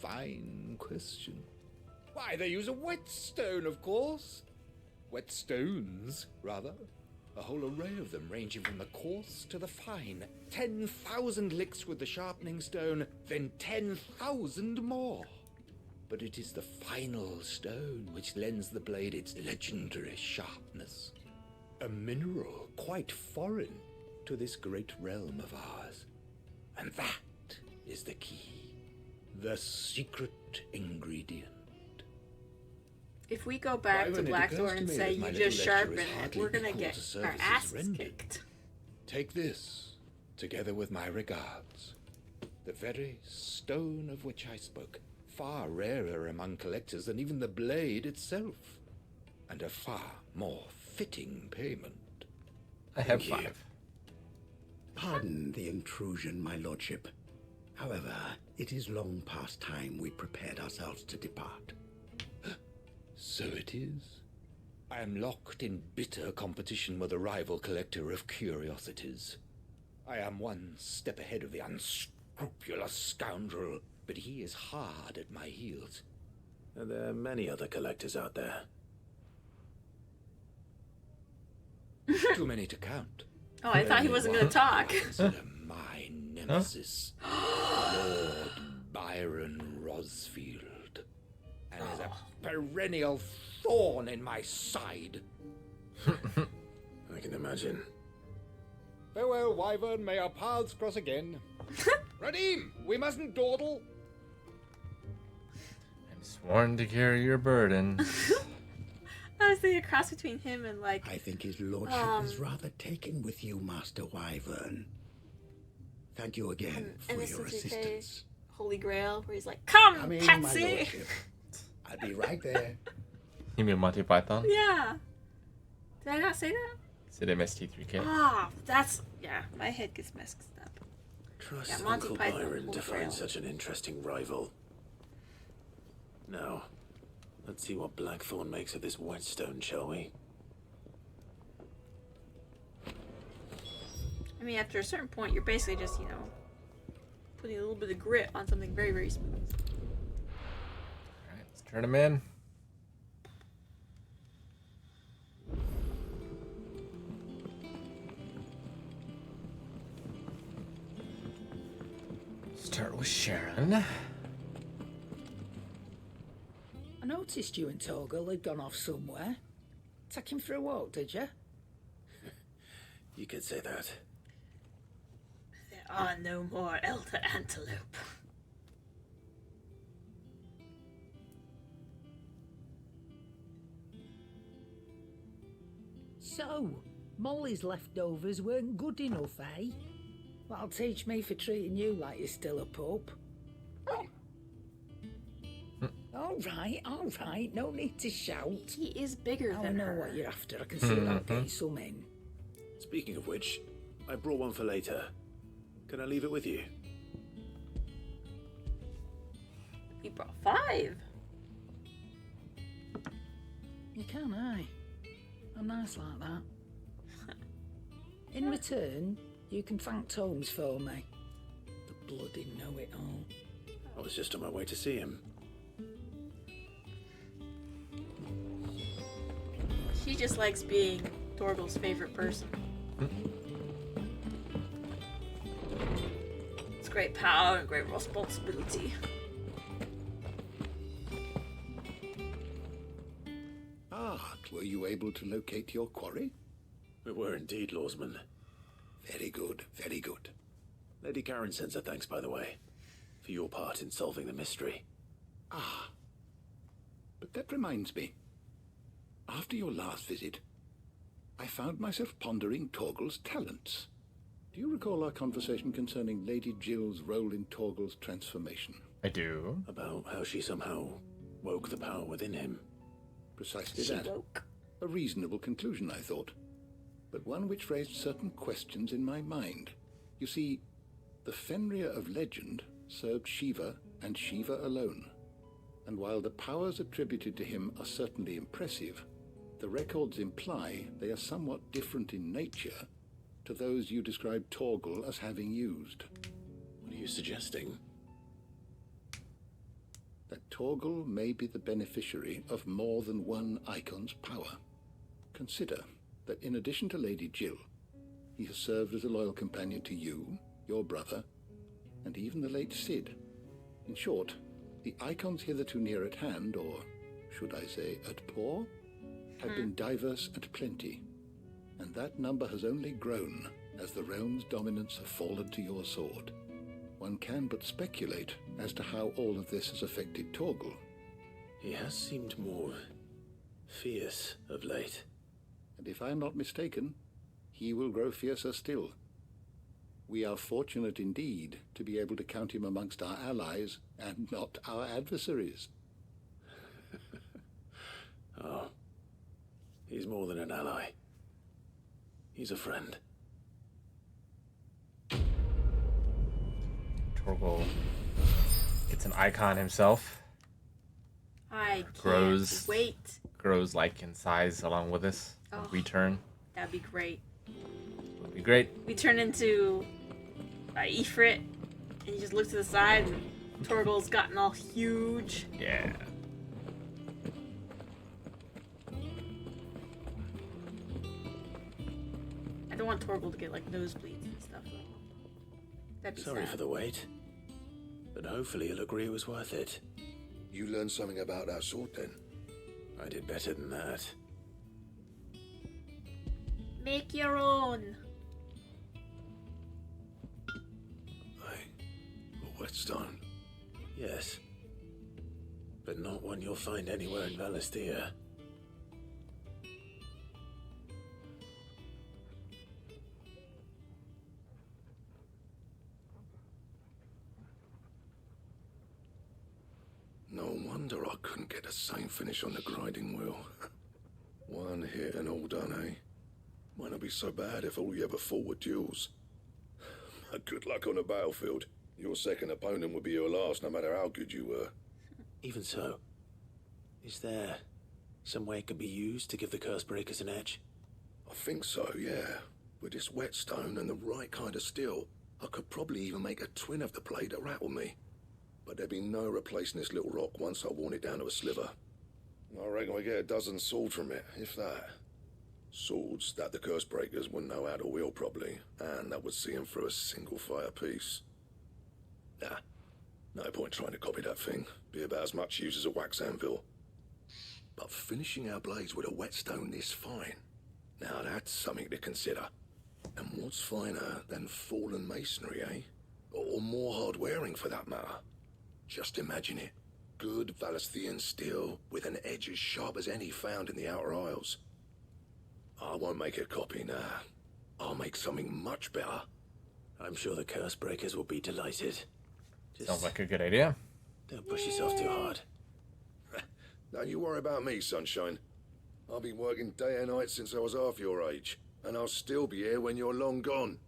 Fine question. Why, they use a whetstone, of course. Whetstones, rather. A whole array of them, ranging from the coarse to the fine. 10,000 licks with the sharpening stone, then 10,000 more. But it is the final stone which lends the blade its legendary sharpness. A mineral quite foreign to this great realm of ours. And that is the key. The secret ingredient. If we go back Why, to when it Blackthorn occurs to and me say that my you little just lecture sharpen is it, hardly we're gonna equal get to our services asses rendered. kicked. Take this, together with my regards. The very stone of which I spoke, far rarer among collectors than even the blade itself, and a far more fitting payment. I have Thank you. 5. Pardon the intrusion, my lordship. However, it is long past time we prepared ourselves to depart. So it is. I am locked in bitter competition with a rival collector of curiosities. I am one step ahead of the unscrupulous scoundrel, but he is hard at my heels. Are there many other collectors out there? Too many to count. Oh, I thought he wasn't gonna talk. Consider my nemesis, Lord Byron Rosfield, and is a perennial thorn in my side. I can imagine. Farewell, Wyvern. May our paths cross again. Radim, we mustn't dawdle. I'm sworn to carry your burden. I was thinking a cross between him and like. I think his lordship is rather taken with you, Master Wyvern. Thank you again for your Innocent assistance. Holy Grail, where he's like, "Come, Coming, my Patsy." lordship. I'll be right there. You mean Monty Python? Yeah. Did I not say that? Said MST3K. Ah, that's yeah. My head gets messed up. Trust Yeah, Monty Uncle Python, Byron Holy to Grail. find such an interesting rival. Now, let's see what Blackthorn makes of this whetstone, shall we? I mean, after a certain point, you're basically just, you know, putting a little bit of grit on something very, very smooth. Alright, let's turn him in. Start with Sharon. I noticed you and Torgal had gone off somewhere. Take him for a walk, did you? You could say that. There are no more elder antelope. So, Molly's leftovers weren't good enough, eh? That'll teach me for treating you like you're still a pup. All right, no need to shout. He is bigger I than know her. what you're after. I can see that getting some in. Speaking of which, I brought one for later. Can I leave it with you? He brought 5. You can, aye. I'm nice like that. In return, you can thank Tomes for me. The bloody know-it-all. I was just on my way to see him. She just likes being Torgal's favorite person. It's great power and great responsibility. Ah, were you able to locate your quarry? We were indeed, Lawsman. Very good, very good. Lady Karen sends her thanks, by the way, for your part in solving the mystery. Ah, but that reminds me. After your last visit, I found myself pondering Torgal's talents. Do you recall our conversation concerning Lady Jill's role in Torgal's transformation? I do. About how she somehow woke the power within him. Precisely She that. woke. A reasonable conclusion, I thought, but one which raised certain questions in my mind. You see, the Fenrir of legend served Shiva and Shiva alone, and while the powers attributed to him are certainly impressive, the records imply they are somewhat different in nature to those you described Torgal as having used. What are you suggesting? That Torgal may be the beneficiary of more than one icon's power. Consider that in addition to Lady Jill, he has served as a loyal companion to you, your brother, and even the late Sid. In short, the icons hitherto near at hand, or should I say at paw, have been diverse and plenty, and that number has only grown as the realm's dominance have fallen to your sword. One can but speculate as to how all of this has affected Torgal. He has seemed more fierce of late. And if I am not mistaken, he will grow fiercer still. We are fortunate indeed to be able to count him amongst our allies and not our adversaries. Oh, he's more than an ally. He's a friend. Torgal gets an icon himself. I can't Grows. wait. Grows like in size along with us. Oh. We turn. That'd be great. Would be great. We turn into Ifrit, and you just look to the side, and Torgal's gotten all huge. Yeah. I don't want Torgal to get like nosebleeds and stuff. That'd be Sorry sad. for the wait, but hopefully he'll agree it was worth it. You learned something about that sword then? I did better than that. Make your own. A whetstone? Yes, but not one you'll find anywhere in Valisthea. No wonder I couldn't get the same finish on the grinding wheel. One hit and all done, eh? Might not be so bad if all you ever fought were duels. Good luck on the battlefield. Your second opponent would be your last, no matter how good you were. Even so, is there some way it could be used to give the curse breakers an edge? I think so, yeah. With this whetstone and the right kind of steel, I could probably even make a twin of the blade that rattled me. But there'd be no replacing this little rock once I worn it down to a sliver. I reckon we get a dozen swords from it, if that. Swords that the curse breakers wouldn't know how to wield properly, and that would see them through a single fire piece. Nah, no point trying to copy that thing. Be about as much use as a wax anvil. But finishing our blades with a whetstone this fine, now that's something to consider. And what's finer than fallen masonry, eh? Or more hard-wearing, for that matter. Just imagine it. Good Valisthian steel with an edge as sharp as any found in the Outer Isles. I won't make a copy now. I'll make something much better. I'm sure the curse breakers will be delighted. Sounds like a good idea. Don't push yourself too hard. Don't you worry about me, Sunshine. I've been working day and night since I was half your age, and I'll still be here when you're long gone.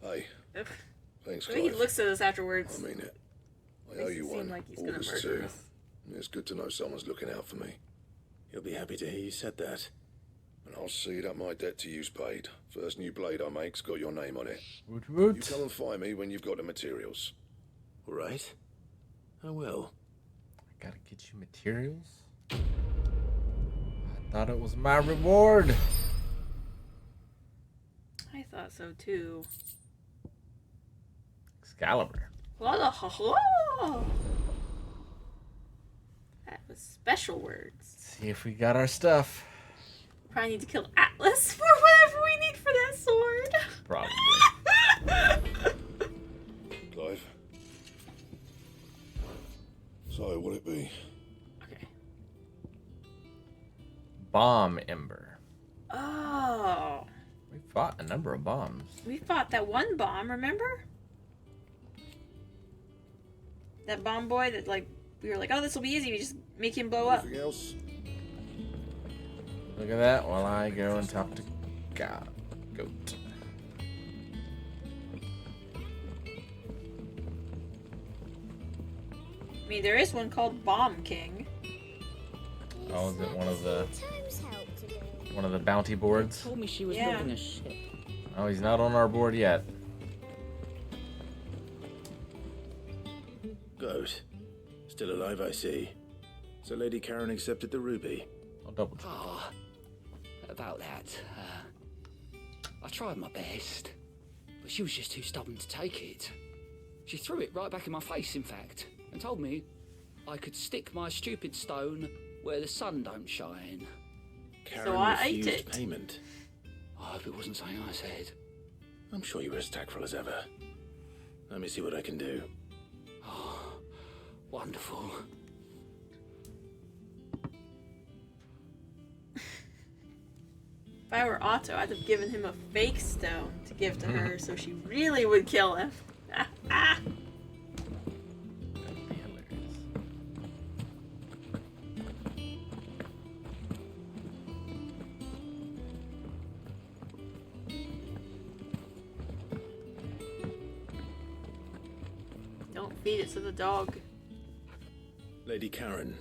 Hey, thanks, The way he Clive. looks at us afterwards. I mean it. I Makes owe it you seem one. like he's All gonna this murder too. us. It's good to know someone's looking out for me. You'll be happy to hear you said that. And I'll see that my debt to you's paid. First new blade I make's got your name on it. Woot woot. You come and find me when you've got the materials. All right. I will. I gotta get you materials. I thought it was my reward. I thought so too. Excalibur. That was special words. See if we got our stuff. Probably need to kill Atlas for whatever we need for that sword. Probably. Clive. So, what'll it be? Bomb Ember. Oh. We fought a number of bombs. We fought that one bomb, remember? That bomb boy that, like, we were like, oh, this will be easy. We just make him blow up. Anything else? Look at that while I go and talk to Goat. I mean, there is one called Bomb King. Oh, is it one of the bounty boards? Told me she was Yeah. building a ship. Oh, he's not on our board yet. Goat. Still alive, I see. So Lady Karen accepted the ruby. I'll double check. Ah, about that. I tried my best, but she was just too stubborn to take it. She threw it right back in my face, in fact, and told me I could stick my stupid stone where the sun don't shine. Karen So I ate refused it. payment. I hope it wasn't something I said. I'm sure you were as tactful as ever. Let me see what I can do. Oh, wonderful. If I were Otto, I'd have given him a fake stone to give to her so she really would kill him. Don't feed it to the dog. Lady Karen,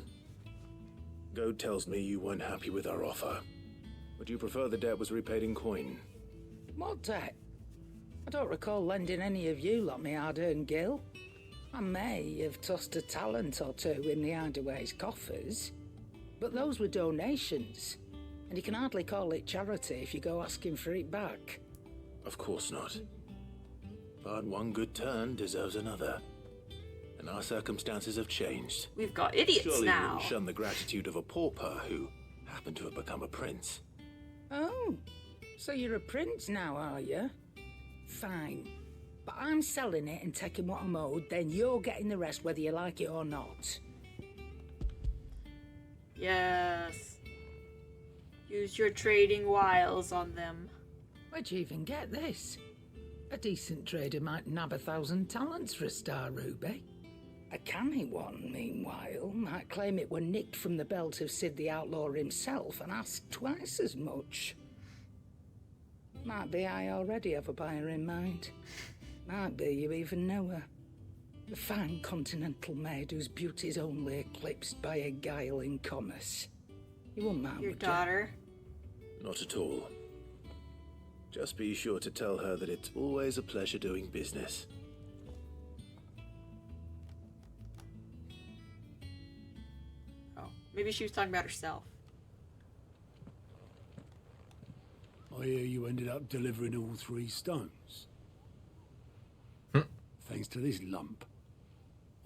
Goat tells me you weren't happy with our offer. Would you prefer the debt was repaid in coin? What debt? I don't recall lending any of you lot me hard-earned gil. I may have tossed a talent or two in the Hideaway's coffers, but those were donations, and you can hardly call it charity if you go asking for it back. Of course not. But one good turn deserves another. And our circumstances have changed. We've got idiots Surely you now. wouldn't shun the gratitude of a pauper who happened to have become a prince. Oh, so you're a prince now, are you? Fine. But I'm selling it and taking what I'm owed, then you're getting the rest whether you like it or not. Yes. Use your trading wiles on them. Where'd you even get this? A decent trader might nab 1,000 talents for a star ruby. A canny one, meanwhile, might claim it were nicked from the belt of Sid the Outlaw himself and ask twice as much. Might be I already have a buyer in mind. Might be you even know her. A fine continental maid whose beauty's only eclipsed by a guile in commerce. You wouldn't mind, Your would you? daughter. Not at all. Just be sure to tell her that it's always a pleasure doing business. Oh, maybe she was talking about herself. I hear you ended up delivering all 3 stones. Thanks to this lump.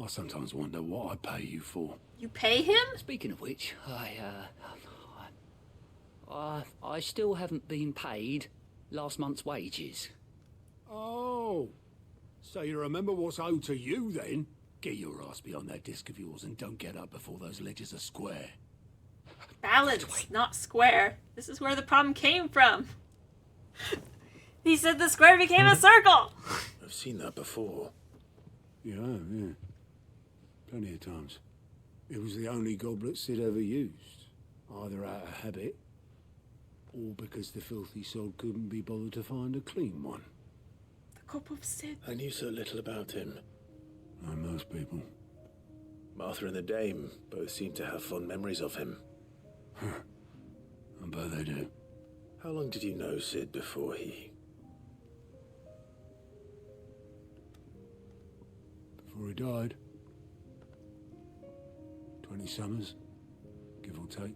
I sometimes wonder what I pay you for. You pay him? Speaking of which, I still haven't been paid last month's wages. Oh, so you remember what's owed to you then? Get your ass behind that disc of yours and don't get up before those ledges are square. Balanced, not square. This is where the problem came from. He said the square became a circle. I've seen that before. Yeah, yeah. Plenty of times. It was the only goblet Sid ever used. Either out of habit, or because the filthy soul couldn't be bothered to find a clean one. The cup of Sid. I knew so little about him. Like most people. Martha and the Dame both seem to have fond memories of him. I bet they do. How long did you know Sid before he... Before he died. 20 summers, give or take.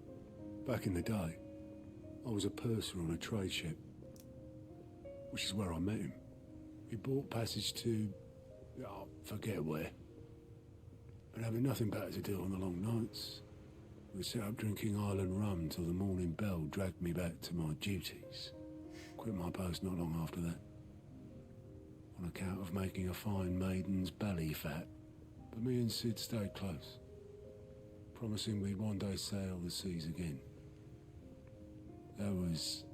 Back in the day, I was a purser on a trade ship, which is where I met him. He bought passage to... oh, forget where. And having nothing better to do on the long nights, we set up drinking island rum till the morning bell dragged me back to my duties. Quit my post not long after that. On account of making a fine maiden's belly fat. But me and Sid stayed close, promising we'd one day sail the seas again. That was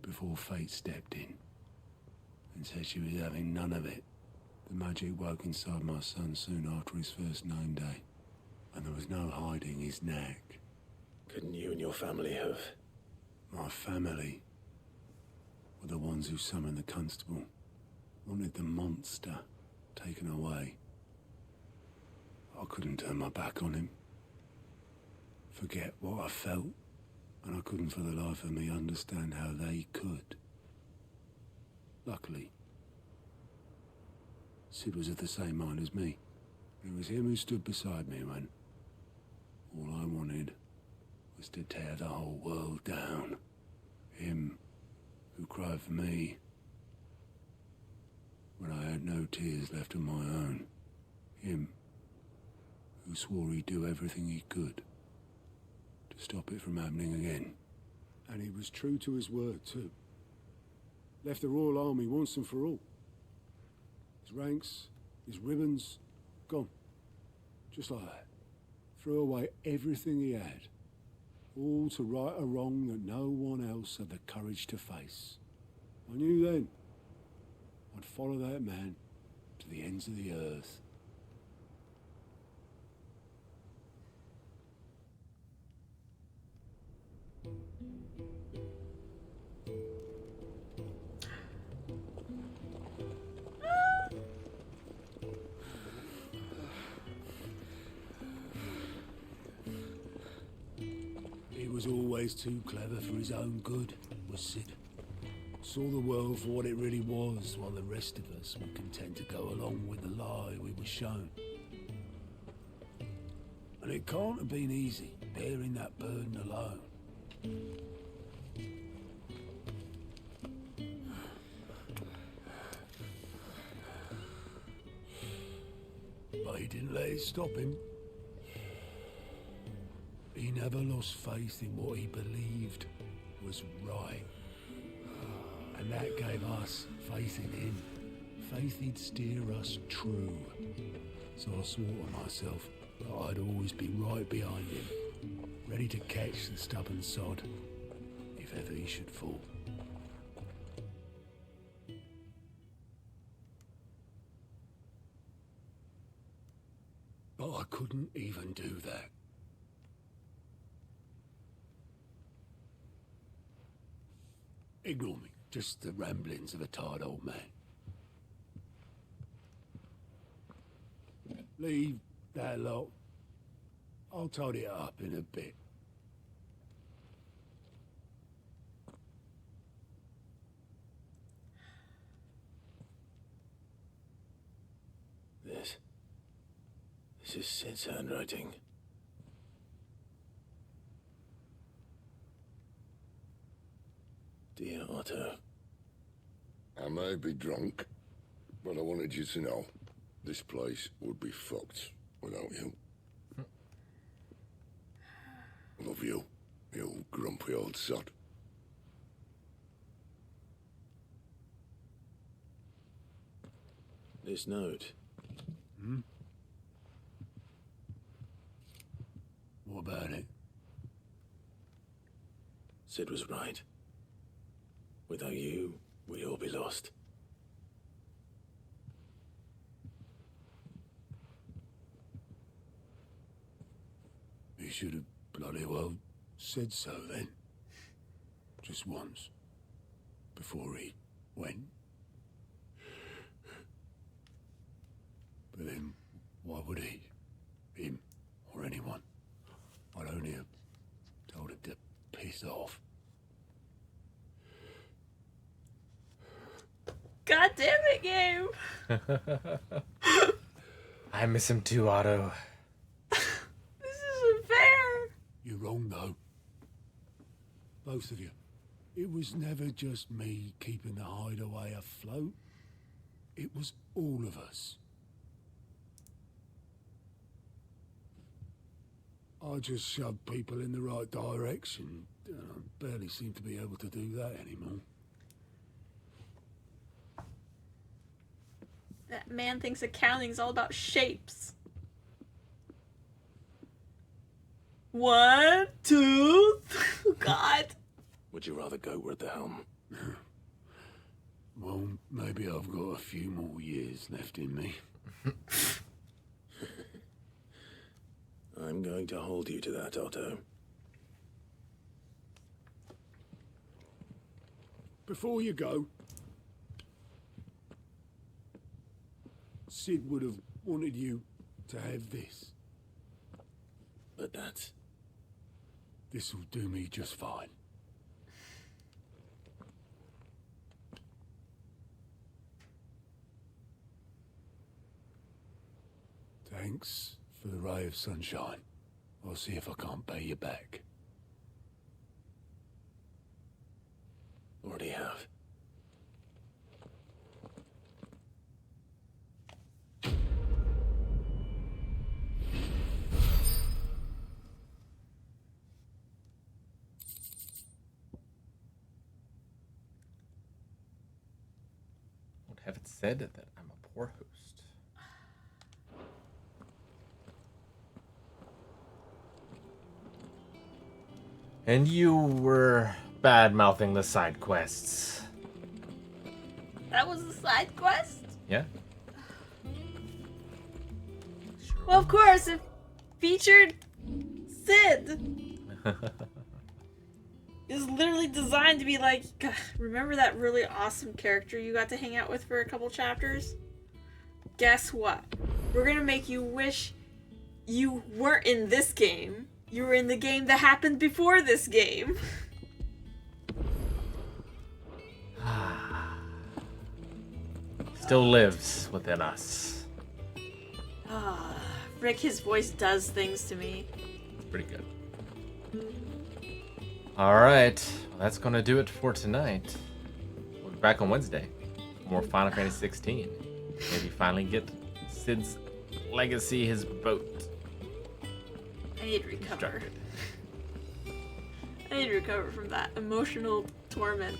before fate stepped in and said she was having none of it. The magic woke inside my son soon after his first name day, and there was no hiding his knack. Couldn't you and your family have... My family were the ones who summoned the constable, wanted the monster taken away. I couldn't turn my back on him, forget what I felt, and I couldn't for the life of me understand how they could. Luckily, Sid was of the same mind as me. It was him who stood beside me when all I wanted was to tear the whole world down. Him who cried for me when I had no tears left of my own. Him who swore he'd do everything he could to stop it from happening again. And he was true to his word, too. Left the Royal Army once and for all. His ranks, his ribbons, gone. Just like that. Threw away everything he had. All to right a wrong that no one else had the courage to face. I knew then I'd follow that man to the ends of the earth. He was always too clever for his own good, was Sid. Saw the world for what it really was, while the rest of us were content to go along with the lie we were shown. And it can't have been easy, bearing that burden alone. But he didn't let it stop him. He never lost faith in what he believed was right. And that gave us faith in him. Faith he'd steer us true. So I swore to myself that I'd always be right behind him, ready to catch the stubborn sod, if ever he should fall. But I couldn't even do that. Ignore me. Just the ramblings of a tired old man. Leave that lot. I'll tidy it up in a bit. This is Sid's handwriting. Dear Otto. I may be drunk, but I wanted you to know this place would be fucked without you. Love you, you grumpy old sod. This note. Hmm? What about it? Sid was right. Without you, we'd all be lost. He should have bloody well said so then. Just once. Before he went. But then, why would he? Him, or anyone? I'd only have told him to piss off. God damn it, game! I miss him too, Otto. This isn't fair! You're wrong, though. Both of you. It was never just me keeping the hideaway afloat. It was all of us. I just shoved people in the right direction. I barely seem to be able to do that anymore. That man thinks accounting's all about shapes. 1, 2, God. Would you rather go at the helm? Well, maybe I've got a few more years left in me. I'm going to hold you to that, Otto. Before you go, Sid would have wanted you to have this. But that's... This'll do me just fine. Thanks for the ray of sunshine. I'll see if I can't pay you back. Already have. Would have it said that I'm a poor host. And you were bad-mouthing the side quests. That was the side quest? Yeah? Well, of course, it featured Sid. It was literally designed to be like, God, remember that really awesome character you got to hang out with for a couple chapters? Guess what? We're gonna make you wish you weren't in this game. You were in the game that happened before this game. Still lives within us. Ah, Rick, his voice does things to me. It's pretty good. Alright, well, that's going to do it for tonight. We'll be back on Wednesday. More Final Fantasy 16. Maybe finally get Sid's legacy, his boat. I need to recover. I need to recover from that emotional torment.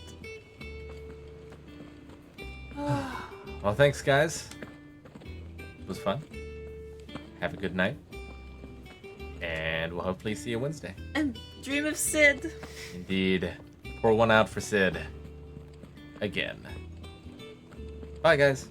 Well, thanks, guys. It was fun. Have a good night. And we'll hopefully see you Wednesday. And dream of Sid. Indeed. Pour one out for Sid. Again. Bye, guys.